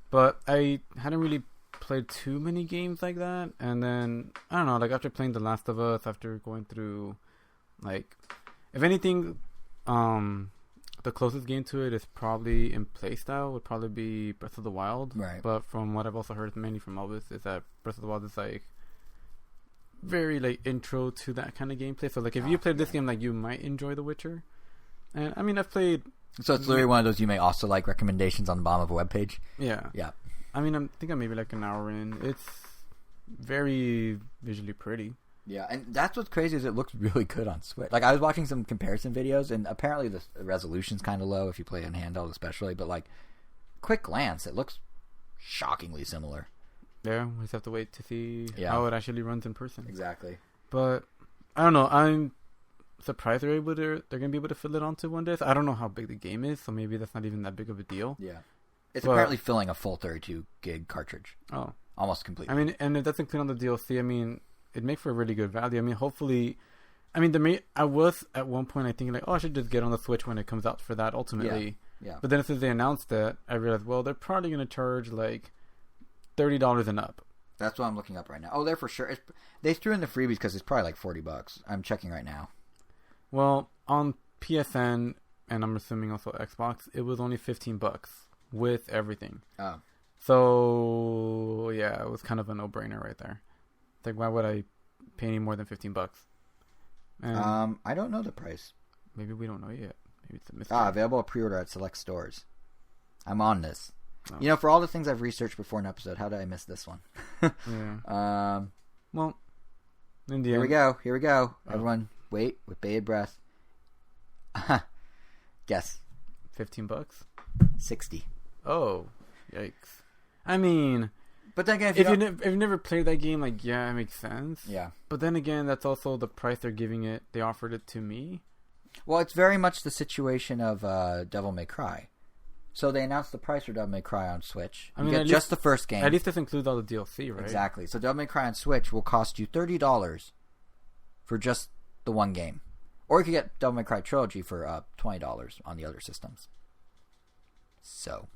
But I hadn't really played too many games like that. And then I don't know, like after playing The Last of Us, after going through, like, if anything, the closest game to it is probably in playstyle would probably be Breath of the Wild. Right. But from what I've also heard mainly from Elvis is that Breath of the Wild is like very like intro to that kind of gameplay. So like if you played this game, like you might enjoy The Witcher. And I mean, I've played. So it's literally one of those you may also like recommendations on the bottom of a webpage. Yeah. Yeah. I mean, I think I'm maybe like an hour in. It's very visually pretty. Yeah, and that's what's crazy is it looks really good on Switch. Like I was watching some comparison videos, and apparently the resolution's kind of low if you play on handheld, especially. But like, quick glance, it looks shockingly similar. Yeah, we just have to wait to see how it actually runs in person. Exactly. But I don't know. I'm surprised they're gonna be able to fill it onto one disc. I don't know how big the game is, so maybe that's not even that big of a deal. Yeah, it's apparently filling a full 32 gig cartridge. Oh, almost completely. I mean, and if that's included on the DLC, I mean, it'd make for a really good value. I mean, hopefully, I mean, I was at one point I thinking like, oh, I should just get on the Switch when it comes out for that ultimately. Yeah. But then as soon as they announced that, I realized, well, they're probably gonna charge like $30 and up. That's what I'm looking up right now. Oh, they're for sure. They threw in the freebies because it's probably like $40. I'm checking right now. Well, on PSN and I'm assuming also Xbox, it was only $15 with everything. Oh. So yeah, it was kind of a no-brainer right there. Like, why would I pay any more than $15? And I don't know the price. Maybe we don't know yet. Maybe it's a mystery. Available pre-order at select stores. I'm on this. Oh. You know, for all the things I've researched before an episode, how did I miss this one? Yeah. Well, in the end. Here we go. Oh. Everyone, wait with bated breath. Guess. $15? 60. Oh, yikes! I mean, but then again, if you've never played that game, like, yeah, it makes sense. Yeah. But then again, that's also the price they're giving it. They offered it to me. Well, it's very much the situation of Devil May Cry. So they announced the price for Devil May Cry on Switch. You get just the first game. At least this includes all the DLC, right? Exactly. So Devil May Cry on Switch will cost you $30 for just the one game. Or you could get Devil May Cry Trilogy for $20 on the other systems. So.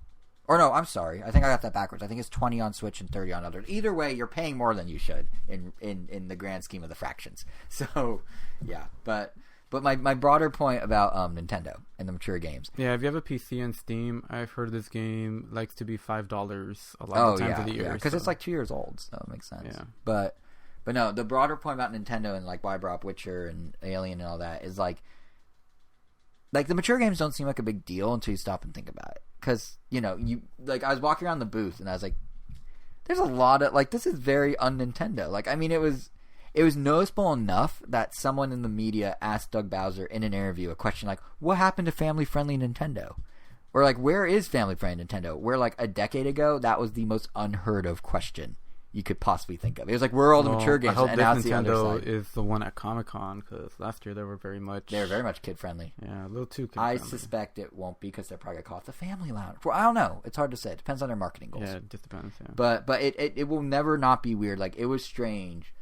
Or no, I'm sorry. I think I got that backwards. I think it's 20 on Switch and 30 on others. Either way, you're paying more than you should in the grand scheme of the fractions. So, yeah. But my broader point about Nintendo and the mature games. Yeah, if you have a PC and Steam, I've heard this game likes to be $5 a lot of times of the year. Because it's like 2 years old, so it makes sense. Yeah. But no, the broader point about Nintendo and like why I brought up Witcher and Alien and all that is like the mature games don't seem like a big deal until you stop and think about it. Because, you know, I was walking around the booth and I was like, there's a lot of, like, this is very un-Nintendo. Like, I mean, it was noticeable enough that someone in the media asked Doug Bowser in an interview a question like, what happened to family-friendly Nintendo? Or, like, where is family-friendly Nintendo? Where, like, a decade ago, that was the most unheard of question you could possibly think of. It was like, where are all the mature games? I hope and now it's the Nintendo other side. is the one at Comic-Con, because last year they were very much kid-friendly. Yeah, a little too kid-friendly. I suspect it won't be because they're probably going to call it the family lounge. Well, I don't know. It's hard to say. It depends on their marketing goals. Yeah, it just depends, yeah. But it will never not be weird. Like, it was strange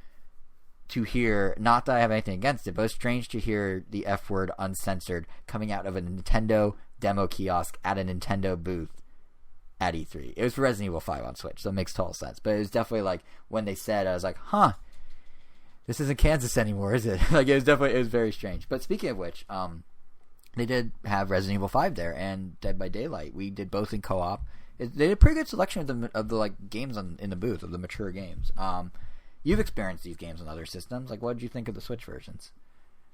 to hear, not that I have anything against it, but it's strange to hear the F word uncensored coming out of a Nintendo demo kiosk at a Nintendo booth at E3. It was for Resident Evil 5 on Switch, so it makes total sense. But it was definitely like, when they said, I was like, huh, this isn't Kansas anymore, is it? Like, it was very strange. But speaking of which, they did have Resident Evil 5 there and Dead by Daylight. We did both in co-op. They did a pretty good selection of the like games in the booth, of the mature games. You've experienced these games on other systems. Like, what did you think of the Switch versions?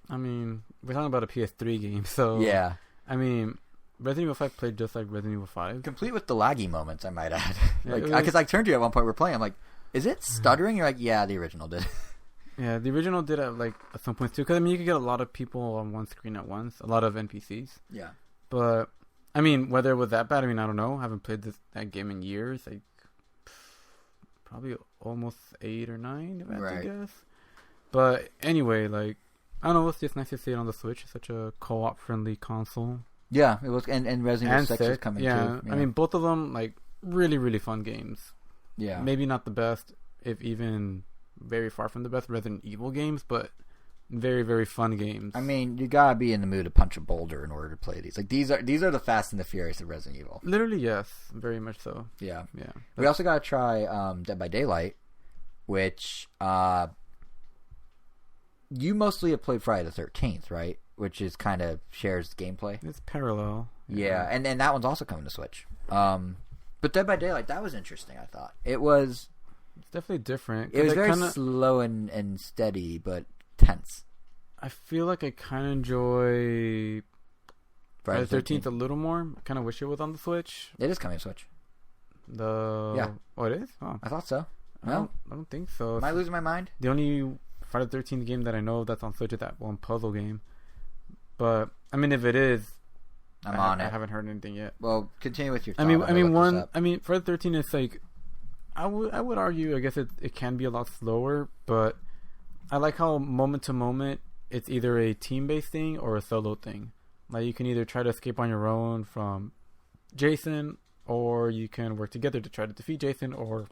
I mean, we're talking about a PS3 game, so yeah. I mean, Resident Evil 5 played just like Resident Evil 5. Complete with the laggy moments, I might add. Yeah, like, because I turned to you at one point, we're playing, I'm like, is it stuttering? You're like, yeah, the original did. Yeah, the original did at some points too. Because, I mean, you could get a lot of people on one screen at once. A lot of NPCs. Yeah. But, I mean, whether it was that bad, I mean, I don't know. I haven't played that game in years. Like, probably almost 8 or 9, if I had to guess. But, anyway, like, I don't know. It's just nice to see it on the Switch. It's such a co-op friendly console. Yeah, it was, and Resident Evil 6 is coming too. Yeah, I mean, both of them, like, really, really fun games. Yeah. Maybe not the best, if even very far from the best Resident Evil games, but very, very fun games. I mean, you gotta be in the mood to punch a boulder in order to play these. Like, these are the Fast and the Furious of Resident Evil. Literally, yes. Very much so. Yeah. Yeah. We also gotta try Dead by Daylight, which you mostly have played Friday the 13th, right? Which is kind of shares gameplay. It's parallel. Yeah, and that one's also coming to Switch. But Dead by Daylight, that was interesting, I thought. It's definitely different. It was very slow and steady, but tense. I feel like I kind of enjoy Friday the 13th a little more. I kind of wish it was on the Switch. It is coming to Switch. Yeah. Oh, it is? Oh. I thought so. No? I don't think so. Am I losing my mind? The only Friday the 13th game that I know that's on Switch is that one puzzle game. But, I mean, if it is, I'm on it. I haven't heard anything yet. Well, continue with your thought. I mean, Friday the 13th is like, I would argue, I guess it can be a lot slower, but I like how moment to moment, it's either a team-based thing or a solo thing. Like, you can either try to escape on your own from Jason, or you can work together to try to defeat Jason, or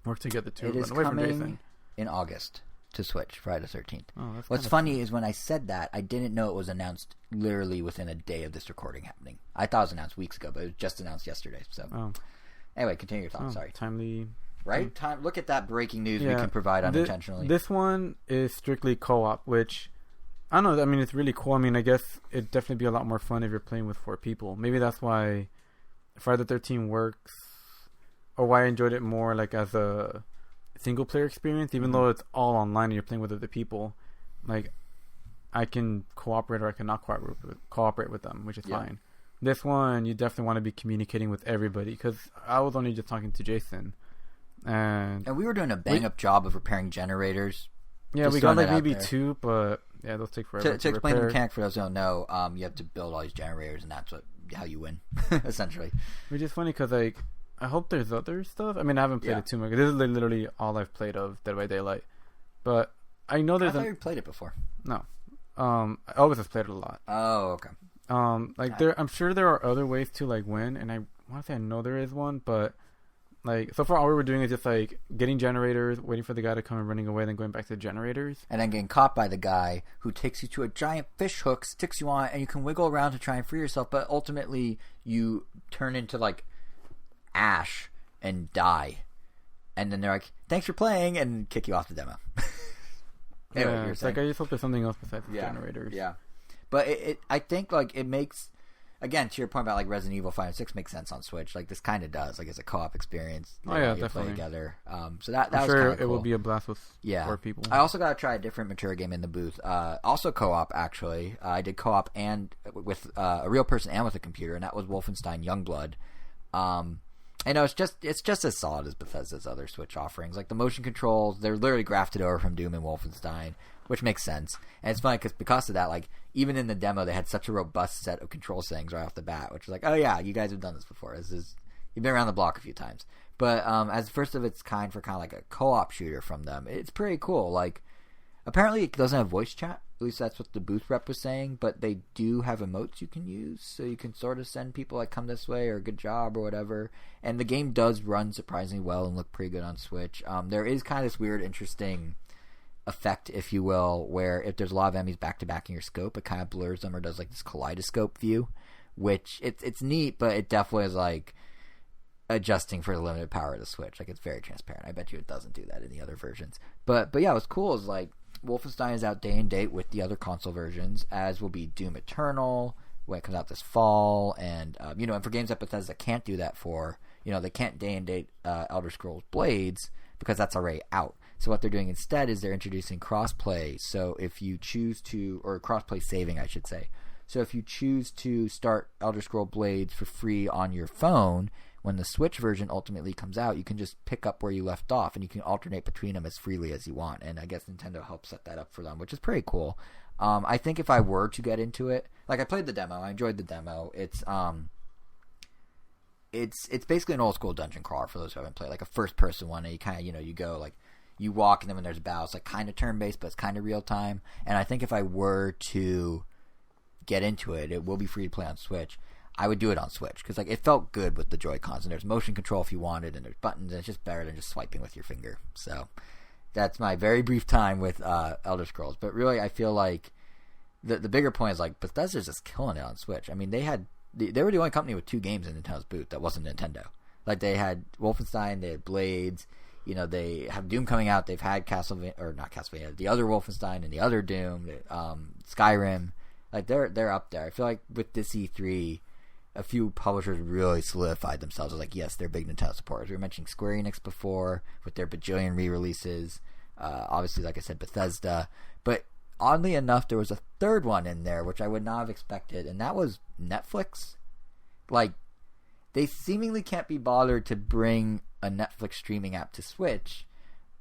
work together to run away from Jason. It is coming in August to Switch, Friday the 13th. Oh, What's funny is when I said that, I didn't know it was announced literally within a day of this recording happening. I thought it was announced weeks ago, but it was just announced yesterday. So, Anyway, continue your thoughts. Sorry. Timely. Right? Look at that breaking news we can provide unintentionally. This one is strictly co-op, which, I don't know, I mean, it's really cool. I mean, I guess it'd definitely be a lot more fun if you're playing with 4 people. Maybe that's why Friday the 13th works, or why I enjoyed it more like as a single-player experience, even though it's all online and you're playing with other people. Like, I can cooperate or I cannot cooperate with them, which is fine. This one, you definitely want to be communicating with everybody, because I was only just talking to Jason. And we were doing a bang-up job of repairing generators. Yeah, we got like maybe 2, but yeah, those take forever to explain the mechanic for those who don't know, you have to build all these generators, and that's how you win, essentially. Which is funny, because like, I hope there's other stuff. I mean, I haven't played it too much. This is literally all I've played of Dead by Daylight. But I know there's... I thought you played it before. No. I always have played it a lot. Oh, okay. I'm sure there are other ways to like win, and I want to say I know there is one, but like, so far all we were doing is just like getting generators, waiting for the guy to come and running away, then going back to the generators, and then getting caught by the guy who takes you to a giant fish hook, sticks you on, and you can wiggle around to try and free yourself, but ultimately you turn into like ash and die, and then they're like, "Thanks for playing," and kick you off the demo. Anyway, yeah, it's like I just hope there's something else besides the generators. Yeah. But I think, like, it makes, again, to your point about, like, Resident Evil 5 and 6 makes sense on Switch. Like, this kind of does. Like, it's a co-op experience. Definitely. Play together. So that was sure kind of cool. It will be a blast with 4 people. I also got to try a different mature game in the booth. Also co-op, actually. I did co-op and with a real person and with a computer, and that was Wolfenstein Youngblood. I know it's just as solid as Bethesda's other Switch offerings. Like, the motion controls, they're literally grafted over from Doom and Wolfenstein, which makes sense. And it's funny because of that, like, even in the demo, they had such a robust set of control settings right off the bat, which was like, oh yeah, you guys have done this before. You've been around the block a few times. But as first of its kind for kind of like a co-op shooter from them, it's pretty cool. Like, apparently it doesn't have voice chat. At least that's what the booth rep was saying. But they do have emotes you can use, so you can sort of send people like, come this way, or good job, or whatever. And the game does run surprisingly well and look pretty good on Switch. There is kind of this weird, interesting effect, if you will, where if there's a lot of enemies back to back in your scope, it kind of blurs them or does like this kaleidoscope view, which it's neat, but it definitely is like adjusting for the limited power of the Switch. Like, it's very transparent. I bet you it doesn't do that in the other versions. But yeah, what's cool is like Wolfenstein is out day and date with the other console versions, as will be Doom Eternal when it comes out this fall, and and for games that Bethesda can't do that for, they can't day and date Elder Scrolls Blades because that's already out. So what they're doing instead is they're introducing crossplay. So if you choose to, or crossplay saving, I should say. So if you choose to start Elder Scrolls Blades for free on your phone, when the Switch version ultimately comes out, you can just pick up where you left off, and you can alternate between them as freely as you want. And I guess Nintendo helps set that up for them, which is pretty cool. I think if I were to get into it, like, I played the demo, I enjoyed the demo. It's basically an old school dungeon crawler for those who haven't played, like a first person one, and you kind of you go like, you walk and then when there's battles, like kind of turn based, but it's kind of real time. And I think if I were to get into it, it will be free to play on Switch. I would do it on Switch because like it felt good with the Joy-Cons, and there's motion control if you wanted, and there's buttons, and it's just better than just swiping with your finger. So that's my very brief time with Elder Scrolls. But really, I feel like the bigger point is like Bethesda's just killing it on Switch. I mean, they were the only company with 2 games in Nintendo's boot that wasn't Nintendo. Like they had Wolfenstein, they had Blades. You know, they have Doom coming out. They've had not Castlevania, the other Wolfenstein and the other Doom, Skyrim. Like they're up there. I feel like with this E3, a few publishers really solidified themselves as like, yes, they're big Nintendo supporters. We were mentioning Square Enix before with their bajillion re-releases. Obviously, like I said, Bethesda. But oddly enough, there was a third one in there, which I would not have expected, and that was Netflix. Like, they seemingly can't be bothered to bring a Netflix streaming app to Switch,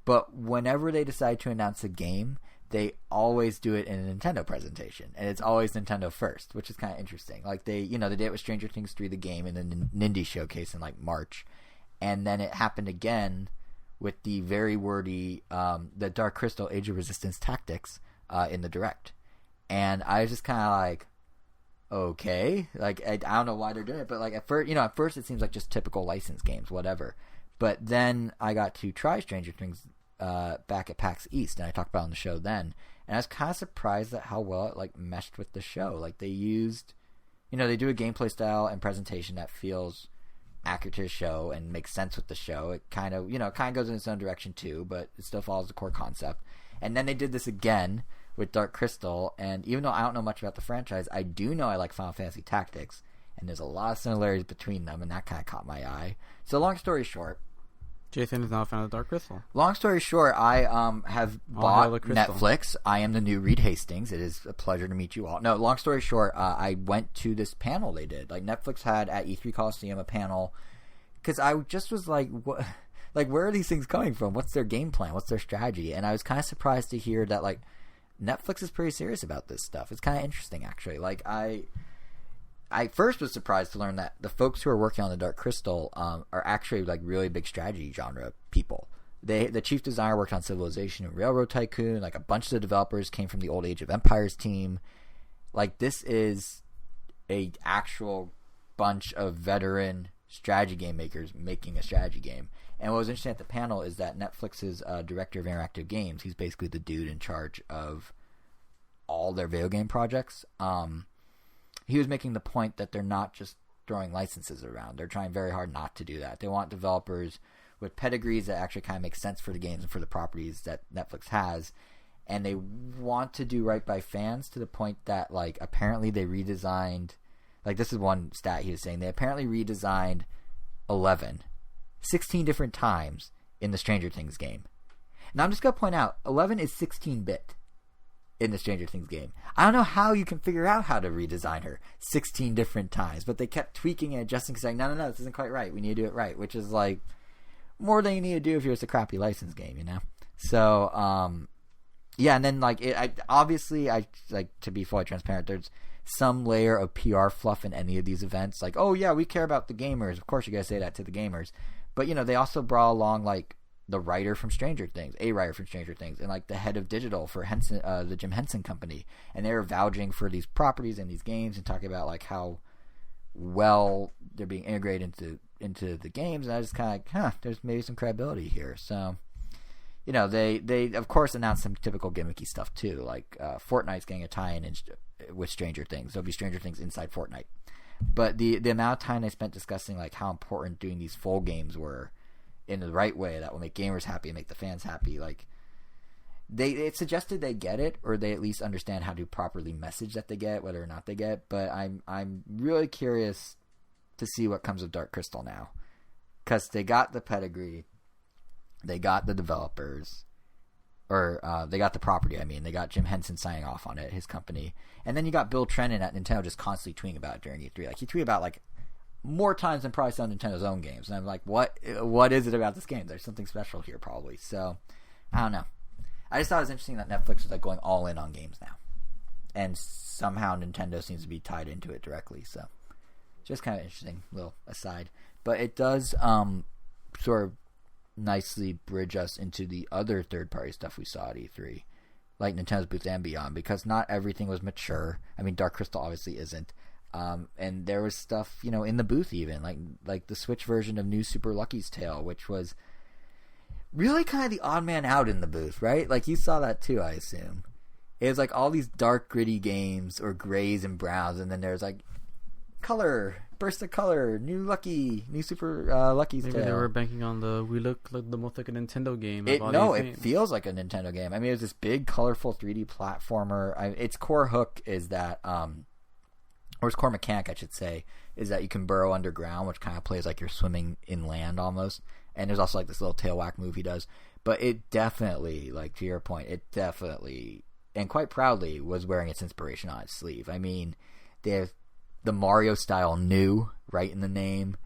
but whenever they decide to announce a game, they always do it in a Nintendo presentation, and it's always Nintendo first, which is kind of interesting. Like they did it with Stranger Things 3, the game, and then Nindy Showcase in like March, and then it happened again with the very wordy the Dark Crystal Age of Resistance Tactics in the Direct, and I was just kind of like, okay, like I don't know why they're doing it, but like at first it seems like just typical licensed games, whatever. But then I got to try Stranger Things back at PAX East, and I talked about it on the show then, and I was kind of surprised at how well it like meshed with the show. Like they used, they do a gameplay style and presentation that feels accurate to the show and makes sense with the show. It kind of goes in its own direction too, but it still follows the core concept. And then they did this again with Dark Crystal, and even though I don't know much about the franchise, I do know I like Final Fantasy Tactics, and there's a lot of similarities between them, and that kind of caught my eye. So long story short, Jason is not a fan of Dark Crystal. Long story short, I have bought Netflix. I am the new Reed Hastings. It is a pleasure to meet you all. No, long story short, I went to this panel they did. Like Netflix had at E3 Coliseum a panel, because I just was like, what? Like, where are these things coming from? What's their game plan? What's their strategy? And I was kind of surprised to hear that like Netflix is pretty serious about this stuff. It's kind of interesting, actually. Like I first was surprised to learn that the folks who are working on the Dark Crystal are actually like really big strategy genre people. The chief designer worked on Civilization and Railroad Tycoon. Like a bunch of the developers came from the old Age of Empires team. Like this is a actual bunch of veteran strategy game makers making a strategy game. And what was interesting at the panel is that Netflix's director of interactive games, he's basically the dude in charge of all their video game projects. He was making the point that they're not just throwing licenses around. They're trying very hard not to do that. They want developers with pedigrees that actually kind of make sense for the games and for the properties that Netflix has. And they want to do right by fans to the point that, like, apparently they redesigned... Like, this is one stat he was saying. They apparently redesigned 16 different times in the Stranger Things game. Now, I'm just going to point out, 11 is 16-bit. In the Stranger Things game. I don't know how you can figure out how to redesign her 16 different times, but they kept tweaking and adjusting, saying, no, this isn't quite right. We need to do it right, which is like more than you need to do if you're just a crappy license game, So, yeah, and then like obviously, to be fully transparent, there's some layer of PR fluff in any of these events. Like, oh yeah, we care about the gamers. Of course, you guys say that to the gamers, but they also brought along like the writer from Stranger Things, and like the head of digital for Henson, the Jim Henson Company, and they were vouching for these properties and these games and talking about like how well they're being integrated into the games. And I was just kind of like, there's maybe some credibility here. So, they of course announced some typical gimmicky stuff too, like Fortnite's getting a tie-in with Stranger Things. There'll be Stranger Things inside Fortnite. But the amount of time they spent discussing like how important doing these full games were in the right way that will make gamers happy and make the fans happy. Like it suggested they get it, or they at least understand how to properly message that they get, whether or not they get. But I'm really curious to see what comes of Dark Crystal now, because they got the pedigree, they got the developers, or they got the property. I mean, they got Jim Henson signing off on it, his company, and then you got Bill Trinen at Nintendo just constantly tweeting about it during E3. Like he tweeted about like more times than probably some of Nintendo's own games. And I'm like, what is it about this game? There's something special here, probably. So, I don't know. I just thought it was interesting that Netflix is like going all in on games now. And somehow Nintendo seems to be tied into it directly. So, just kind of interesting little aside. But it does sort of nicely bridge us into the other third-party stuff we saw at E3. like Nintendo's booth and beyond, because not everything was mature. I mean, Dark Crystal obviously isn't. And there was stuff, in the booth even, like the Switch version of New Super Lucky's Tale, which was really kind of the odd man out in the booth, right? Like, you saw that too, I assume. It was like all these dark, gritty games, or grays and browns, and then there's like burst of color, New Super Lucky's Tale. Maybe they were banking on we look like the most like a Nintendo game. It feels like a Nintendo game. I mean, it was this big, colorful 3D platformer. Its core hook is that, or its core mechanic, I should say, is that you can burrow underground, which kind of plays like you're swimming inland almost. And there's also like this little tail whack move he does. But it definitely, like to your point, and quite proudly, was wearing its inspiration on its sleeve. I mean, there's the Mario style new right in the name.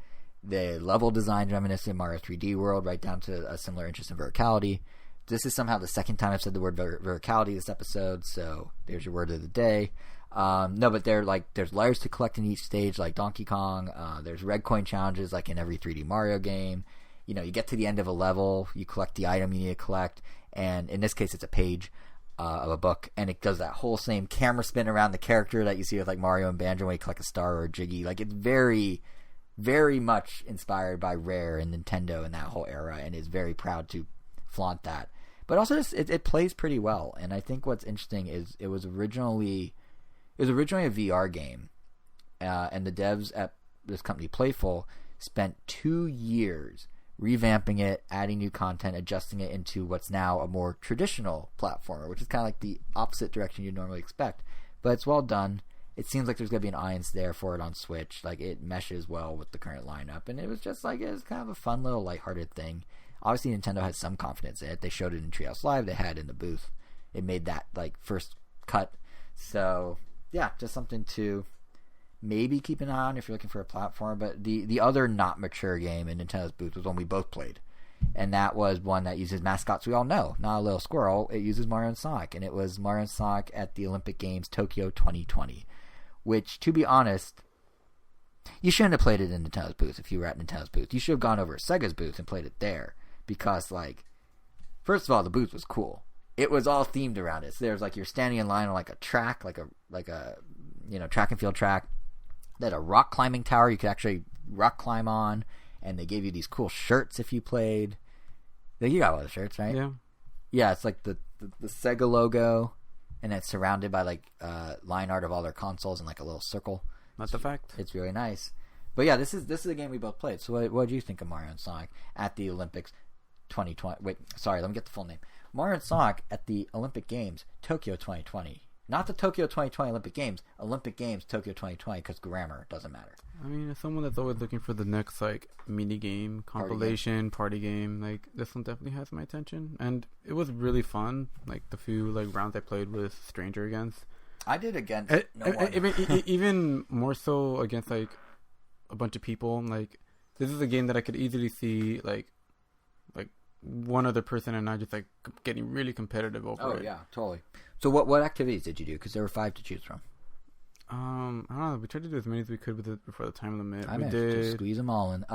The level design reminiscent of Mario 3D World, right down to a similar interest in verticality. This is somehow the second time I've said the word verticality this episode, so there's your word of the day. No, but there's layers to collect in each stage, like Donkey Kong. There's red coin challenges, like in every 3D Mario game. You get to the end of a level, you collect the item you need to collect, and in this case, it's a page of a book, and it does that whole same camera spin around the character that you see with like Mario and Banjo when you collect a star or a Jiggy. Like, it's very, very much inspired by Rare and Nintendo in that whole era, and is very proud to flaunt that. But also, it plays pretty well, and I think what's interesting is it was originally a VR game, and the devs at this company, Playful, spent 2 years revamping it, adding new content, adjusting it into what's now a more traditional platformer, which is kind of like the opposite direction you'd normally expect. But it's well done. It seems like there's going to be an audience there for it on Switch. Like, it meshes well with the current lineup, and it was kind of a fun little lighthearted thing. Obviously, Nintendo has some confidence in it. They showed it in Treehouse Live. They had it in the booth. It made that, like, first cut. So, yeah, just something to maybe keep an eye on if you're looking for a platform. But the other not mature game in Nintendo's booth was one we both played. And that was one that uses mascots we all know. Not a little squirrel. It uses Mario and Sonic. And it was Mario and Sonic at the Olympic Games Tokyo 2020. Which, to be honest, you shouldn't have played it in Nintendo's booth if you were at Nintendo's booth. You should have gone over to Sega's booth and played it there. Because, like, first of all, the booth was cool. It was all themed around it. So there's like, you're standing in line on like a track, like a track and field track. They had a rock climbing tower you could actually rock climb on, and they gave you these cool shirts if you played. You got all the shirts, right? Yeah. Yeah, it's like the Sega logo, and it's surrounded by like line art of all their consoles in like a little circle. That's a fact. It's really nice. But yeah, this is a game we both played. So what do you think of Mario and Sonic at the Olympics 2020? Wait, sorry, let me get the full name. Mario and Sonic at the Olympic Games Tokyo 2020. Not the Tokyo 2020 Olympic Games Tokyo 2020, because grammar doesn't matter. I mean, as someone that's always looking for the next like mini game, compilation, party game, like this one definitely has my attention, and it was really fun. Like the few like rounds I played with Stranger against. I did against even more so against like a bunch of people. Like, this is a game that I could easily see like one other person and I just like getting really competitive over it. Oh yeah, totally. So what activities did you do? Because there were 5 to choose from. I don't know. We tried to do as many as we could with it before the time limit. I managed to squeeze them all in.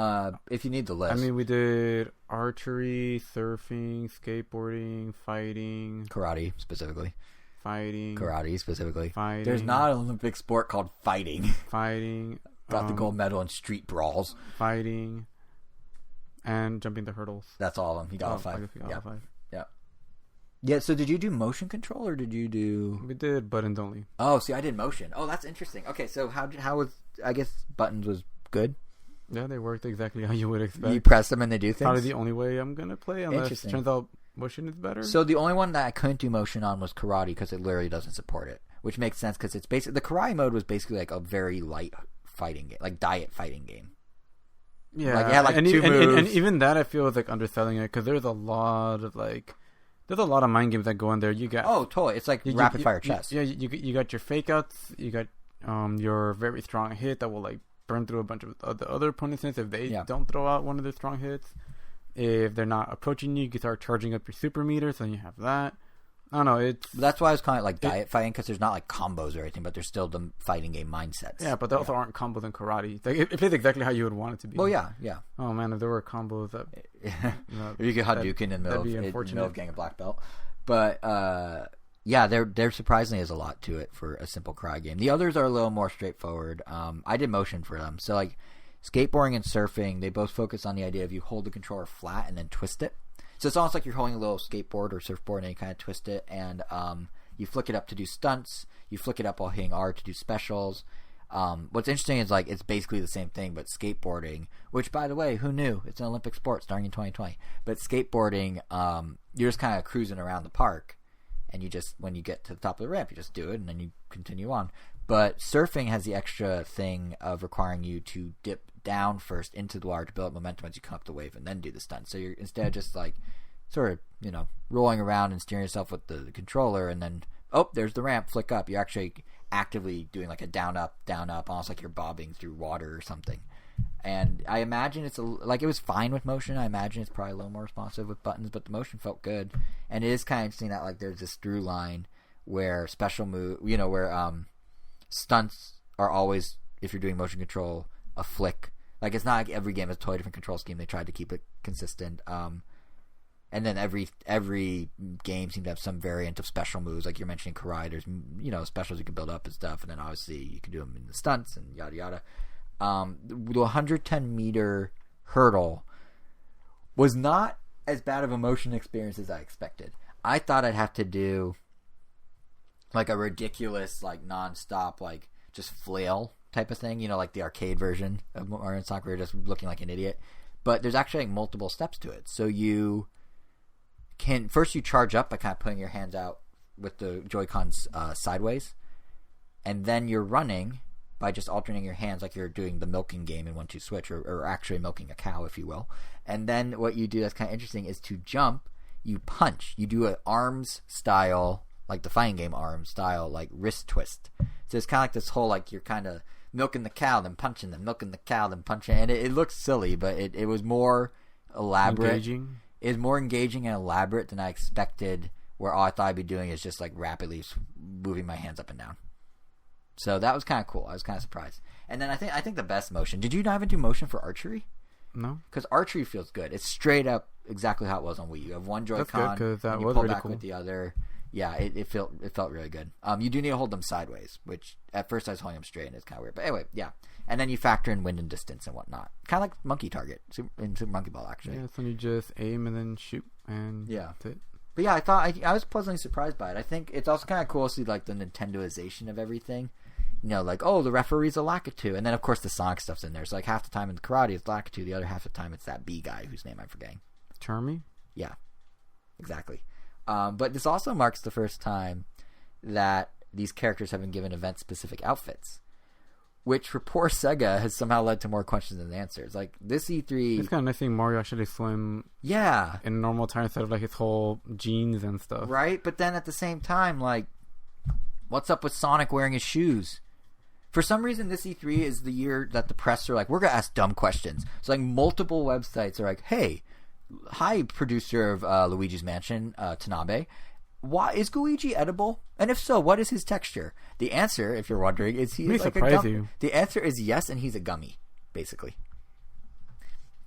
If you need the list. I mean, we did archery, surfing, skateboarding, fighting. Karate, specifically. There's not an Olympic sport called fighting. Got the gold medal in street brawls. Fighting. And jumping the hurdles. That's all of them. He got all 5. I guess we got all 5. Yeah. Yeah, so did you do motion control, or did you do... We did buttons only. Oh, see, I did motion. Oh, that's interesting. Okay, so how was... I guess buttons was good? Yeah, they worked exactly how you would expect. You press them and they do things? Probably the only way I'm going to play, unless it turns out motion is better. So the only one that I couldn't do motion on was karate, because it literally doesn't support it, which makes sense, because it's basically... The karate mode was basically like a very light fighting game, like diet fighting game. Yeah, like, it had like 2 moves. And even that I feel is like underselling it, because there's a lot of mind games that go in there. You got totally. It's like rapid fire chess. You got your fake outs. You got your very strong hit that will like burn through a bunch of the other opponents' hits if they don't throw out one of their strong hits. If they're not approaching you, you can start charging up your super meter. So you have that. I don't know. That's why I was calling it like diet fighting, because there's not like combos or anything, but there's still the fighting game mindsets. Yeah, but there also aren't combos in karate. Like, it plays exactly how you would want it to be. Well, yeah. Oh man, if there were combos that you could Hadouken in the middle of getting a black belt. But Yeah, there surprisingly is a lot to it for a simple cry game. The others are a little more straightforward. I did motion for them. So, like, skateboarding and surfing, they both focus on the idea of you hold the controller flat and then twist it. So it's almost like you're holding a little skateboard or surfboard and you kind of twist it. And you flick it up to do stunts. You flick it up while hitting R to do specials. What's interesting is, like, it's basically the same thing, but skateboarding, which, by the way, who knew? It's an Olympic sport starting in 2020. But skateboarding, you're just kind of cruising around the park. And you just, when you get to the top of the ramp, you just do it, and then you continue on. But surfing has the extra thing of requiring you to dip down first into the water to build up momentum as you come up the wave, and then do the stunt. So you're instead of just like sort of, you know, rolling around and steering yourself with the controller, and then there's the ramp, flick up. You're actually actively doing like a down up, almost like you're bobbing through water or something. And I imagine it was fine with motion. I imagine it's probably a little more responsive with buttons, but the motion felt good. And it is kind of interesting that, like, there's this through line where special move, you know, where stunts are always, if you're doing motion control, a flick. Like, it's not like every game has a totally different control scheme. They tried to keep it consistent. And then every game seemed to have some variant of special moves. Like you're mentioning Karai, there's, you know, specials you can build up and stuff. And then obviously you can do them in the stunts and yada yada. The 110 meter hurdle was not as bad of a motion experience as I expected. I thought I'd have to do like a ridiculous, like, non-stop, like, just flail type of thing, you know, like the arcade version of Mario and Sonic where you're just looking like an idiot. But there's actually, like, multiple steps to it. So you can first you charge up by kind of putting your hands out with the Joy-Cons sideways, and then you're running by just alternating your hands like you're doing the milking game in 1-2 switch, or actually milking a cow, if you will. And then what you do that's kind of interesting is to jump, you punch. You do an arms style, like the fighting game arms style, like wrist twist. So it's kind of like this whole, like, you're kind of milking the cow, then punching, then milking the cow, then punching. And it looks silly, but it was more elaborate. Engaging? It was more engaging and elaborate than I expected, where all I thought I'd be doing is just, like, rapidly moving my hands up and down. So that was kind of cool. I was kind of surprised. And then I think the best motion. Did you not even do motion for archery? No. Because archery feels good. It's straight up exactly how it was on Wii U. You have one Joy-Con, and you pull back with the other. Yeah, it felt really good. You do need to hold them sideways, which at first I was holding them straight and it's kind of weird. But anyway, yeah. And then you factor in wind and distance and whatnot. Kind of like Monkey Target in Super Monkey Ball, actually. Yeah, so you just aim and then shoot, and that's it. But yeah, I thought I was pleasantly surprised by it. I think it's also kind of cool to see, like, the Nintendoization of everything. You know, like, the referee's a Lakitu. And then, of course, the Sonic stuff's in there. So, like, half the time in the karate, it's Lakitu. The other half of the time, it's that B guy whose name I'm forgetting. Charmy? Yeah, exactly. But this also marks the first time that these characters have been given event-specific outfits, which, for poor Sega, has somehow led to more questions than answers. Like, this E3... It's kind of nice seeing Mario actually swim in normal time instead of, like, his whole jeans and stuff. Right? But then at the same time, like, what's up with Sonic wearing his shoes? For some reason, this E3 is the year that the press are like, we're going to ask dumb questions. So, like, multiple websites are like, hey, hi, producer of Luigi's Mansion, Tanabe. Why is Luigi edible? And if so, what is his texture? The answer, if you're wondering, is he like a gummy. The answer is yes, and he's a gummy, basically.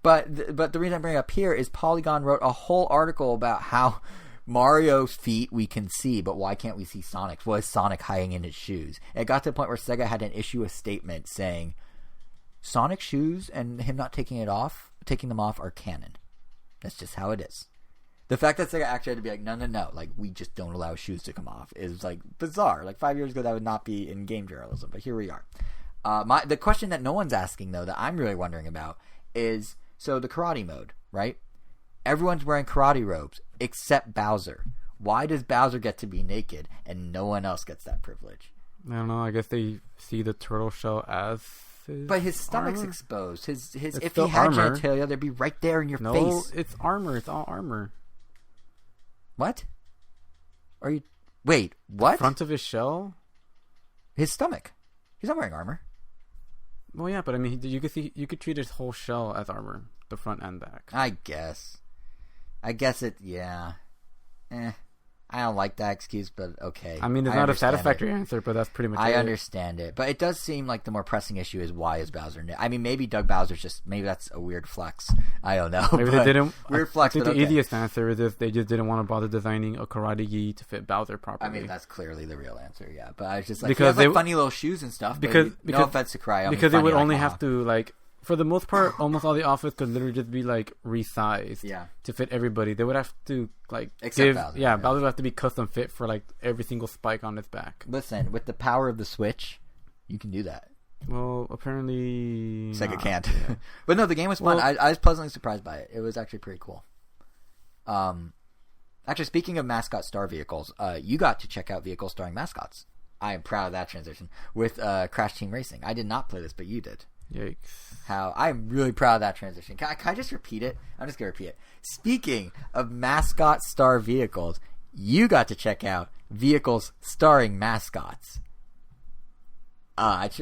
But the reason I bring it up here is Polygon wrote a whole article about how Mario's feet we can see, but why can't we see Sonic's? Well, is Sonic hiding in his shoes? And it got to the point where Sega had to issue a statement saying Sonic's shoes and him not taking them off are canon. That's just how it is. The fact that Sega actually had to be like, no, like, we just don't allow shoes to come off is, like, bizarre. Like, 5 years ago, that would not be in game journalism, but here we are. The question that no one's asking, though, that I'm really wondering about is, so the karate mode, right? Everyone's wearing karate robes except Bowser. Why does Bowser get to be naked and no one else gets that privilege? I don't know. I guess they see the turtle shell as but his stomach's exposed. His it's if he had armor. genitalia, they'd be right there in your face. No, it's armor. It's all armor. What? Are you... Wait, what? The front of his shell? His stomach. He's not wearing armor. Well, yeah, but I mean, you could treat his whole shell as armor, the front and back. I guess it, yeah. I I don't like that excuse, but okay. I mean, it's not a satisfactory answer, but that's pretty much it. I understand it. But it does seem like the more pressing issue is why is Bowser new? I mean, maybe Doug Bowser's just... Maybe that's a weird flex. I don't know. Maybe they didn't... Weird flex, I think the easiest answer is if they just didn't want to bother designing a karate gi to fit Bowser properly. I mean, that's clearly the real answer, yeah. But I was just like... Because they have funny little shoes and stuff, no offense to Karate. Because they would only have to, like... For the most part, almost all the outfits could literally just be like resized to fit everybody. They would have to like Except Bowser, Bowser would have to be custom fit for like every single spike on its back. Listen, with the power of the Switch, you can do that. Well, apparently Sega can't. Yeah. But no, the game was fun. I was pleasantly surprised by it. It was actually pretty cool. Actually, speaking of mascot star vehicles, you got to check out vehicles starring mascots. I am proud of that transition with Crash Team Racing. I did not play this, but you did. Yikes. I'm really proud of that transition. Can I just repeat it? I'm just going to repeat it. Speaking of mascot star vehicles, you got to check out vehicles starring mascots. That's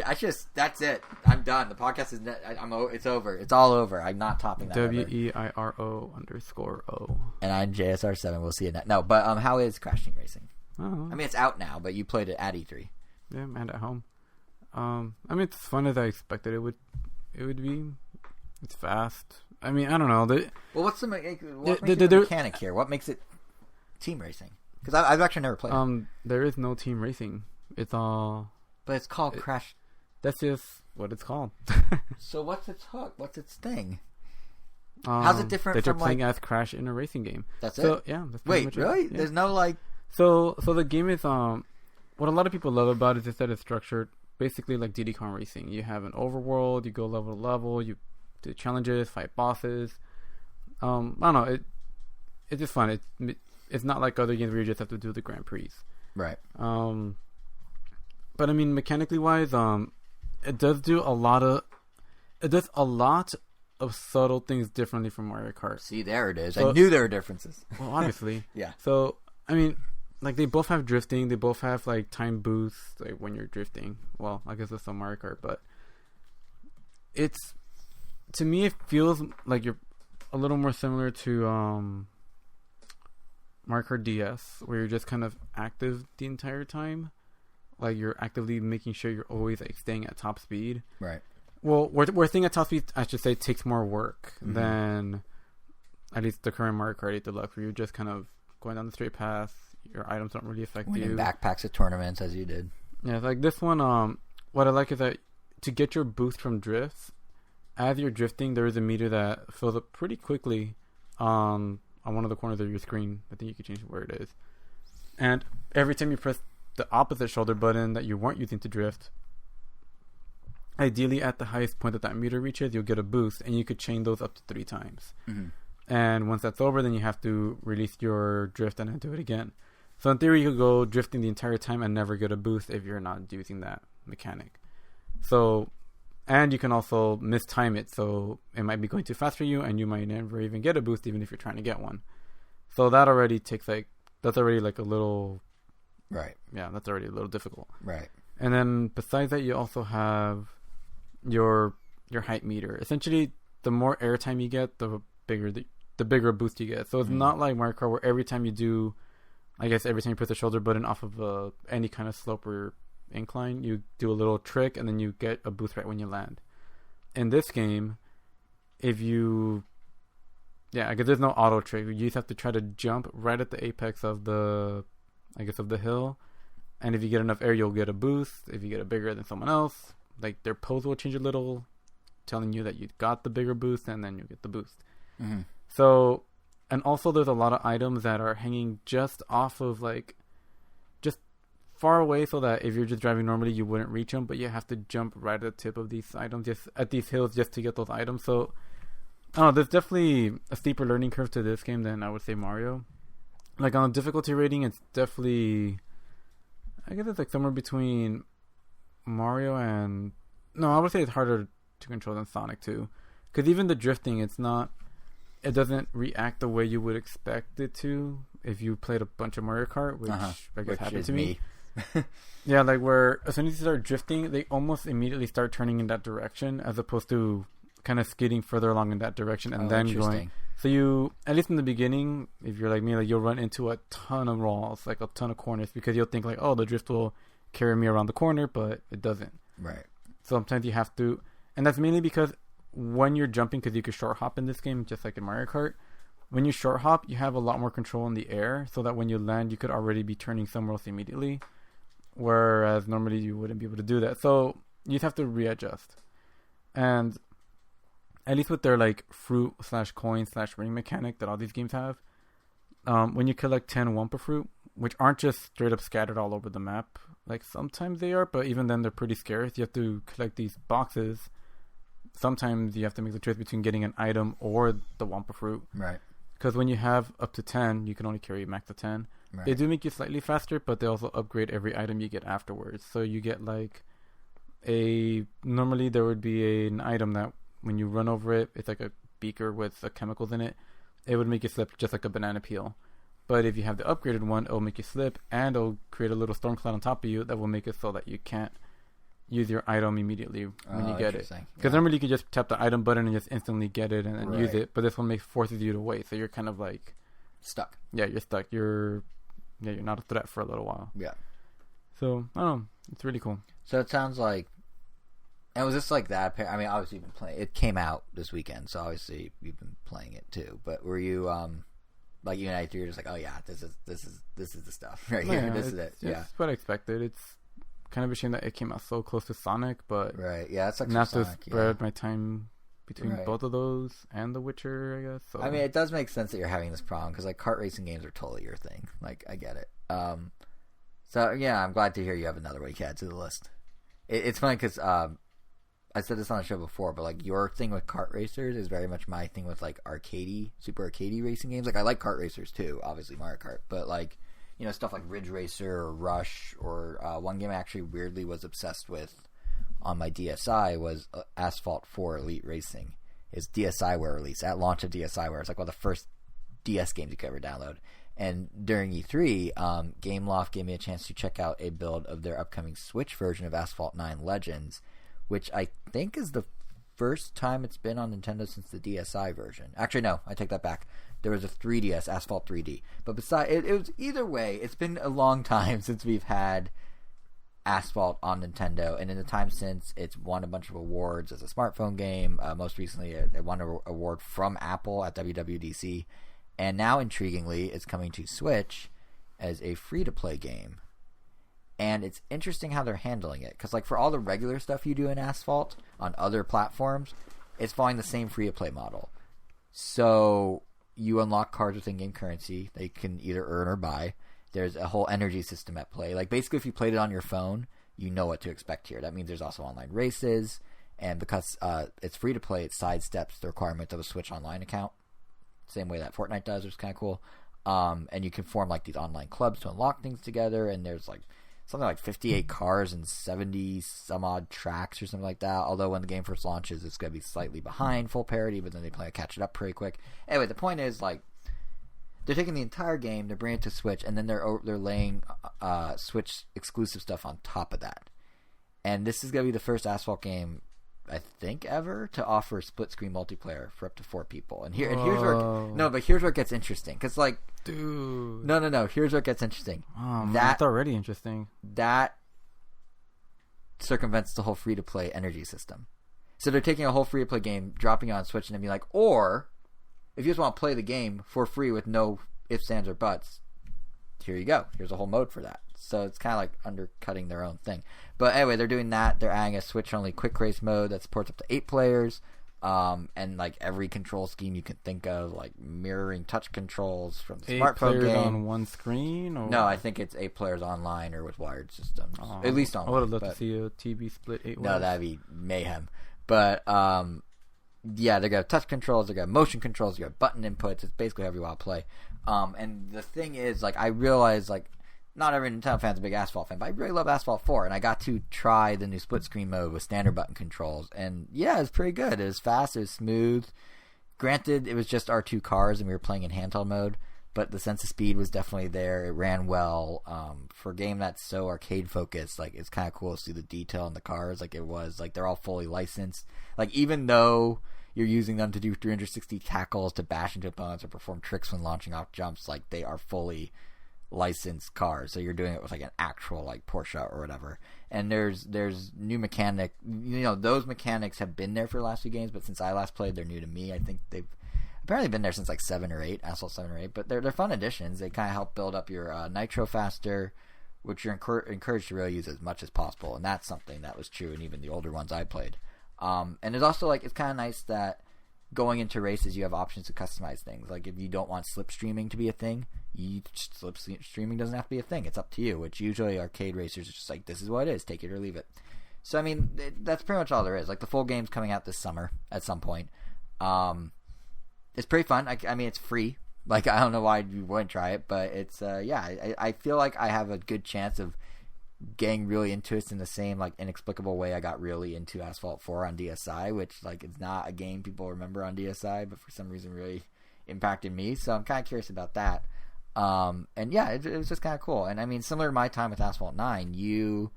it. I'm done. The podcast is, it's over. It's all over. I'm not topping that. WEIRO_O. And I'm JSR7. We'll see you next. No, but how is Crash Team Racing? Oh. I mean, it's out now, but you played it at E3. Yeah, and at home. I mean, it's fun as I expected it would be. It's fast. I mean, I don't know. What's the mechanic here? What makes it team racing? Because I've actually never played it. There is no team racing. It's all... But it's called Crash... That's just what it's called. So what's its hook? What's its thing? How's it different that from, you're playing as Crash in a racing game. That's it? Yeah. That's Wait, really? Yeah. There's no, like... So the game is... What a lot of people love about it is that it's structured... Basically like Diddy Kong Racing. You have an overworld, you go level to level, you do challenges, fight bosses. I don't know, it's just fun. It's not like other games where you just have to do the Grand Prix. Right. But I mean, mechanically wise, it does a lot of subtle things differently from Mario Kart. See, there it is. So, I knew there were differences. Well, obviously. Yeah. So, I mean, like, they both have drifting. They both have, like, time boosts, like, when you're drifting. Well, I guess it's some Mario Kart, but it's... To me, it feels like you're a little more similar to Mario Kart DS, where you're just kind of active the entire time. Like, you're actively making sure you're always, like, staying at top speed. Right. Well, where staying at top speed, I should say, takes more work than at least the current Mario Kart 8 Deluxe, where you're just kind of going down the straight path. Your items don't really affect Winning you. Backpacks at tournaments, as you did. Yeah, like this one, what I like is that to get your boost from drifts, as you're drifting, there is a meter that fills up pretty quickly on one of the corners of your screen. I think you can change where it is. And every time you press the opposite shoulder button that you weren't using to drift, ideally at the highest point that meter reaches, you'll get a boost, and you could chain those up to 3 times. Mm-hmm. And once that's over, then you have to release your drift and then do it again. So in theory, you could go drifting the entire time and never get a boost if you're not using that mechanic. So, and you can also mistime it, so it might be going too fast for you, and you might never even get a boost, even if you're trying to get one. So that already takes that's already like a little... Right. Yeah, that's already a little difficult. Right. And then besides that, you also have your height meter. Essentially, the more airtime you get, the bigger the bigger boost you get. So it's not like Mario Kart where every time you press the shoulder button off of any kind of slope or incline, you do a little trick and then you get a boost right when you land. In this game, I guess there's no auto trick. You just have to try to jump right at the apex of the hill, and if you get enough air, you'll get a boost. If you get it bigger than someone else, like, their pose will change a little, telling you that you got the bigger boost, and then you get the boost. Mm-hmm. So, and also there's a lot of items that are hanging just off of, like, just far away, so that if you're just driving normally, you wouldn't reach them, but you have to jump right at the tip of these items, just at these hills, just to get those items. So, I don't know, there's definitely a steeper learning curve to this game than I would say Mario. Like, on a difficulty rating, it's definitely... I guess it's like somewhere between Mario and... No, I would say it's harder to control than Sonic 2. Because even the drifting, it doesn't react the way you would expect it to if you played a bunch of Mario Kart, which I guess happened to me. Yeah, like where as soon as you start drifting, they almost immediately start turning in that direction, as opposed to kind of skidding further along in that direction and then going. So you, at least in the beginning, if you're like me, like you'll run into a ton of walls, like a ton of corners, because you'll think like, oh, the drift will carry me around the corner, but it doesn't. Right. So sometimes you have to, and that's mainly because when you're jumping, because you can short hop in this game, just like in Mario Kart. When you short hop, you have a lot more control in the air, so that when you land, you could already be turning somewhere else immediately. Whereas normally you wouldn't be able to do that. So you'd have to readjust. And at least with their like fruit / coin / ring mechanic that all these games have, when you collect 10 Wumpa fruit, which aren't just straight up scattered all over the map, like sometimes they are, but even then they're pretty scarce. You have to collect these boxes. Sometimes you have to make the choice between getting an item or the Wumpa fruit. Right. Because when you have up to 10, you can only carry max of 10. Right. They do make you slightly faster, but they also upgrade every item you get afterwards. So you get like normally there would be an item that when you run over it, it's like a beaker with chemicals in it. It would make you slip just like a banana peel. But if you have the upgraded one, it'll make you slip, and it'll create a little storm cloud on top of you that will make it so that you can't use your item immediately when you get it. Because normally you could just tap the item button and just instantly get it and use it. But this one forces you to wait, so you're kind of like stuck. Yeah, you're stuck. You're not a threat for a little while. Yeah. So I don't know. It's really cool. So it sounds like. And was this like that? I mean, obviously you've been playing. It came out this weekend, so obviously you've been playing it too. But were you like you and I? You're just like, oh yeah, this is the stuff right here. This is it. Yeah, it's what I expected. It's kind of a shame that it came out so close to Sonic, but yeah, it's like not to spread my time between both of those and The Witcher, I guess. So. I mean, it does make sense that you're having this problem because like kart racing games are totally your thing. Like I get it. So yeah, I'm glad to hear you have another one you add to the list. It's funny because I said this on the show before, but like your thing with kart racers is very much my thing with like super arcadey racing games. Like I like kart racers too, obviously Mario Kart, but like stuff like Ridge Racer or Rush or one game I actually weirdly was obsessed with on my DSi was Asphalt 4 Elite Racing. It's DSiWare release at launch of DSiWare. It's like one of the first DS games you could ever download. And during E3, Gameloft gave me a chance to check out a build of their upcoming Switch version of Asphalt 9 Legends, which I think is the first time it's been on Nintendo since the DSi version. Actually, no, I take that back. There was a 3DS, Asphalt 3D. But besides, it was either way, it's been a long time since we've had Asphalt on Nintendo. And in the time since, it's won a bunch of awards as a smartphone game. Most recently, it won an award from Apple at WWDC. And now, intriguingly, it's coming to Switch as a free-to-play game. And it's interesting how they're handling it. Because, like, for all the regular stuff you do in Asphalt on other platforms, it's following the same free-to-play model. So, you unlock cards with in-game currency that you can either earn or buy. There's a whole energy system at play. Like, basically, if you played it on your phone, you know what to expect here. That means there's also online races. And because it's free-to-play, it sidesteps the requirement of a Switch Online account. Same way that Fortnite does, which is kind of cool. And you can form, like, these online clubs to unlock things together. And there's, like, something like 58 cars and 70 some odd tracks or something like that. Although when the game first launches, it's going to be slightly behind full parity, but then they plan to catch it up pretty quick. Anyway, the point is, like, they're taking the entire game, they're bringing it to Switch, and then they're laying Switch exclusive stuff on top of that. And this is going to be the first Asphalt game, I think, ever to offer split screen multiplayer for up to 4 people. And here's where it gets interesting. Because, like, dude, no, here's where it gets interesting. That's already interesting. That circumvents the whole free to play energy system. So they're taking a whole free to play game, dropping it on Switch, and then being like, or if you just want to play the game for free with no ifs, ands, or buts, here you go. Here's a whole mode for that. So it's kind of like undercutting their own thing. But anyway, they're doing that. They're adding a Switch-only quick race mode that supports up to 8 players. And like every control scheme you can think of, like mirroring touch controls from the 8 smartphone players game. On one screen? Or? No, I think it's 8 players online or with wired systems. At least online. I would have loved to see a TV split 8 ways. No, that'd be mayhem. But yeah, they got touch controls, they got motion controls, they got button inputs. It's basically however you want to play. And the thing is, like, I realize, like, not every Nintendo fan's a big Asphalt fan, but I really love Asphalt 4, and I got to try the new split screen mode with standard button controls, and yeah, it was pretty good. It was fast, it was smooth. Granted, it was just our 2 cars, and we were playing in handheld mode, but the sense of speed was definitely there. It ran well. For a game that's so arcade focused, like, it's kind of cool to see the detail in the cars. Like, it was, like, they're all fully licensed. Like, even though, you're using them to do 360 tackles, to bash into opponents, or perform tricks when launching off jumps. Like, they are fully licensed cars, so you're doing it with like an actual like Porsche or whatever. And there's new mechanic. Those mechanics have been there for the last few games, but since I last played, they're new to me. I think they've apparently been there since like 7 or 8, Asphalt 7 or 8. But they're fun additions. They kind of help build up your nitro faster, which you're encouraged to really use as much as possible. And that's something that was true in even the older ones I played. And it's also like, it's kind of nice that going into races, you have options to customize things. Like, if you don't want slipstreaming to be a thing, slipstreaming doesn't have to be a thing. It's up to you, which usually arcade racers are just like, this is what it is, take it or leave it. So, I mean, that's pretty much all there is. Like, the full game's coming out this summer at some point. It's pretty fun. I mean, it's free. Like, I don't know why you wouldn't try it, but it's, I feel like I have a good chance of getting really into it in the same like inexplicable way I got really into Asphalt 4 on DSi, which like it's not a game people remember on DSi, but for some reason really impacted me. So I'm kind of curious about that. And yeah, it was just kind of cool. And I mean, similar to my time with Asphalt 9, you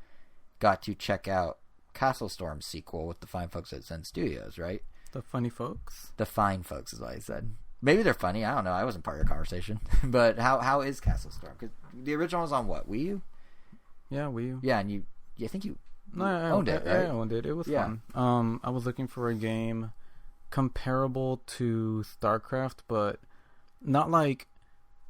got to check out CastleStorm sequel with the fine folks at Zen Studios, right? The funny folks. The fine folks is what I said. Maybe they're funny. I don't know. I wasn't part of your conversation. But how is CastleStorm? Because the original was on what? Wii U? Yeah, Wii U. Yeah, and I think you owned it, right? I owned it. It was fun. I was looking for a game comparable to StarCraft, but not like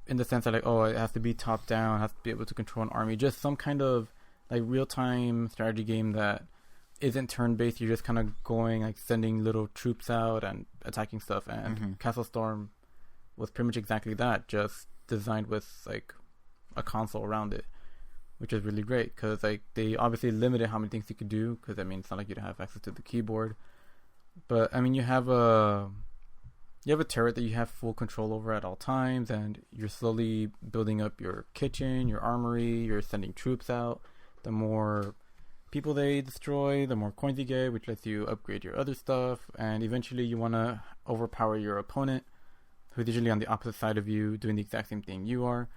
in the sense that like, oh, it has to be top down, it has to be able to control an army. Just some kind of like real-time strategy game that isn't turn-based. You're just kind of going, like, sending little troops out and attacking stuff. And CastleStorm was pretty much exactly that, just designed with like a console around it, which is really great because like they obviously limited how many things you could do, because I mean it's not like you don't have access to the keyboard, but I mean you have a turret that you have full control over at all times, and you're slowly building up your kitchen, your armory, you're sending troops out. The more people they destroy, the more coins you get, which lets you upgrade your other stuff, and eventually you want to overpower your opponent, who's usually on the opposite side of you, doing the exact same thing you are,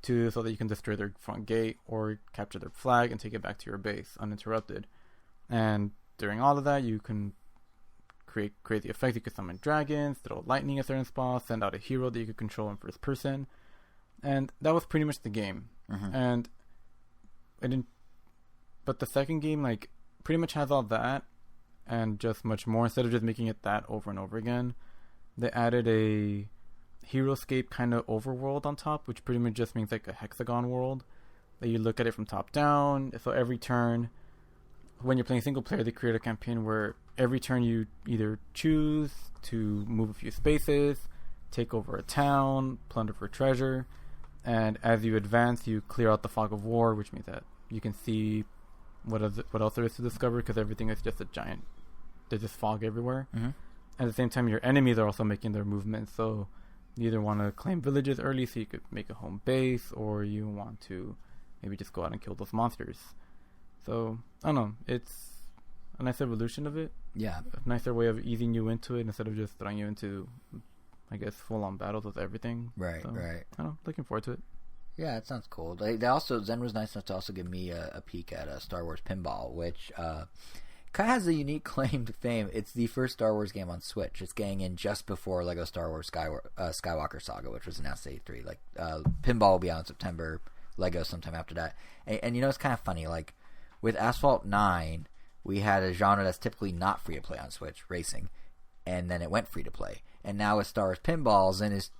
so that you can destroy their front gate or capture their flag and take it back to your base uninterrupted. And during all of that, you can create crazy effects. You can summon dragons, throw lightning at certain spots, send out a hero that you could control in first person. And that was pretty much the game. And but the second game like pretty much has all that and just much more. Instead of just making it that over and over again, they added a Heroescape kind of overworld on top, which pretty much just means like a hexagon world that you look at it from top down. So every turn, when you're playing single player, they create a campaign where every turn you either choose to move a few spaces, take over a town, plunder for treasure, and as you advance, you clear out the fog of war, which means that you can see what else there is to discover, because everything is just a giant, there's just fog everywhere. At the same time, your enemies are also making their movements, so you either want to claim villages early so you could make a home base, or you want to maybe just go out and kill those monsters. So, I don't know. It's a nice evolution of it. Yeah. A nicer way of easing you into it instead of just throwing you into, I guess, full-on battles with everything. Right, so, right. I don't know. Looking forward to it. Yeah, it sounds cool. They also, Zen was nice enough to also give me a peek at Star Wars Pinball, which kind of has a unique claim to fame. It's the first Star Wars game on Switch. It's getting in just before Lego Star Wars Skywalker Saga, which was announced at E3. Like, Pinball will be out in September, Lego sometime after that. And you know, it's kind of funny. Like, with Asphalt 9, we had a genre that's typically not free to play on Switch, racing, and then it went free to play. And now with Star Wars Pinball,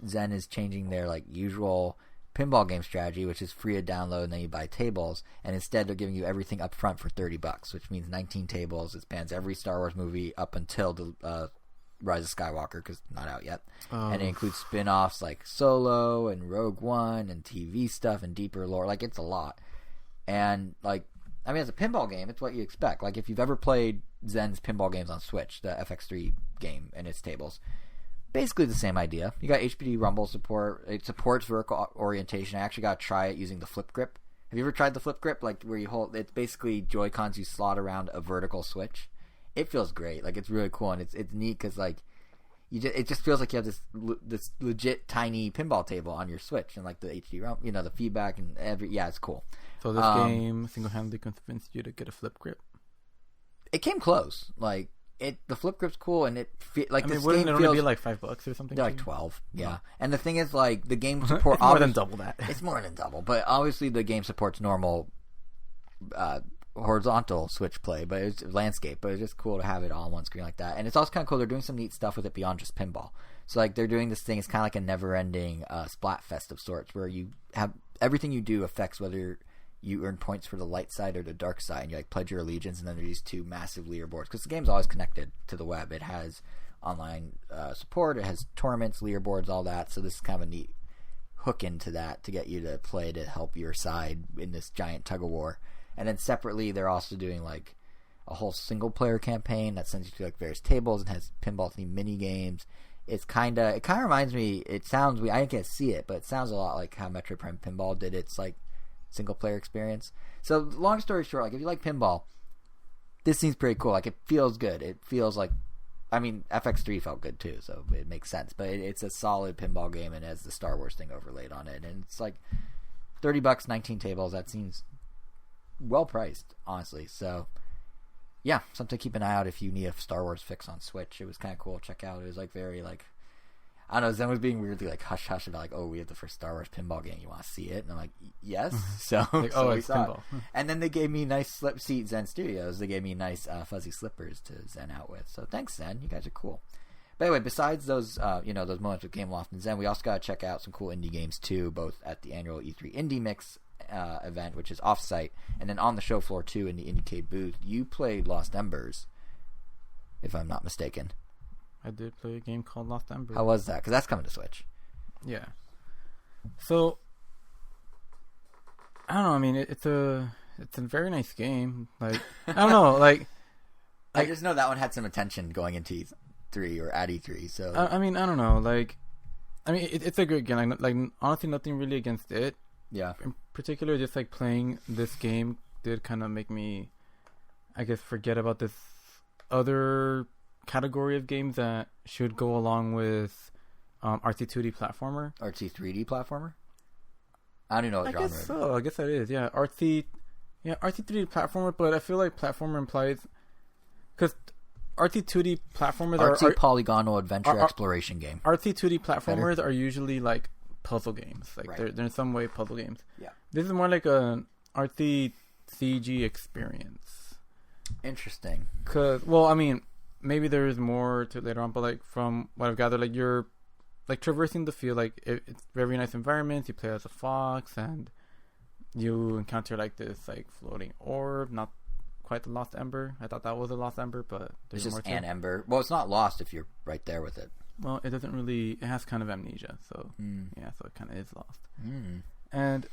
Zen is changing their like usual pinball game strategy, which is free to download and then you buy tables, and instead they're giving you everything up front for $30, which means 19 tables. It spans every Star Wars movie up until the Rise of Skywalker, because not out yet. And it includes spin-offs like Solo and Rogue One and TV stuff and deeper lore. Like, it's a lot. And like, I mean, as a pinball game, it's what you expect. Like, if you've ever played Zen's pinball games on Switch, the FX3 game and its tables, basically the same idea. You got HPD rumble support. It supports vertical orientation. I actually got to try it using the flip grip. Have you ever tried the flip grip? Like, where you hold, it's basically Joy-Cons you slot around a vertical switch. It feels great. Like, it's really cool, and it's neat because like it just feels like you have this legit tiny pinball table on your Switch, and like the HD rumble, you know, the feedback and it's cool. So this game single-handedly convinced you to get a flip grip? It came close. Like, the flip grip's cool, and like this wouldn't game it feels only be like $5 or something? they're like 12, yeah. And the thing is, like the game support it's more than double that. It's more than double, but obviously the game supports normal horizontal switch play, but it's landscape. But it's just cool to have it all on one screen like that, and it's also kind of cool. They're doing some neat stuff with it beyond just pinball. So like they're doing this thing. It's kind of like a never-ending Splatfest of sorts, where you have everything you do affects whether you earn points for the light side or the dark side, and you like pledge your allegiance, and then there's these two massive leaderboards because the game's always connected to the web. It has online support, it has tournaments, leaderboards, all that. So this is kind of a neat hook into that to get you to play to help your side in this giant tug of war. And then separately, they're also doing like a whole single player campaign that sends you to like various tables and has pinball themed mini games. It kind of reminds me. It sounds I can't see it, but it sounds a lot like how Metroid Prime Pinball did its like single player experience. So long story short, like if you like pinball, this seems pretty cool. Like it feels good. It feels like, I mean, FX3 felt good too, so it makes sense. But it's a solid pinball game, and it has the Star Wars thing overlaid on it, and it's like $30, 19 tables. That seems well priced, honestly. So yeah, something to keep an eye out if you need a Star Wars fix on Switch. It was kind of cool. Check out. It was like very like, I don't know, Zen was being weirdly like hush hush about like, oh, we have the first Star Wars pinball game. You want to see it? And I'm like, yes. So, like, so it's pinball. And then they gave me nice slip seat Zen Studios. They gave me nice fuzzy slippers to Zen out with. So thanks, Zen. You guys are cool. But anyway, besides those, those moments with Gameloft and Zen, we also got to check out some cool indie games too, both at the annual E3 Indie Mix event, which is off-site, and then on the show floor too in the IndieCade booth. You played Lost Embers, if I'm not mistaken. I did play a game called Lost Ember. How was that? Because that's coming to Switch. Yeah. So I don't know. I mean, it's a very nice game. Like I don't know. Like I just know that one had some attention going into E3 or at E3. So I mean, I don't know. Like I mean, it's a great game. Like honestly, nothing really against it. Yeah. In particular, just like playing this game did kind of make me, I guess, forget about this other category of games that should go along with artsy 2D platformer. Artsy 3D platformer? I don't know what genre. I guess so. I guess that is. Yeah, artsy 3D platformer, but I feel like platformer implies, because artsy 2D platformers artsy polygonal adventure exploration game. Artsy 2D platformers are usually like puzzle games. Like right. they're in some way puzzle games. Yeah. This is more like an artsy CG experience. Interesting. Well, I mean, maybe there is more to it later on, but like from what I've gathered, like you're like traversing the field, like it's very nice environments. You play as a fox, and you encounter like this like floating orb, not quite the Lost Ember. I thought that was a Lost Ember, but there's more just to an it. Ember. Well, it's not lost if you're right there with it. Well, it doesn't really. It has kind of amnesia, so yeah, so it kind of is lost. And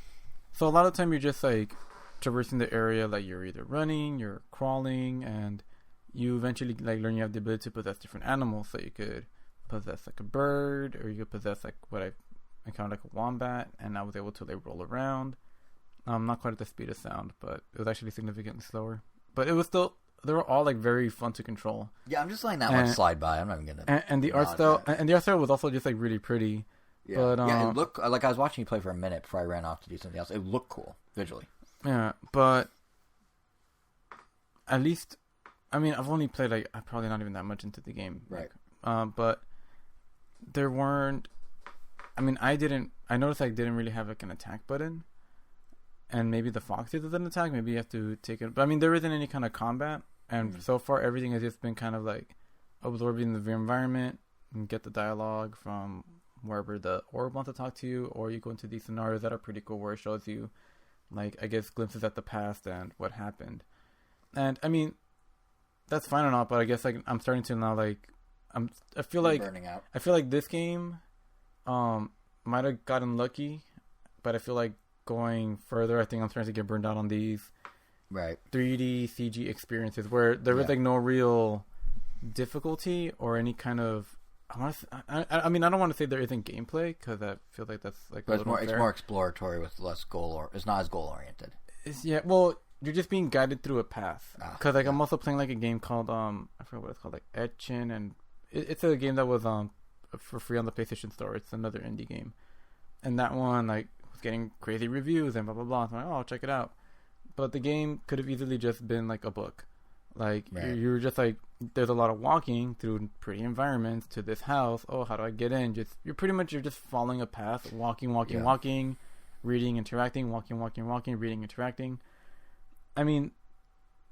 so a lot of the time you're just like traversing the area, like you're either running, you're crawling, and you eventually like learn you have the ability to possess different animals. So you could possess like a bird, or you could possess like what I encountered like a wombat, and I was able to like roll around. Not quite at the speed of sound, but it was actually significantly slower. But it was still, they were all like very fun to control. Yeah, I'm just letting that one slide by. I'm not even gonna. And the art style, was also just like really pretty. Yeah, but, it looked like I was watching you play for a minute before I ran off to do something else. It looked cool visually. Yeah, but at least, I mean, I've only played like I'm probably not even that much into the game, right? But there weren't. I mean, I noticed I didn't really have like an attack button. And maybe the fox does an attack. Maybe you have to take it. But I mean, there isn't any kind of combat. And so far, everything has just been kind of like absorbing the environment and get the dialogue from wherever the orb wants to talk to you. Or you go into these scenarios that are pretty cool where it shows you, like, I guess, glimpses at the past and what happened. And I mean, that's fine or not. But I guess like I'm starting to now like I feel like burning out. I feel like this game might have gotten lucky, but I feel like going further, I think I'm starting to get burned out on these 3D CG experiences where there was like no real difficulty or any kind of. I mean, I don't want to say there isn't gameplay because I feel like that's like. But it's more exploratory with less goal, or it's not as goal oriented. Well, you're just being guided through a path. Because I'm also playing like a game called I forget what it's called, like Etchin, and it's a game that was for free on the PlayStation Store. It's another indie game, and that one like getting crazy reviews and blah blah blah. So I'm like, oh, I'll check it out. But the game could have easily just been like a book, Like Right. you're just like, there's a lot of walking through pretty environments to this house. Oh, how do I get in? You're just following a path, walking, reading, interacting, walking, reading, interacting. I mean,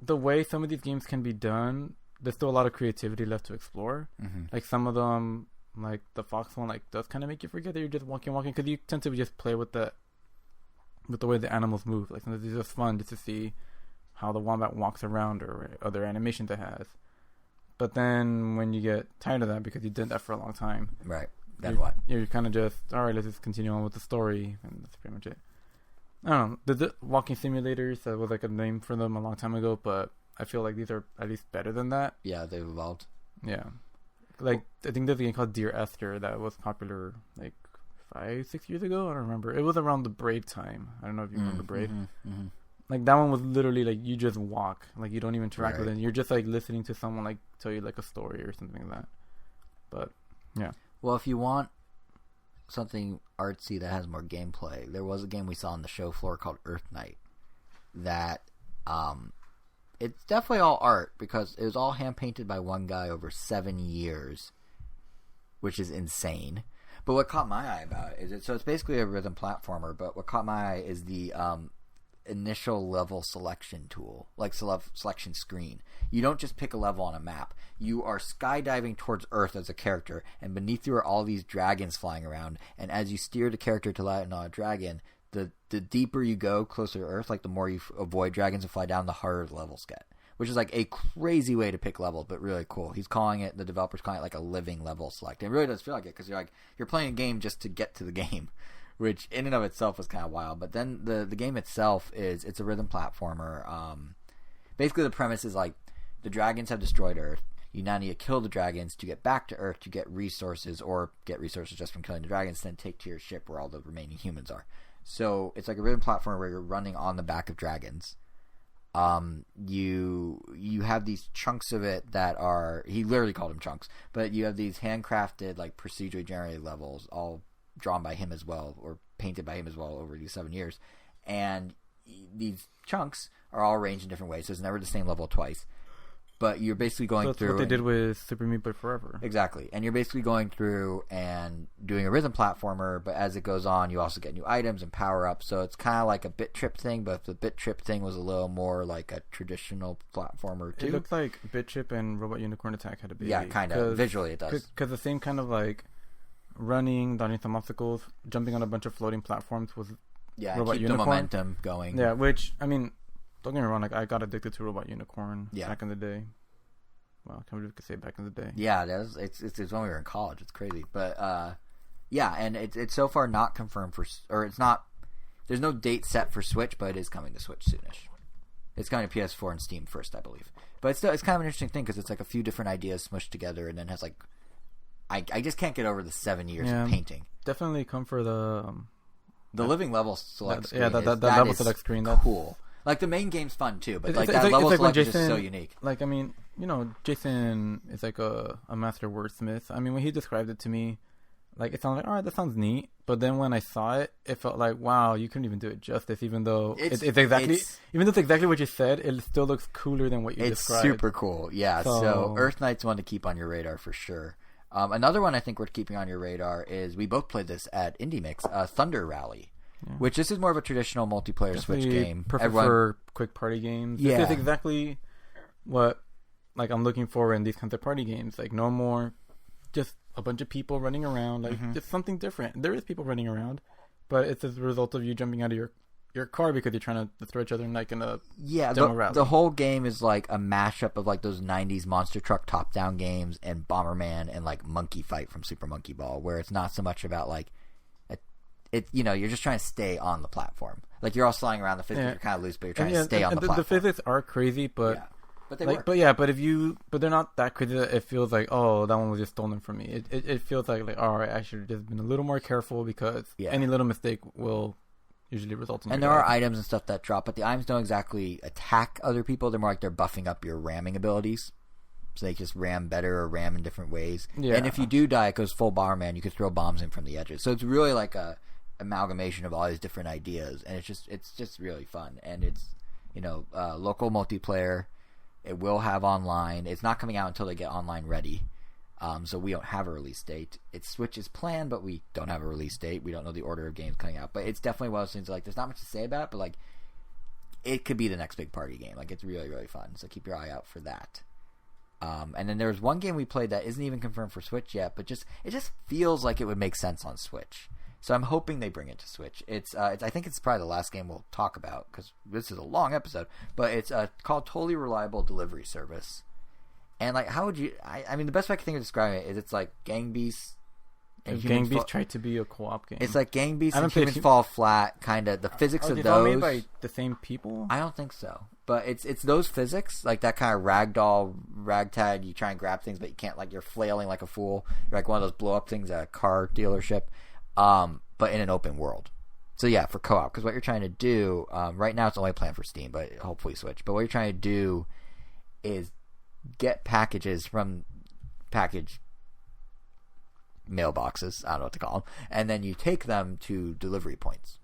the way some of these games can be done, there's still a lot of creativity left to explore. Mm-hmm. Like some of them, like the fox one, like does kind of make you forget that you're just walking, because you tend to just play with the way the animals move. Like sometimes it's just fun just to see how the wombat walks around or other animations it has. But then when you get tired of that because you did that for a long time, Right. Then what? You're kind of just, all right, let's just continue on with the story, and that's pretty much it. I don't know. The walking simulators, that was like a name for them a long time ago, but I feel like these are at least better than that. Yeah, they've evolved. Yeah. Like, I think there's a game called Dear Esther that was popular like 5-6 years ago. I don't remember. It was around the Braid time. I don't know if you remember Braid. Mm-hmm, mm-hmm. Like, that one was literally like you just walk. Like, you don't even interact Right. with it. You're just like listening to someone like tell you like a story or something like that. But, yeah. Well, if you want something artsy that has more gameplay, there was a game we saw on the show floor called EarthNight that it's definitely all art because it was all hand painted by one guy over 7 years, which is insane. But what caught my eye about it is it's basically a rhythm platformer, but what caught my eye is the initial level selection tool, like selection screen. You don't just pick a level on a map. You are skydiving towards Earth as a character, and beneath you are all these dragons flying around. And as you steer the character to land on a dragon, the deeper you go closer to Earth, like the more you avoid dragons and fly down, the harder the levels get. Which is like a crazy way to pick levels, but really cool. He's calling it, the developer's calling it like a living level select. And it really does feel like it because you're playing a game just to get to the game, which in and of itself was kind of wild. But then the game itself it's a rhythm platformer. Basically the premise is like the dragons have destroyed Earth. You now need to kill the dragons to get back to Earth to get resources, or get resources just from killing the dragons, then take to your ship where all the remaining humans are. So it's like a rhythm platformer where you're running on the back of dragons. You have these chunks of it that are, he literally called them chunks, but you have these handcrafted, like procedurally generated levels, all drawn by him as well, or painted by him as well over these 7 years. And these chunks are all arranged in different ways, so it's never the same level twice. But you're basically going through. That's what they did with Super Meat Boy Forever. Exactly. And you're basically going through and doing a rhythm platformer, but as it goes on, you also get new items and power-ups. So it's kind of like a Bit Trip thing, but if the Bit Trip thing was a little more like a traditional platformer, too. It looked like Bit Trip and Robot Unicorn Attack had a baby. Yeah, kind of. Visually, it does. Because the same kind of like running, dodging some obstacles, jumping on a bunch of floating platforms was Robot keep Unicorn. the momentum going. Yeah, which, I mean, don't get me wrong, like I got addicted to Robot Unicorn back in the day. Well, I can't believe I could say back in the day. Yeah, it's when we were in college. It's crazy. But, yeah, and it's so far not confirmed for, or it's not, there's no date set for Switch, but it is coming to Switch soonish. It's coming to PS4 and Steam first, I believe. But it's kind of an interesting thing because it's like a few different ideas smushed together and then has like, I just can't get over the 7 years of painting. Definitely come for the living level select screen. That level select screen. That's cool. Like the main game's fun too, but that level select is just so unique. Like, I mean, you know, Jason is like a master wordsmith. I mean, when he described it to me, like it sounded like, all right, that sounds neat. But then when I saw it, it felt like, wow, you couldn't even do it justice. Even though it's exactly what you said, it still looks cooler than what you described. It's super cool, yeah. So EarthNight's one to keep on your radar for sure. Another one I think worth keeping on your radar is we both played this at Indie Mix, Thunder Rally. Yeah. Which this is more of a traditional multiplayer Switch game. Perfect for quick party games. Yeah. This is exactly what like I'm looking for in these kinds of party games. Like no more just a bunch of people running around. Like just something different. There is people running around, but it's as a result of you jumping out of your car because you're trying to destroy each other in like in a demo rally. The whole game is like a mashup of like those 90s monster truck top-down games and Bomberman and like Monkey Fight from Super Monkey Ball, where it's not so much about like you're just trying to stay on the platform. Like you're all flying around the physics, you're kind of loose, but you're trying to stay on the platform. The physics are crazy, but they like, work. But they're not that crazy that it feels like, oh, that one was just stolen from me. It feels like all right, I should have just been a little more careful because any little mistake will usually result in. And there are items and stuff that drop, but the items don't exactly attack other people. They're more like they're buffing up your ramming abilities. So they just ram better or ram in different ways. Yeah. And if you do die, it goes full Bomberman. You could throw bombs in from the edges. So it's really like a amalgamation of all these different ideas, and it's just really fun. And it's local multiplayer. It will have online. It's not coming out until they get online ready. So we don't have a release date. Switch is planned, but we don't have a release date. We don't know the order of games coming out. But it's definitely one of those things like there's not much to say about it, but like it could be the next big party game. Like it's really, really fun. So keep your eye out for that. And then there's one game we played that isn't even confirmed for Switch yet, but it just feels like it would make sense on Switch. So I'm hoping they bring it to Switch. I think it's probably the last game we'll talk about because this is a long episode. But it's called Totally Reliable Delivery Service. And like, how would you? I mean, the best way I can think of describing it is it's like Gang Beasts. And Gang Beasts tried to be a co-op game. It's like Gang Beasts and Humans Fall Flat, kind of the physics of those. Are they made by the same people? I don't think so. But it's those physics, like that kind of ragdoll, ragtag. You try and grab things, but you can't. Like you're flailing like a fool. You're like one of those blow up things at a car dealership. But in an open world. So yeah, for co-op, because what you're trying to do right now, it's only planned for Steam, but hopefully Switch. But what you're trying to do is get packages from package mailboxes. I don't know what to call them, and then you take them to delivery points,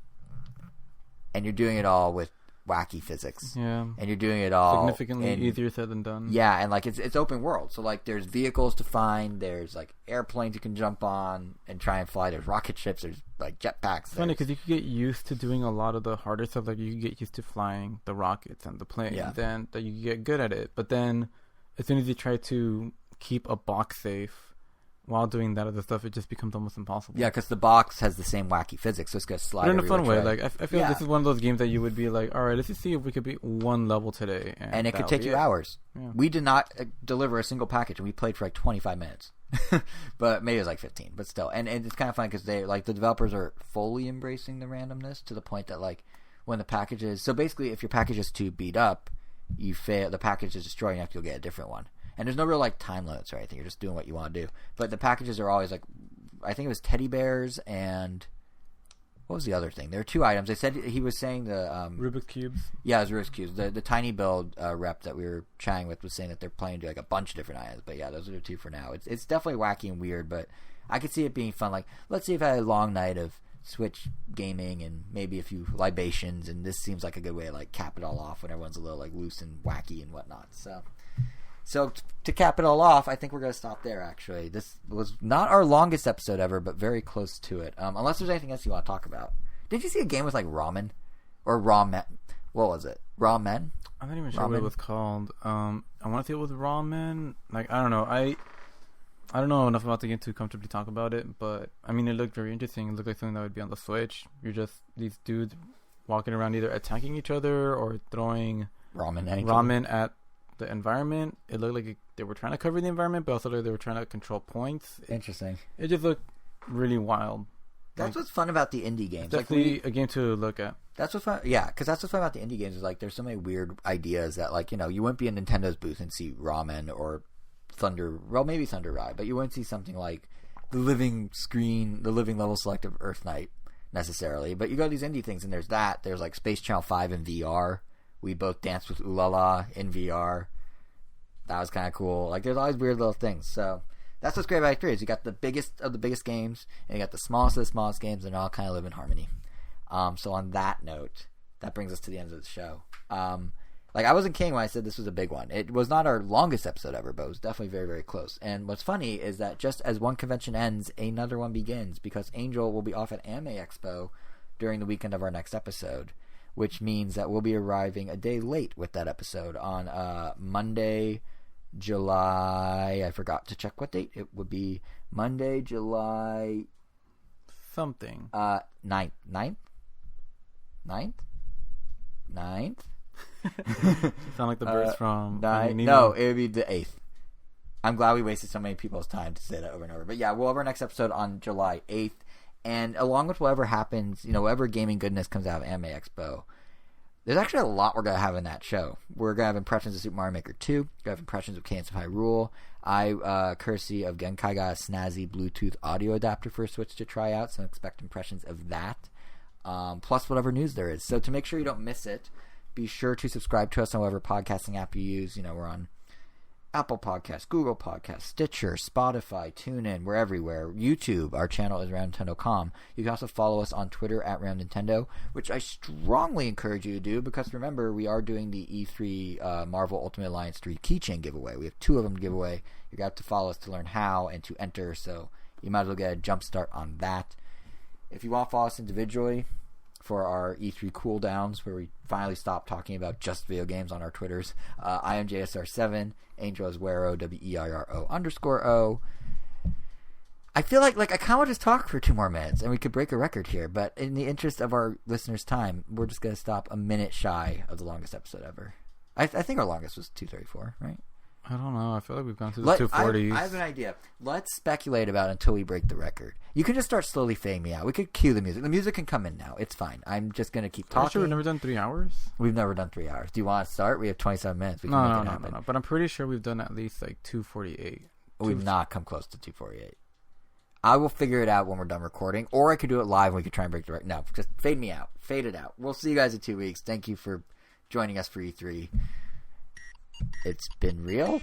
and you're doing it all with wacky physics. Yeah, and you're doing it all significantly easier said than done. Yeah, and like it's open world, so like there's vehicles to find, there's like airplanes you can jump on and try and fly, there's rocket ships, there's like jetpacks. It's funny because you could get used to doing a lot of the harder stuff, like you could get used to flying the rockets and the planes, then that you could get good at it. But then as soon as you try to keep a box safe while doing that other stuff, it just becomes almost impossible. Yeah, because the box has the same wacky physics, so it's going to slide. But in a fun way. Like I feel like this is one of those games that you would be like, all right, let's just see if we could beat one level today. And it could take you hours. Yeah. We did not deliver a single package, and we played for like 25 minutes. But maybe it was like 15, but still. And it's kind of fun because they like the developers are fully embracing the randomness to the point that like when the package is... So basically, if your package is too beat up, you fail. The package is destroyed, and you have to go get a different one. And there's no real like time limits or anything. You're just doing what you want to do. But the packages are always like, I think it was teddy bears and what was the other thing? There are two items. They said he was saying the Rubik's cubes. Yeah, it was Rubik's cubes. The tiny build rep that we were chatting with was saying that they're planning to do like a bunch of different items. But yeah, those are the two for now. It's definitely wacky and weird, but I could see it being fun. Like, let's see if I had a long night of Switch gaming and maybe a few libations, and this seems like a good way to like cap it all off when everyone's a little like loose and wacky and whatnot. So to cap it all off, I think we're going to stop there, actually. This was not our longest episode ever, but very close to it. Unless there's anything else you want to talk about. Did you see a game with, like, ramen? Or ramen? What was it? Ramen? I'm not even sure what it was called. I want to say it was ramen. Like, I don't know. I don't know enough about the game to comfortably talk about it, but, I mean, it looked very interesting. It looked like something that would be on the Switch. You're just these dudes walking around either attacking each other or throwing ramen at the environment. It looked like they were trying to cover the environment, but also like they were trying to control points. Interesting. It just looked really wild. That's what's fun about the indie games. Definitely a game to look at. That's what's fun. Yeah, because that's what's fun about the indie games is like there's so many weird ideas that like, you know, you wouldn't be in Nintendo's booth and see ramen or maybe Thunder Ride, but you wouldn't see something like the living level select of EarthNight necessarily. But you go to these indie things and there's like Space Channel 5 in VR. We both danced with Ulala in VR. That was kind of cool. Like, there's always weird little things. So, that's what's great about E3 is you got the biggest of the biggest games, and you got the smallest of the smallest games, and they all kind of live in harmony. So, on that note, that brings us to the end of the show. Like, I wasn't kidding when I said this was a big one. It was not our longest episode ever, but it was definitely very, very close. And what's funny is that just as one convention ends, another one begins, because Angel will be off at Anime Expo during the weekend of our next episode, which means that we'll be arriving a day late with that episode on Monday, July... I forgot to check what date. It would be Monday, July... something. 9th? 9th? You sound like the birds from... No, it would be the 8th. I'm glad we wasted so many people's time to say that over and over. But yeah, we'll have our next episode on July 8th. And along with whatever happens, you know, whatever gaming goodness comes out of Anime Expo, there's actually a lot we're going to have in that show. We're going to have impressions of Super Mario Maker 2. We're going to have impressions of Cadence of Hyrule. Courtesy of Genkai, got a snazzy Bluetooth audio adapter for a Switch to try out, so expect impressions of that. Plus whatever news there is. So to make sure you don't miss it, be sure to subscribe to us on whatever podcasting app you use. You know, we're on Apple Podcasts, Google Podcasts, Stitcher, Spotify, TuneIn. We're everywhere. YouTube, our channel is RoundNintendo.com. You can also follow us on Twitter at RoundNintendo, which I strongly encourage you to do because remember, we are doing the E3 Marvel Ultimate Alliance 3 keychain giveaway. We have 2 of them to give away. You're going to have to follow us to learn how and to enter, so you might as well get a jump start on that. If you want to follow us individually for our E3 cooldowns, where we finally stop talking about just video games on our Twitters, I am JSR7, Angel is Wero, WEIRO_O. I feel like I kind of want to just talk for 2 more minutes, and we could break a record here, but in the interest of our listeners' time, we're just going to stop a minute shy of the longest episode ever. I think our longest was 234, right? I don't know. I feel like we've gone through the 240s. I have an idea. Let's speculate about it until we break the record. You can just start slowly fading me out. We could cue the music. The music can come in now. It's fine. I'm just going to keep talking. Sure we've never done 3 hours? We've never done 3 hours. Do you want to start? We have 27 minutes. We can make it happen. No. But I'm pretty sure we've done at least like 248. We've not come close to 248. I will figure it out when we're done recording, or I could do it live and we could try and break the record. No, just fade me out. Fade it out. We'll see you guys in 2 weeks. Thank you for joining us for E3. It's been real.